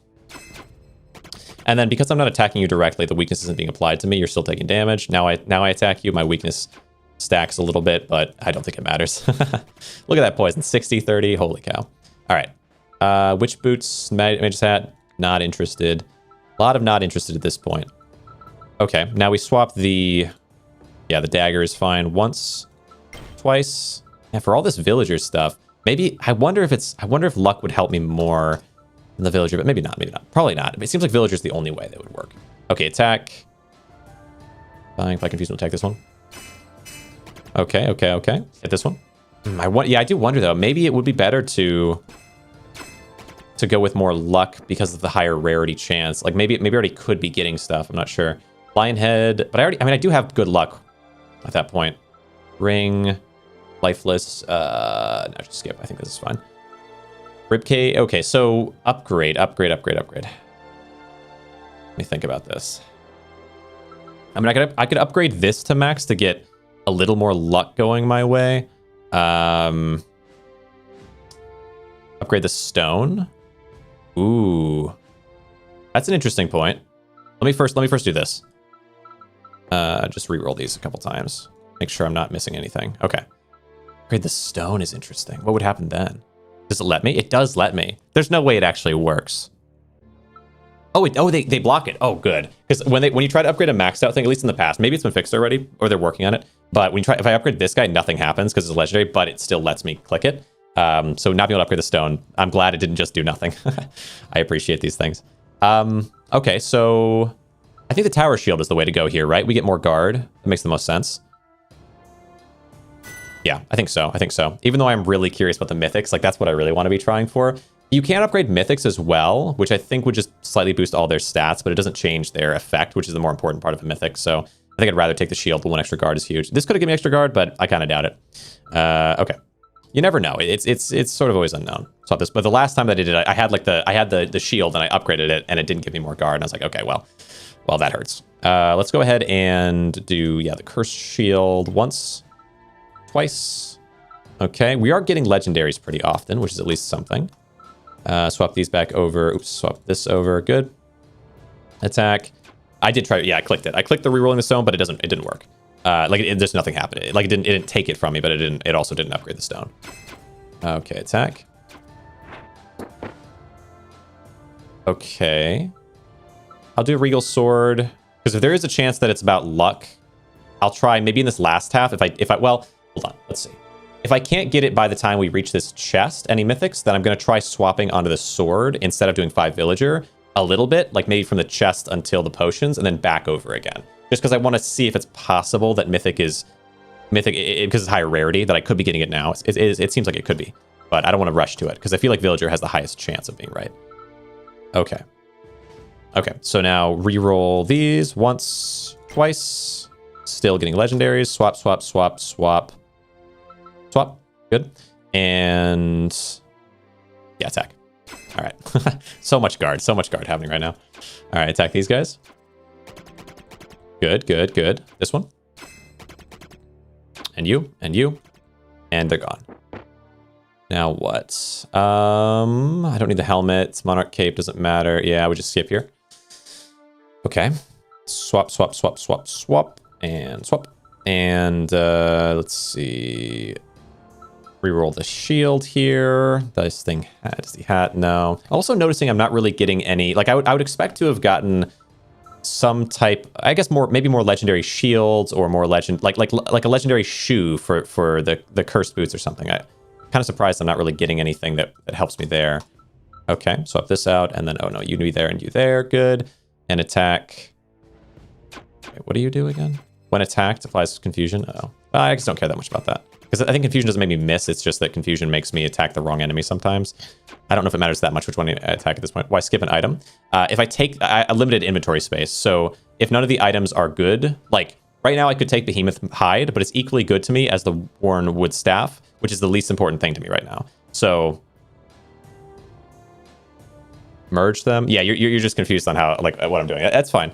And then because I'm not attacking you directly, the weakness isn't being applied to me. You're still taking damage. Now I attack you. My weakness stacks a little bit, but I don't think it matters. Look at that poison. 60, 30. Holy cow. All right. Witch boots, mage's hat. Not interested. A lot of not interested at this point. Okay. Now we swap the... Yeah, the dagger is fine. Once, twice. Yeah, for all this villager stuff. Maybe, I wonder if luck would help me more than the villager, but maybe not, maybe not. Probably not. It seems like villager's the only way that would work. Okay, attack. Fine, if I confuse, we'll attack this one. Okay. Hit this one. Yeah, I do wonder though, maybe it would be better to go with more luck because of the higher rarity chance. Like maybe I already could be getting stuff, I'm not sure. Lion head, but I do have good luck at that point. Ring, lifeless, no, just skip. I think this is fine. Ribcage, okay, so upgrade. Let me think about this. I mean, I could upgrade this to max to get a little more luck going my way. Upgrade the stone. Ooh, that's an interesting point. Let me first do this. Just re-roll these a couple times. Make sure I'm not missing anything. Okay. Upgrade the stone is interesting. What would happen then? Does it let me? It does let me. There's no way it actually works. Oh, they block it. Oh, good. Because when you try to upgrade a maxed out thing, at least in the past, maybe it's been fixed already, or they're working on it. But if I upgrade this guy, nothing happens because it's legendary, but it still lets me click it. So not being able to upgrade the stone, I'm glad it didn't just do nothing. I appreciate these things. Okay, so I think the tower shield is the way to go here, right? We get more guard. It makes the most sense. Yeah, I think so. Even though I'm really curious about the mythics, like that's what I really want to be trying for. You can upgrade mythics as well, which I think would just slightly boost all their stats, but it doesn't change their effect, which is the more important part of a mythic. So I think I'd rather take the shield, but 1 extra guard is huge. This could have given me extra guard, but I kind of doubt it. Okay. You never know. It's sort of always unknown. So this, but the last time that I did it, I had the shield and I upgraded it and it didn't give me more guard. And I was like, okay, well, that hurts. Let's go ahead and do, the cursed shield once, twice. Okay, we are getting legendaries pretty often, which is at least something. Swap these back over. Oops, swap this over. Good. Attack. I did try. Yeah, I clicked it. I clicked the rerolling the stone, but it didn't work. There's nothing happening. It didn't take it from me, but it also didn't upgrade the stone. Okay, attack. Okay. I'll do Regal Sword, because if there is a chance that it's about luck, I'll try maybe in this last half. Well, hold on, let's see. If I can't get it by the time we reach this chest, any mythics, then I'm going to try swapping onto the sword instead of doing 5 villager a little bit, like maybe from the chest until the potions and then back over again. Just because I want to see if it's possible that mythic because it's higher rarity, that I could be getting it now. It seems like it could be, but I don't want to rush to it because I feel like villager has the highest chance of being right. Okay. Okay, so now re-roll these once, twice. Still getting legendaries. Swap, swap, swap, swap. Swap. Good. And yeah, attack. All right. So much guard happening right now. All right, attack these guys. Good, good, good. This one. And you, and you. And they're gone. Now what? I don't need the helmet. Monarch cape doesn't matter. Yeah, we just skip here. Okay. Swap, swap, swap, swap, swap. And swap. And let's see. Reroll the shield here. This thing has the hat. No. Also noticing I'm not really getting any. Like I would expect to have gotten some type. I guess maybe more legendary shields or more like a legendary shoe for the cursed boots or something. I'm kind of surprised I'm not really getting anything that helps me there. Okay. Swap this out and then oh no, you be there and you there. Good. And attack. Okay, what do you do again? When attacked, applies confusion. Oh, I just don't care that much about that. Because I think confusion doesn't make me miss. It's just that confusion makes me attack the wrong enemy sometimes. I don't know if it matters that much which one I attack at this point. Why skip an item? If I take a limited inventory space. So if none of the items are good, like right now I could take Behemoth Hide, but it's equally good to me as the Worn Wood Staff, which is the least important thing to me right now. So merge them. Yeah, you're just confused on how what I'm doing. That's fine.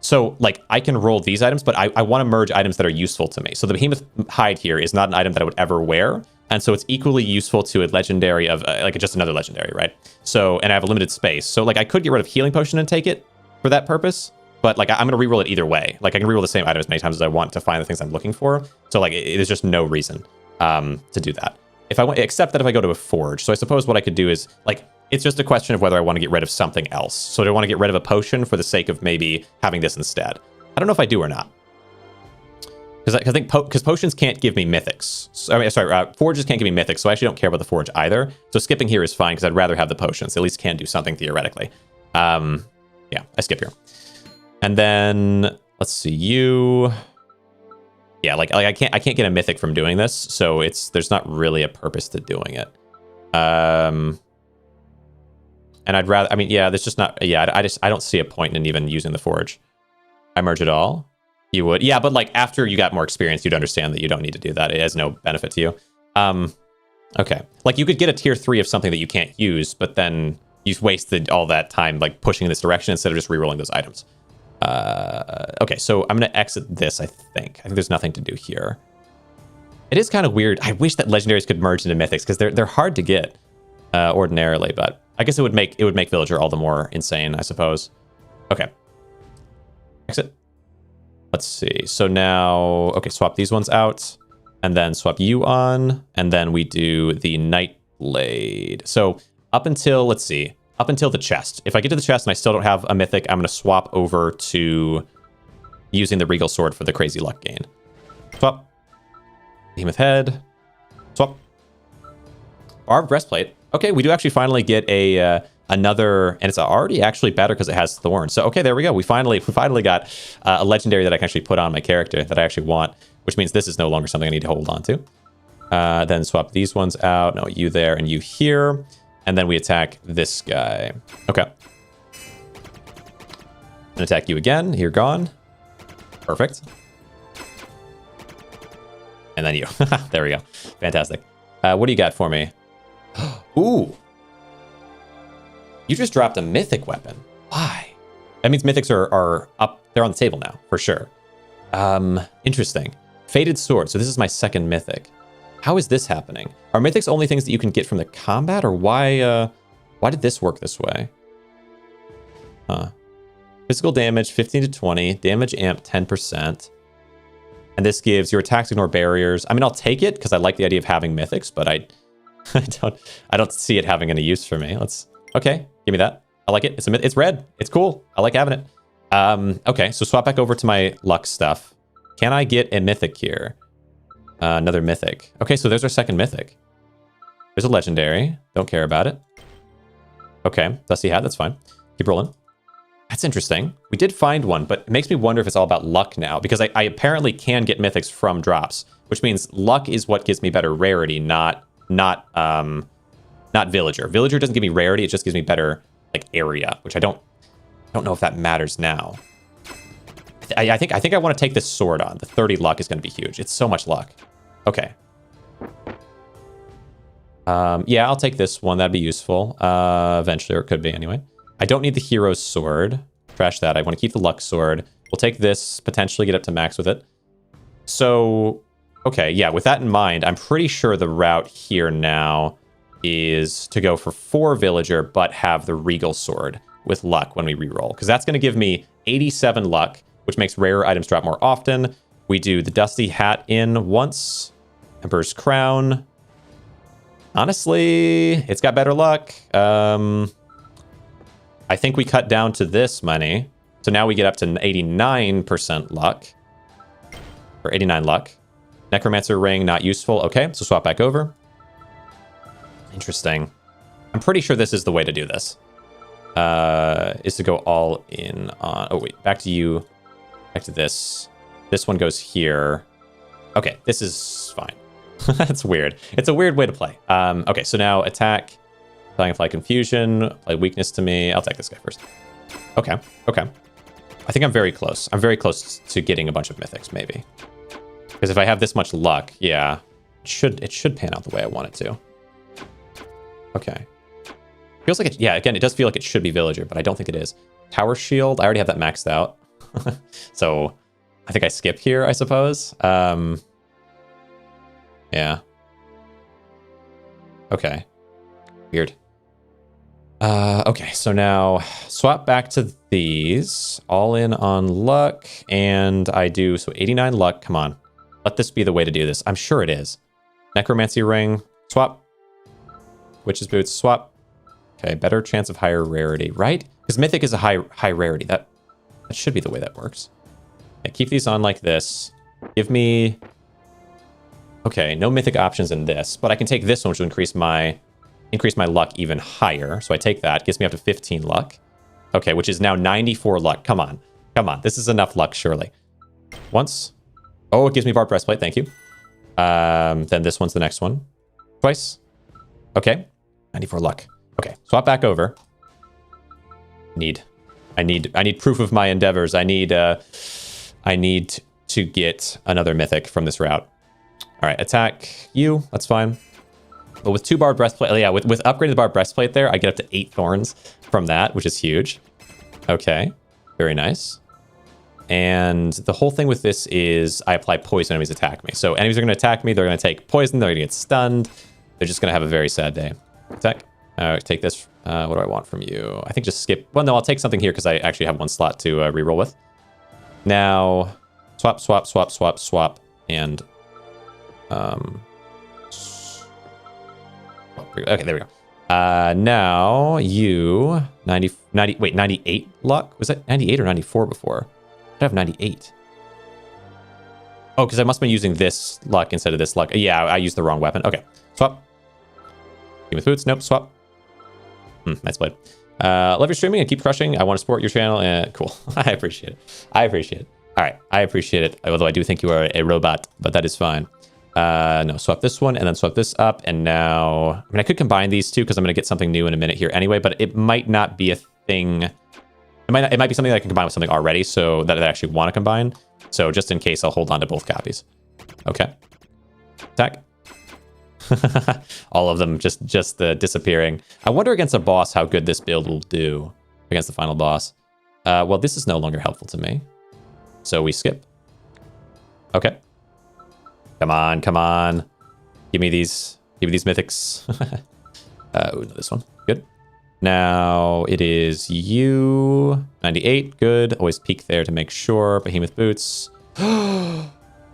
So, like, I can roll these items, but I want to merge items that are useful to me. So the Behemoth Hide here is not an item that I would ever wear. And so it's equally useful to a legendary of, just another legendary, right? So, and I have a limited space. So, like, I could get rid of Healing Potion and take it for that purpose. But, like, I'm going to reroll it either way. Like, I can reroll the same item as many times as I want to find the things I'm looking for. So, like, there's just no reason to do that. Except that if I go to a Forge. So I suppose what I could do is, like, it's just a question of whether I want to get rid of something else. So do I want to get rid of a potion for the sake of maybe having this instead? I don't know if I do or not. Because potions can't give me mythics. Forges can't give me mythics, so I actually don't care about the Forge either. So skipping here is fine, because I'd rather have the potions. At least can do something theoretically. Yeah, I skip here. And then, let's see, you... Yeah, like I can't get a mythic from doing this, so there's not really a purpose to doing it. And I'd rather, there's just not, I don't see a point in even using the Forge. I merge it all. You would, yeah, but like after you got more experience, you'd understand that you don't need to do that. It has no benefit to you. Okay, like you could get a tier 3 of something that you can't use, but then you've wasted all that time like pushing in this direction instead of just rerolling those items. Okay, so I'm gonna exit this. I think there's nothing to do here. It is kind of weird. I wish that legendaries could merge into mythics because they're hard to get ordinarily, but I guess it would make villager all the more insane, I suppose. Okay. Exit. Let's see. So now, okay, swap these ones out, and then swap you on, and then we do the Nightblade. So up until, let's see, up until the chest. If I get to the chest and I still don't have a mythic, I'm going to swap over to using the Regal Sword for the crazy luck gain. Swap. Behemoth Head. Swap. Barbed Breastplate. Okay, we do actually finally get another, and it's already actually better because it has thorns. So okay, there we go. We finally got a legendary that I can actually put on my character that I actually want, which means this is no longer something I need to hold on to. Then swap these ones out. No, you there and you here. And then we attack this guy. Okay. And attack you again. You're gone. Perfect. And then you. There we go. Fantastic. What do you got for me? Ooh. You just dropped a mythic weapon. Why? That means mythics are up. They're on the table now, for sure. Interesting. Fated Sword. So this is my second mythic. How is this happening? Are mythics only things that you can get from the combat, or why did this work this way? Huh. Physical damage 15 to 20, damage amp 10%. And this gives your attacks ignore barriers. I mean, I'll take it because I like the idea of having mythics, but I don't see it having any use for me. Okay, give me that. I like it. It's red. It's cool. I like having it. Okay, so swap back over to my luck stuff. Can I get a mythic here? Another mythic. Okay, so there's our second mythic. There's a legendary. Don't care about it. Okay, Dusty Hat. That's fine. Keep rolling. That's interesting. We did find one, but it makes me wonder if it's all about luck now, because I apparently can get mythics from drops, which means luck is what gives me better rarity, not villager. Villager doesn't give me rarity; it just gives me better like area, which I don't know if that matters now. I think I want to take this sword on. The 30 luck is going to be huge. It's so much luck. Okay. Yeah, I'll take this one. That'd be useful eventually, or it could be anyway. I don't need the hero's sword. Trash that. I want to keep the luck sword. We'll take this, potentially get up to max with it. So, okay, yeah, with that in mind, I'm pretty sure the route here now is to go for 4 villager, but have the regal sword with luck when we reroll, because that's going to give me 87 luck, which makes rarer items drop more often. We do the Dusty Hat in once. Emperor's Crown. Honestly, it's got better luck. I think we cut down to this money. So now we get up to 89% luck. Or 89 luck. Necromancer Ring, not useful. Okay, so swap back over. Interesting. I'm pretty sure this is the way to do this. Is to go all in on... Oh, wait. Back to you. Back to this. This one goes here. Okay, this is fine. That's weird. It's a weird way to play. Okay, so now attack. Fly Confusion. Play weakness to me. I'll take this guy first. Okay, okay. I think I'm very close. I'm very close to getting a bunch of mythics, maybe. Because if I have this much luck, yeah, it should pan out the way I want it to. Okay. Feels like it, yeah, again, it does feel like it should be villager, but I don't think it is. Tower Shield, I already have that maxed out. So I think I skip here, I suppose. Yeah. Okay. Weird. Okay, so now swap back to these. All in on luck, and I do, so 89 luck, come on. Let this be the way to do this. I'm sure it is. Necromancy Ring, swap. Witch's Boots, swap. Okay, better chance of higher rarity, right? Because Mythic is a high rarity. That should be the way that works. Okay, keep these on like this. Give me... Okay, no Mythic options in this, but I can take this one, which will increase my luck even higher. So I take that, gets me up to 15 luck. Okay, which is now 94 luck. Come on. Come on. This is enough luck, surely. Once. Oh, it gives me Barbed Breastplate. Thank you. Then this one's the next one. Twice. Okay. 94 luck. Okay, swap back over. I need proof of my endeavors. I need to get another mythic from this route. All right, attack you. That's fine. But with 2 Barbed Breastplate, yeah, with upgrading the Barbed Breastplate there, I get up to 8 thorns from that, which is huge. Okay, very nice. And the whole thing with this is I apply poison when enemies attack me. So enemies are going to attack me. They're going to take poison. They're going to get stunned. They're just going to have a very sad day. Attack. Take this. What do I want from you? I think just skip. Well, no, I'll take something here because I actually have 1 slot to reroll with. Now, swap, swap, swap, swap, swap, and... Okay, there we go. Now you 98 luck. Was that 98 or 94 before? I have 98. Oh, because I must have been using this luck instead of this luck. Yeah, I used the wrong weapon. Okay, swap. Game with boots. Nope, swap. Nice played. Love your streaming and keep crushing. I want to support your channel. Cool. I appreciate it. I appreciate it. All right, I appreciate it. Although I do think you are a robot, but that is fine. No, swap this one and then swap this up. And now, I mean, I could combine these two because I'm going to get something new in a minute here anyway, but it might not be a thing. It might be something that I can combine with something already, so that I actually want to combine. So just in case, I'll hold on to both copies. Okay. Attack. All of them just disappearing. I wonder against a boss how good this build will do against the final boss. Well, this is no longer helpful to me. So we skip. Okay. Come on, come on. Give me these mythics. Ooh, no, this one. Good. Now it is you. 98. Good. Always peek there to make sure. Behemoth Boots.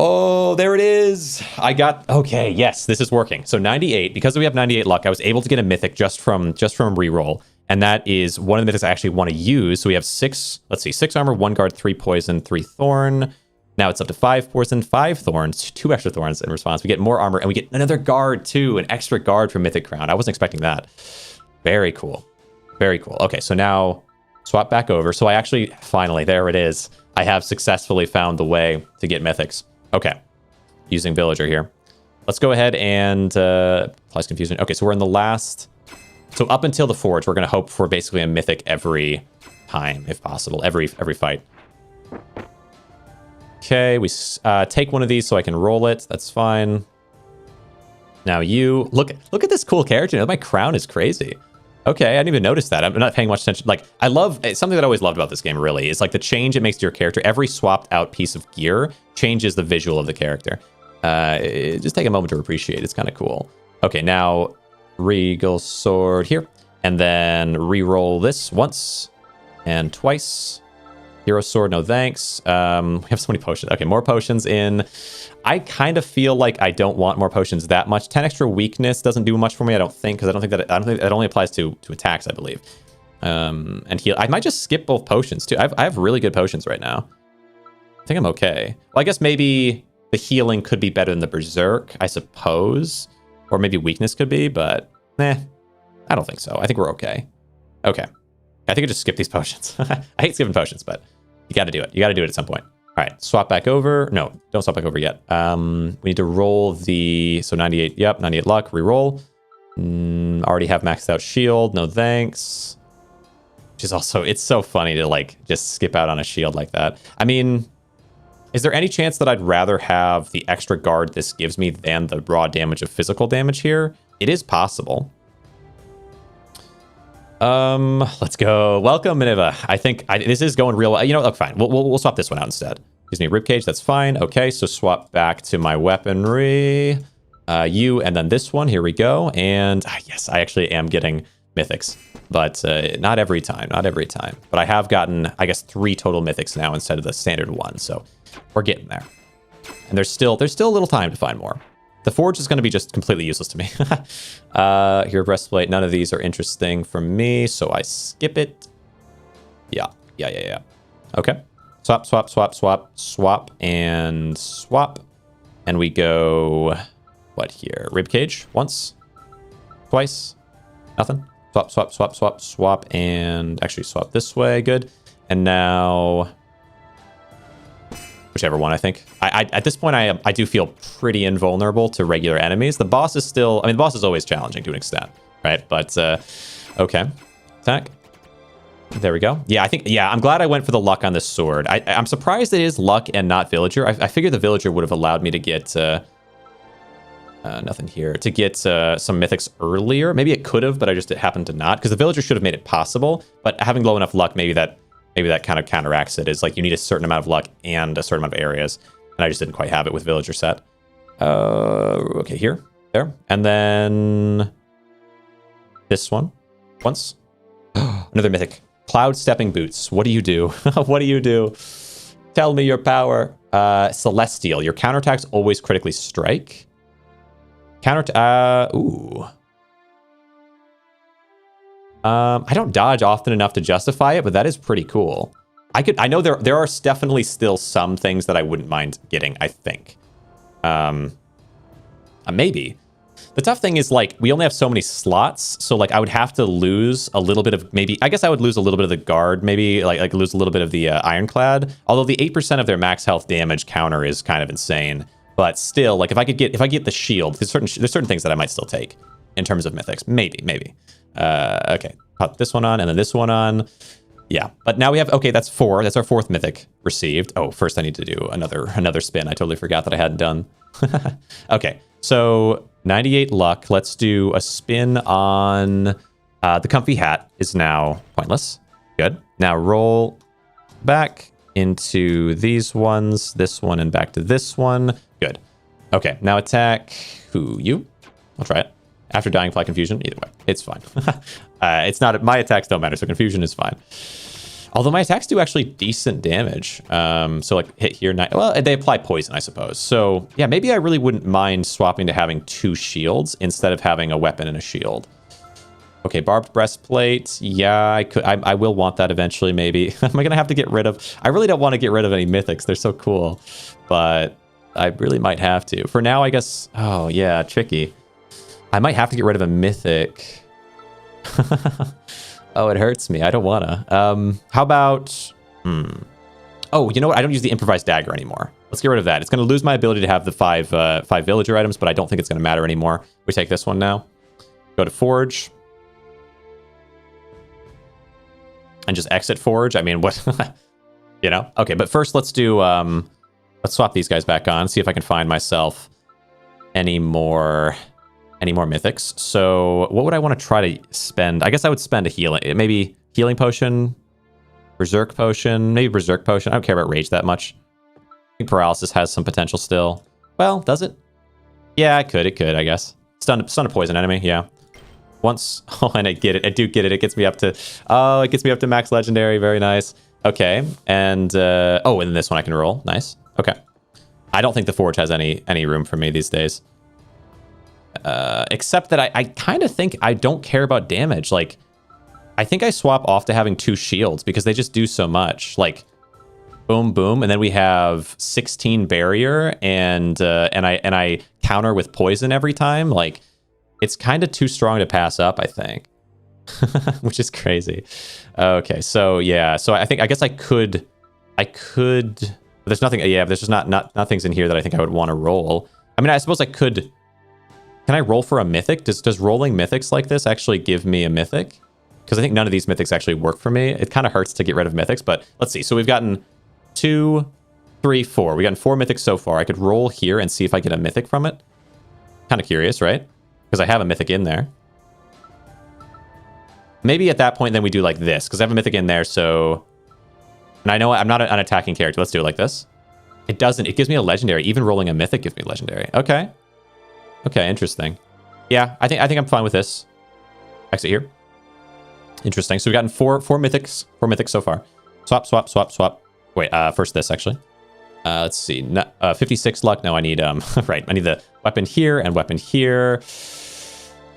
Oh, there it is. I got... Okay, yes, this is working. So 98. Because we have 98 luck, I was able to get a mythic just from reroll. And that is one of the mythics I actually want to use. So we have 6, let's see, 6 armor, 1 guard, 3 poison, 3 thorn. Now it's up to 5 poison, 5 thorns, 2 extra thorns in response. We get more armor, and we get another guard too, an extra guard for Mythic Crown. I wasn't expecting that. Very cool. Very cool. Okay, so now swap back over. So I actually, finally, there it is. I have successfully found the way to get mythics. Okay, using Villager here. Let's go ahead and applies confusion. Okay, so we're in the last. So up until the Forge, we're going to hope for basically a mythic every time, if possible, every fight. Okay, we take one of these so I can roll it. That's fine. Now you look at this cool character. My crown is crazy. Okay, I didn't even notice that. I'm not paying much attention. Like, I love something that I always loved about this game. Really, is like the change it makes to your character. Every swapped out piece of gear changes the visual of the character. Just take a moment to appreciate. It's kind of cool. Okay, now Regal Sword here, and then re-roll this once and twice. Hero Sword, no thanks. We have so many potions. Okay, more potions in. I kind of feel like I don't want more potions that much. 10 extra weakness doesn't do much for me, I don't think, because I don't think that only applies to attacks, I believe. And heal. I might just skip both potions too. I have really good potions right now. I think I'm okay. Well, I guess maybe the healing could be better than the Berserk, I suppose. Or maybe weakness could be, but I don't think so. I think we're okay. Okay. I think I just skip these potions. I hate skipping potions, but you got to do it. You got to do it at some point. All right, swap back over. No, don't swap back over yet. We need to roll the, so 98, yep, 98 luck, reroll. Already have maxed out shield, no thanks. Which is also, it's so funny to like just skip out on a shield like that. I mean, is there any chance that I'd rather have the extra guard this gives me than the raw damage of physical damage here? It is possible. Let's go. Welcome, Minerva. I think this is going real well. You know, look, fine. We'll swap this one out instead. Gives me ribcage. That's fine. Okay, so swap back to my weaponry. You and then this one. Here we go. And yes, I actually am getting mythics, but not every time. Not every time. But I have gotten, I guess, 3 total mythics now instead of the standard 1. So we're getting there. And there's still a little time to find more. The Forge is going to be just completely useless to me. Here, breastplate. None of these are interesting for me, so I skip it. Yeah. Okay. Swap, swap, swap, swap, swap, and swap. And we go, what here? Ribcage, once, twice, nothing. Swap, swap, swap, swap, swap, and actually swap this way, good. And now, whichever one, I think. At this point, I do feel pretty invulnerable to regular enemies. The boss is still, I mean, the boss is always challenging to an extent, right? But, okay. Attack. There we go. Yeah, I'm glad I went for the luck on this sword. I'm surprised it is luck and not villager. I figured the villager would have allowed me to get, nothing here, to get some mythics earlier. Maybe it could have, but it happened to not, because the villager should have made it possible. But having low enough luck, maybe that kind of counteracts it. Is like you need a certain amount of luck and a certain amount of areas, and I just didn't quite have it with villager set. Okay, here, there, and then this one once. Another mythic. Cloud stepping boots. What do you do? What do you do? Tell me your power. Celestial. Your counterattacks always critically strike. Ooh. I don't dodge often enough to justify it, but that is pretty cool. I know there are definitely still some things that I wouldn't mind getting, I think. Maybe. The tough thing is, like, we only have so many slots, so, like, I would have to lose a little bit of, maybe, I guess I would lose a little bit of the guard, maybe, like lose a little bit of the ironclad, although the 8% of their max health damage counter is kind of insane. But still, like, if I get the shield, there's certain things that I might still take in terms of mythics. Maybe. Okay, put this one on and then this one on. Yeah, but now we have, okay, that's 4. That's our 4th mythic received. Oh, first I need to do another spin. I totally forgot that I hadn't done. Okay, so 98 luck. Let's do a spin on the comfy hat is now pointless. Good. Now roll back into these ones, this one, and back to this one. Good. Okay, now attack you. I'll try it. After dying, fly confusion. Either way, it's fine. It's not, my attacks don't matter, so confusion is fine. Although my attacks do actually decent damage. So like hit here, well, they apply poison, I suppose. So yeah, maybe I really wouldn't mind swapping to having 2 shields instead of having a weapon and a shield. Okay, barbed breastplate. Yeah, I could. I will want that eventually, maybe. Am I going to have to get rid of... I really don't want to get rid of any mythics. They're so cool. But I really might have to. For now, I guess... Oh, yeah, tricky. I might have to get rid of a mythic. Oh, it hurts me. I don't want to. How about... Oh, you know what? I don't use the improvised dagger anymore. Let's get rid of that. It's going to lose my ability to have the five villager items, but I don't think it's going to matter anymore. We take this one now. Go to Forge. And just exit Forge. I mean, what? You know? Okay, but first let's do... let's swap these guys back on. See if I can find myself any more mythics. So what would I want to try to spend? I guess I would spend a healing... Maybe healing potion... Berserk potion, maybe Berserk potion. I don't care about rage that much. I think paralysis has some potential still. Well, does it? Yeah, it could, I guess. Stun a poison enemy, yeah. Once, oh, and I get it. I do get it. It gets me up to, oh, it gets me up to max legendary. Very nice. Okay, and, oh, and this one I can roll. Nice. Okay. I don't think the Forge has any room for me these days. Except that I kind of think I don't care about damage. Like, I think I swap off to having 2 shields because they just do so much. Like, boom, boom, and then we have 16 barrier, and I counter with poison every time. Like, it's kind of too strong to pass up, I think, which is crazy. Okay, so yeah, so I guess I could. But there's nothing. Yeah, there's just nothing's in here that I think I would want to roll. I mean, I suppose I could. Can I roll for a mythic? Does rolling mythics like this actually give me a mythic? Because I think none of these mythics actually work for me. It kind of hurts to get rid of mythics, but let's see. So we've gotten 2, 3, 4. We've gotten 4 mythics so far. I could roll here and see if I get a mythic from it. Kind of curious, right? Because I have a mythic in there. Maybe at that point, then we do like this, because I have a mythic in there, so... And I know I'm not an attacking character. Let's do it like this. It doesn't. It gives me a legendary. Even rolling a mythic gives me legendary. Okay. Okay, interesting. Yeah, I think I'm fine with this. Exit here. Interesting. So we've gotten four mythics so far. Swap, swap, swap, swap. Wait, first this actually. Let's see. 56 luck. No, I need right. I need the weapon here and weapon here.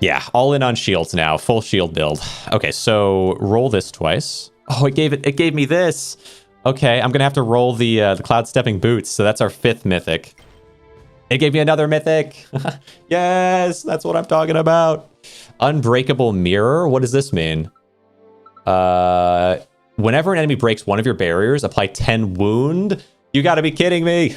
Yeah, all in on shields now. Full shield build. Okay, so roll this twice. Oh, it gave me this. Okay, I'm gonna have to roll the cloud stepping boots. So that's our 5th mythic. It gave me another mythic. Yes, that's what I'm talking about. Unbreakable mirror. What does this mean? Whenever an enemy breaks one of your barriers, apply 10 wound. You gotta be kidding me.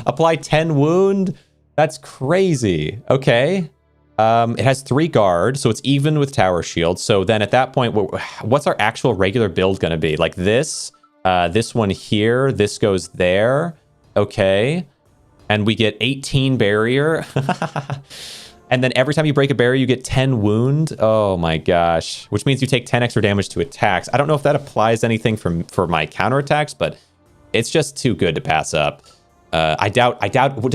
Apply 10 wound? That's crazy. Okay. It has 3 guard, so it's even with tower shield. So then at that point, what's our actual regular build gonna be? Like this one here, this goes there. Okay. And we get 18 barrier. And then every time you break a barrier, you get 10 wound. Oh my gosh. Which means you take 10 extra damage to attacks. I don't know if that applies anything for my counterattacks, but it's just too good to pass up. I doubt,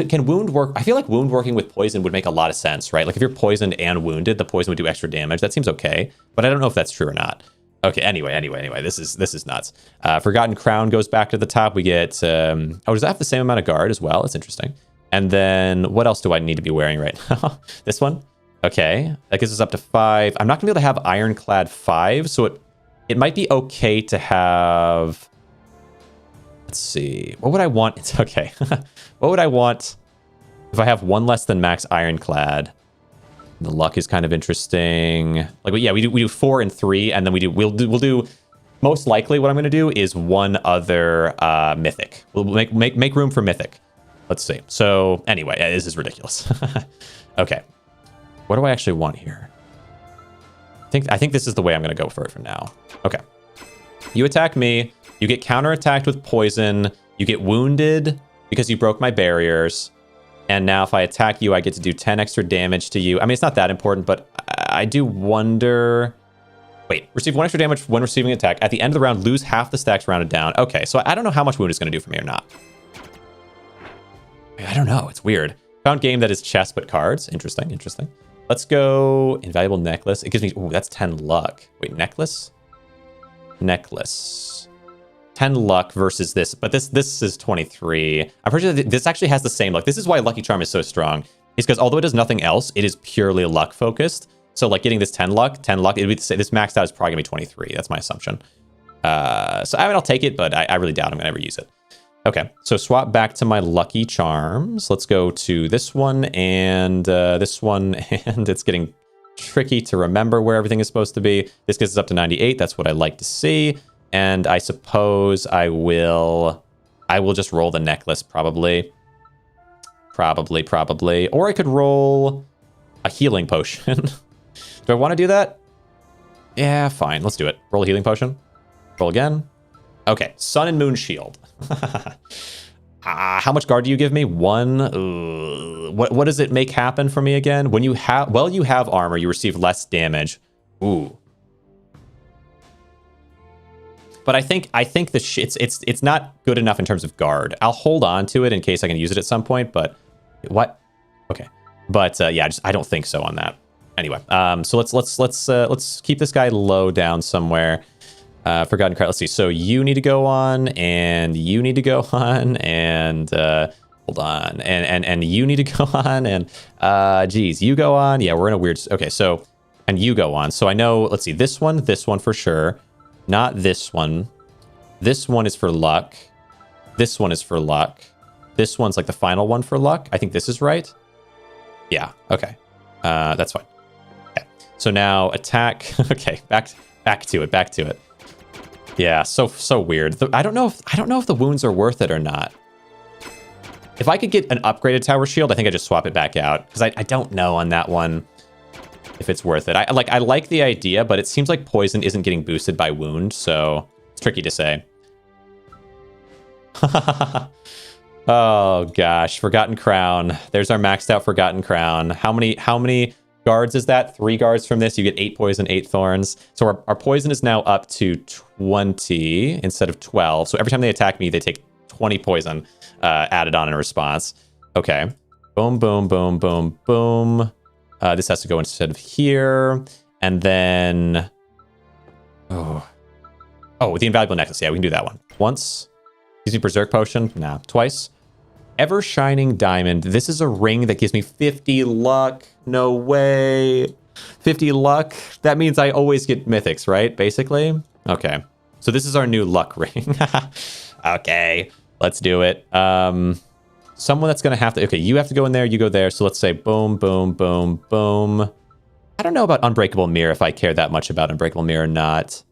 can wound work? I feel like wound working with poison would make a lot of sense, right? Like if you're poisoned and wounded, the poison would do extra damage. That seems okay, but I don't know if that's true or not. Okay, anyway, this is nuts. Forgotten Crown goes back to the top. We get, oh, does that have the same amount of guard as well? It's interesting. And then what else do I need to be wearing right now? This one? Okay, that gives us up to 5. I'm not gonna be able to have ironclad 5, so it might be okay to have... Let's see, what would I want? It's okay. What would I want if I have 1 less than max ironclad? The luck is kind of interesting. Like, yeah, we do 4 and 3, and then we'll do most likely what I'm gonna do is 1 other mythic. We'll make room for mythic. Let's see. So anyway, this is ridiculous. Okay, what do I actually want here? I think this is the way I'm gonna go for it for now. Okay, you attack me. You get counterattacked with poison. You get wounded because you broke my barriers. And now if I attack you, I get to do 10 extra damage to you. I mean, it's not that important, but I do wonder... Wait, receive 1 extra damage when receiving an attack. At the end of the round, lose half the stacks rounded down. Okay, so I don't know how much wound is going to do for me or not. I don't know. It's weird. Found game that is chess but cards. Interesting, interesting. Let's go invaluable necklace. It gives me... Ooh, that's 10 luck. Wait, necklace? Necklace. 10 luck versus this, but this is 23. I'm pretty sure that this actually has the same luck. This is why Lucky Charm is so strong. Is because although it does nothing else, it is purely luck focused. So like getting this 10 luck, it'd be this maxed out is probably gonna be 23. That's my assumption. So I mean, I'll take it, but I really doubt I'm gonna ever use it. Okay, so swap back to my lucky charms. Let's go to this one and this one, and it's getting tricky to remember where everything is supposed to be. This gets us up to 98. That's what I like to see. And I suppose I will just roll the necklace probably. Probably. Or I could roll a healing potion. Do I want to do that? Yeah, fine. Let's do it. Roll a healing potion. Roll again. Okay, Sun and Moon Shield. How much guard do you give me? 1. What does it make happen for me again? When you have armor, you receive less damage. Ooh. But I think it's not good enough in terms of guard. I'll hold on to it in case I can use it at some point. But what? Okay. But yeah, I don't think so on that. Anyway, so let's keep this guy low down somewhere. Forgotten Crown. Let's see. So you need to go on, and you need to go on, and hold on, and you need to go on, and geez, you go on. Yeah, we're in a weird. Okay, so and you go on. So I know. Let's see. This one for sure. Not this one. This one is for luck. This one is for luck. This one's like the final one for luck. I think this is right. Yeah. Okay. That's fine. Okay. So now attack. Okay. Back to it. Yeah, so weird. I don't know if the wounds are worth it or not. If I could get an upgraded tower shield, I think I just swap it back out because I don't know on that one if it's worth it. I like the idea, but it seems like poison isn't getting boosted by wound, so it's tricky to say. Oh gosh, Forgotten Crown. There's our maxed out Forgotten Crown. How many guards is that? 3 guards from this. You get 8 poison, 8 thorns. So our poison is now up to 20 instead of 12. So every time they attack me, they take 20 poison added on in response. Okay. Boom, boom, boom, boom, boom. This has to go instead of here. And then... Oh, the Invaluable Necklace. Yeah, we can do that one. Once. Gives me Berserk Potion. Nah, twice. Ever Shining Diamond. This is a ring that gives me 50 luck. No way. 50 luck. That means I always get mythics, right? Basically. Okay. So this is our new luck ring. Okay. Let's do it. Someone that's going to have to... Okay, you have to go in there. You go there. So let's say boom, boom, boom, boom. I don't know about Unbreakable Mirror, if I care that much about Unbreakable Mirror or not.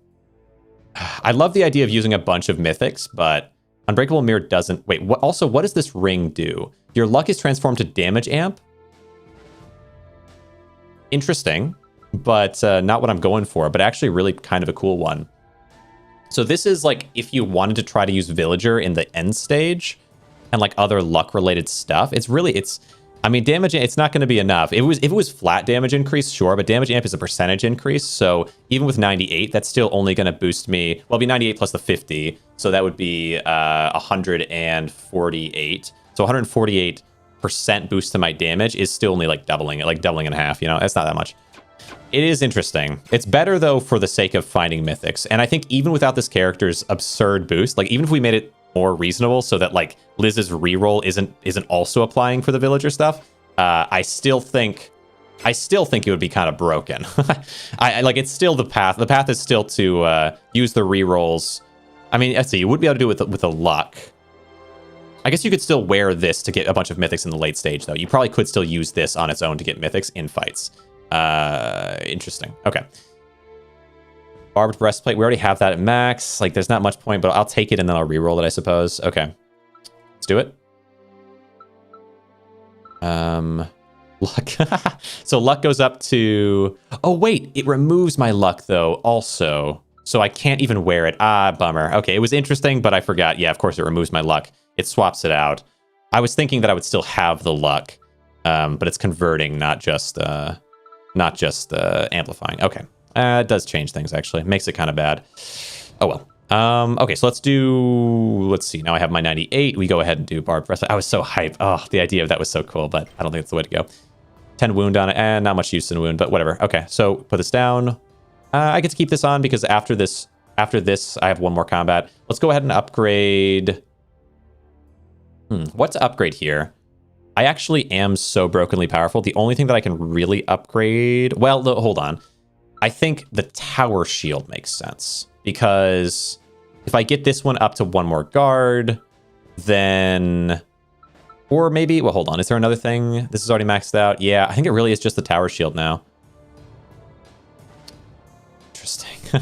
I love the idea of using a bunch of mythics, but... Unbreakable Mirror doesn't... Wait, what does this ring do? Your luck is transformed to damage amp? Interesting, but not what I'm going for, but actually really kind of a cool one. So this is like if you wanted to try to use Villager in the end stage and like other luck-related stuff. I mean, damage, it's not going to be enough. If it was flat damage increase, sure, but damage amp is a percentage increase. So even with 98, that's still only going to boost me. Well, it'll be 98 plus the 50. So that would be 148. So 148% boost to my damage is still only like doubling it, like doubling in half. You know, it's not that much. It is interesting. It's better though for the sake of finding mythics. And I think even without this character's absurd boost, like even if we made it more reasonable so that like Liz's reroll isn't also applying for the villager stuff, I still think it would be kind of broken. I like it's still the path. The path is still to use the rerolls. I mean, let's see, you would be able to do it with a luck. I guess you could still wear this to get a bunch of mythics in the late stage, though. You probably could still use this on its own to get mythics in fights. Interesting. Okay. Barbed breastplate. We already have that at max. Like, there's not much point, but I'll take it and then I'll reroll it, I suppose. Okay. Let's do it. Luck. So luck goes up to... Oh, wait. It removes my luck, though, also. So I can't even wear it. Ah, bummer. Okay, it was interesting, but I forgot. Yeah, of course, it removes my luck. It swaps it out. I was thinking that I would still have the luck, but it's converting, not just amplifying. Okay. It does change things, actually. It makes it kind of bad. Oh, well. Okay, so let's see. Now I have my 98. We go ahead and do barbed breastplate. I was so hyped. Oh, the idea of that was so cool, but I don't think it's the way to go. 10 wound on it, and not much use in wound, but whatever. Okay, so put this down. I get to keep this on because after this, I have one more combat. Let's go ahead and upgrade. What to upgrade here? I actually am so brokenly powerful. The only thing that I can really upgrade... Well, hold on. I think the tower shield makes sense. Because if I get this one up to one more guard, then... Or maybe... Well, hold on. Is there another thing? This is already maxed out. Yeah, I think it really is just the tower shield now. Interesting.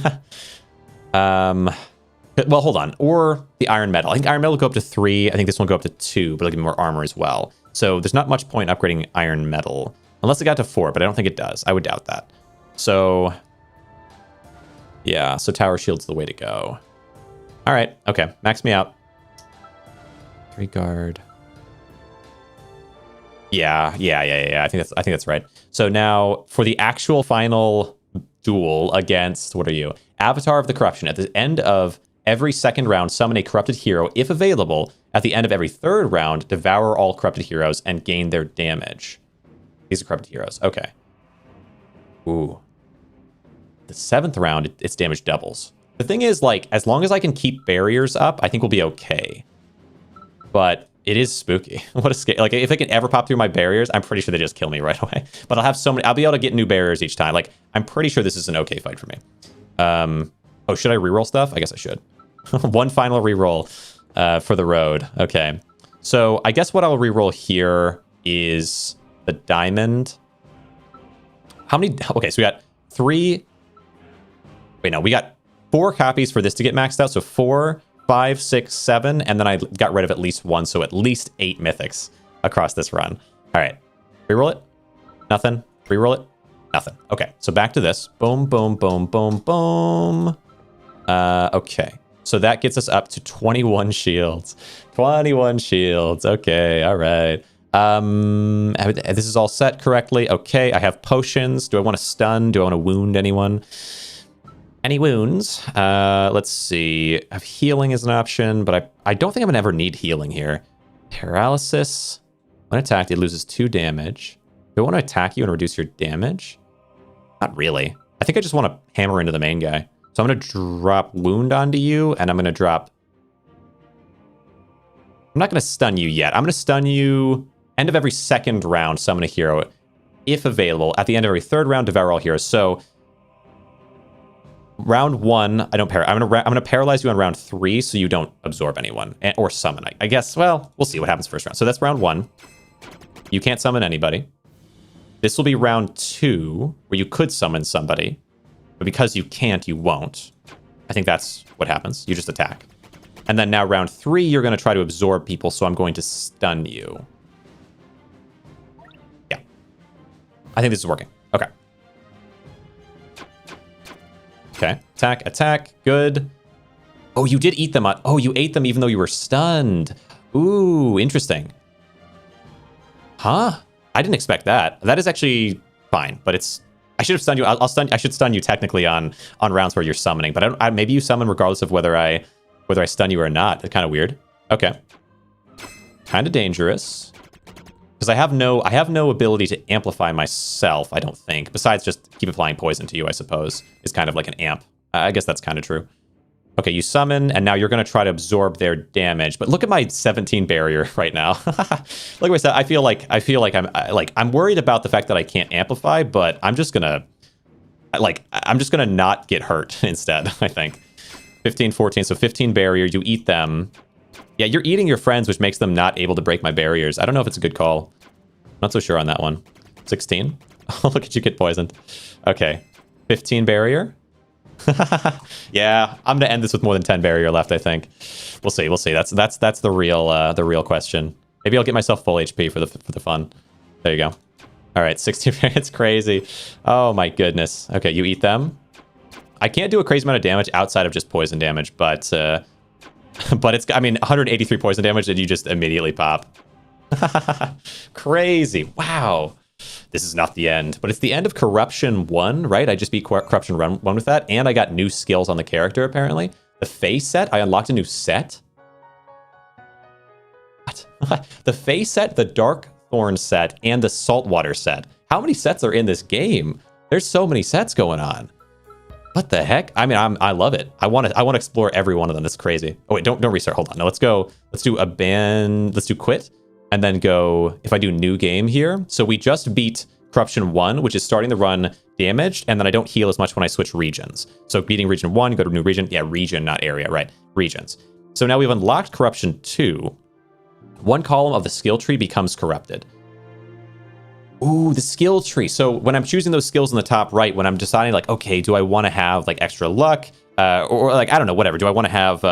Well, hold on. Or the iron metal. I think iron metal will go up to 3. I think this one will go up to 2, but it'll give me more armor as well. So there's not much point upgrading iron metal. Unless it got to 4, but I don't think it does. I would doubt that. So, yeah. So tower shield's the way to go. All right. Okay. Max me out. 3 guard. Yeah. I think that's right. So now for the actual final duel against, what are you? Avatar of the Corruption. At the end of every second round, summon a corrupted hero if available. At the end of every third round, devour all corrupted heroes and gain their damage. These are corrupted heroes. Okay. Ooh. The 7th round, its damage doubles. The thing is, like, as long as I can keep barriers up, I think we'll be okay. But it is spooky. What a scare. Like, if it can ever pop through my barriers, I'm pretty sure they just kill me right away. But I'll have so many... I'll be able to get new barriers each time. Like, I'm pretty sure this is an okay fight for me. Oh, should I reroll stuff? I guess I should. One final reroll for the road. Okay. So I guess what I'll reroll here is the diamond. How many? Okay, so we got 3. Wait, no, we got 4 copies for this to get maxed out. So 4, 5, 6, 7, and then I got rid of at least 1. So at least 8 mythics across this run. All right. Reroll it. Nothing. Reroll it. Nothing. Okay, so back to this. Boom, boom, boom, boom, boom. Okay, so that gets us up to 21 shields. 21 shields. Okay, all right. This is all set correctly. Okay, I have potions. Do I want to stun? Do I want to wound anyone? Any wounds? Let's see. I have healing as an option, but I don't think I'm going to ever need healing here. Paralysis. When attacked, it loses 2 damage. Do I want to attack you and reduce your damage? Not really. I think I just want to hammer into the main guy. So I'm going to drop wound onto you, and I'm going to drop... I'm not going to stun you yet. I'm going to stun you end of every second round, summon a hero, if available. At the end of every third round, devour all heroes. So round 1, I don't I'm going to paralyze you on round 3, so you don't absorb anyone or summon. I guess. Well, we'll see what happens first round. So that's round 1. You can't summon anybody. This will be round 2, where you could summon somebody. But because you can't, you won't. I think that's what happens. You just attack. And then now round 3, you're going to try to absorb people, so I'm going to stun you. Yeah. I think this is working. Okay. Okay. Attack, attack. Good. Oh, you did eat them. Oh, you ate them even though you were stunned. Ooh, interesting. Huh? I didn't expect that. That is actually fine, but it's... I should have stunned you. I should stun you technically on rounds where you're summoning, but maybe you summon regardless of whether I stun you or not. It's kind of weird. Okay. Kind of dangerous. Because I have no ability to amplify myself, I don't think. Besides just keep applying poison to you, I suppose. Is kind of like an amp. I guess that's kind of true. Okay, you summon, and now you're going to try to absorb their damage. But look at my 17 barrier right now. Like I said, I feel like I'm worried about the fact that I can't amplify, but I'm just gonna not get hurt instead. I think 15, 14, so 15 barrier. You eat them. Yeah, you're eating your friends, which makes them not able to break my barriers. I don't know if it's a good call. Not so sure on that one. 16. Oh, look at you get poisoned. Okay, 15 barrier. Yeah, I'm gonna end this with more than 10 barrier left. I think we'll see. We'll see. That's the real question. Maybe I'll get myself full HP for the fun. There you go. All right, 16. It's crazy. Oh my goodness. Okay, you eat them. I can't do a crazy amount of damage outside of just poison damage, but it's 183 poison damage and you just immediately pop. Crazy. Wow. This is not the end, but it's the end of Corruption 1, right? I just beat Corruption 1 with that, and I got new skills on the character, apparently. The face set, I unlocked a new set? What? The face set, the Dark Thorn set, and the Saltwater set. How many sets are in this game? There's so many sets going on. What the heck? I mean, I love it. I want to explore every one of them. That's crazy. Oh wait, don't restart. Hold on. No, let's go. Let's do quit. and then go, if I do new game here, so we just beat Corruption 1, which is starting the run damaged, and then I don't heal as much when I switch regions. So beating region 1, go to new region. Yeah, region, not area, right? Regions. So now we've unlocked Corruption 2. One column of the skill tree becomes corrupted. Ooh, the skill tree. So when I'm choosing those skills in the top right, when I'm deciding like, okay, do I want to have like extra luck? Or like, I don't know, whatever. Do I want to have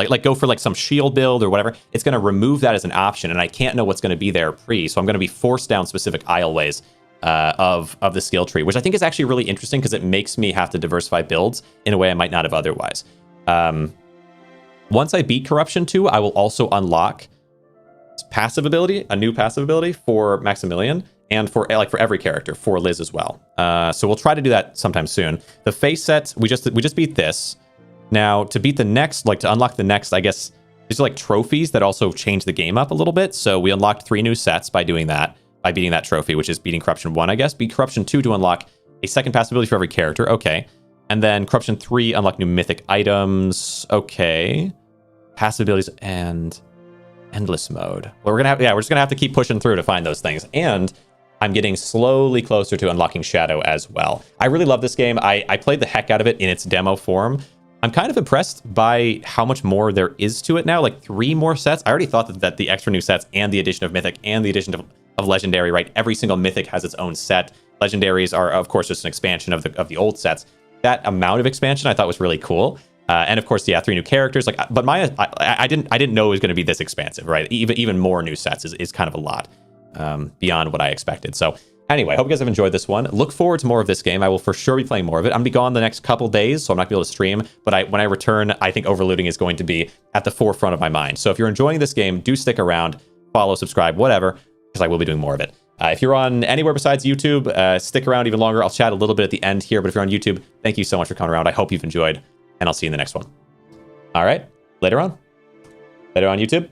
like go for like some shield build or whatever? It's going to remove that as an option, and I can't know what's going to be there pre. So I'm going to be forced down specific aisleways of the skill tree, which I think is actually really interesting because it makes me have to diversify builds in a way I might not have otherwise. Once I beat Corruption 2, I will also unlock passive ability, a new passive ability for Maximilian, and for every character, for Liz as well. So we'll try to do that sometime soon. The face set, we just beat this. Now to beat the next, like to unlock the next, I guess these are like trophies that also change the game up a little bit. So we unlocked 3 new sets by doing that, by beating that trophy, which is beating Corruption 1, I guess. Beat Corruption 2 to unlock a second passive ability for every character. Okay. And then Corruption 3, unlock new mythic items. Okay. Passive abilities and endless mode. Well, we're just gonna have to keep pushing through to find those things. And I'm getting slowly closer to unlocking Shadow as well. I really love this game. I played the heck out of it in its demo form. I'm kind of impressed by how much more there is to it now. Like 3 more sets. I already thought that the extra new sets and the addition of Mythic and the addition of Legendary, right? Every single Mythic has its own set. Legendaries are, of course, just an expansion of the old sets. That amount of expansion I thought was really cool. And of course, yeah, 3 new characters. Like, but I didn't know it was going to be this expansive, right? Even more new sets is kind of a lot beyond what I expected. So anyway, I hope you guys have enjoyed this one. Look forward to more of this game. I will for sure be playing more of it. I'm gonna be gone the next couple days, so I'm not gonna be able to stream. But when I return, I think overlooting is going to be at the forefront of my mind. So if you're enjoying this game, do stick around, follow, subscribe, whatever, because I will be doing more of it. If you're on anywhere besides YouTube, stick around even longer. I'll chat a little bit at the end here. But if you're on YouTube, thank you so much for coming around. I hope you've enjoyed, and I'll see you in the next one. All right, later on. Later on YouTube.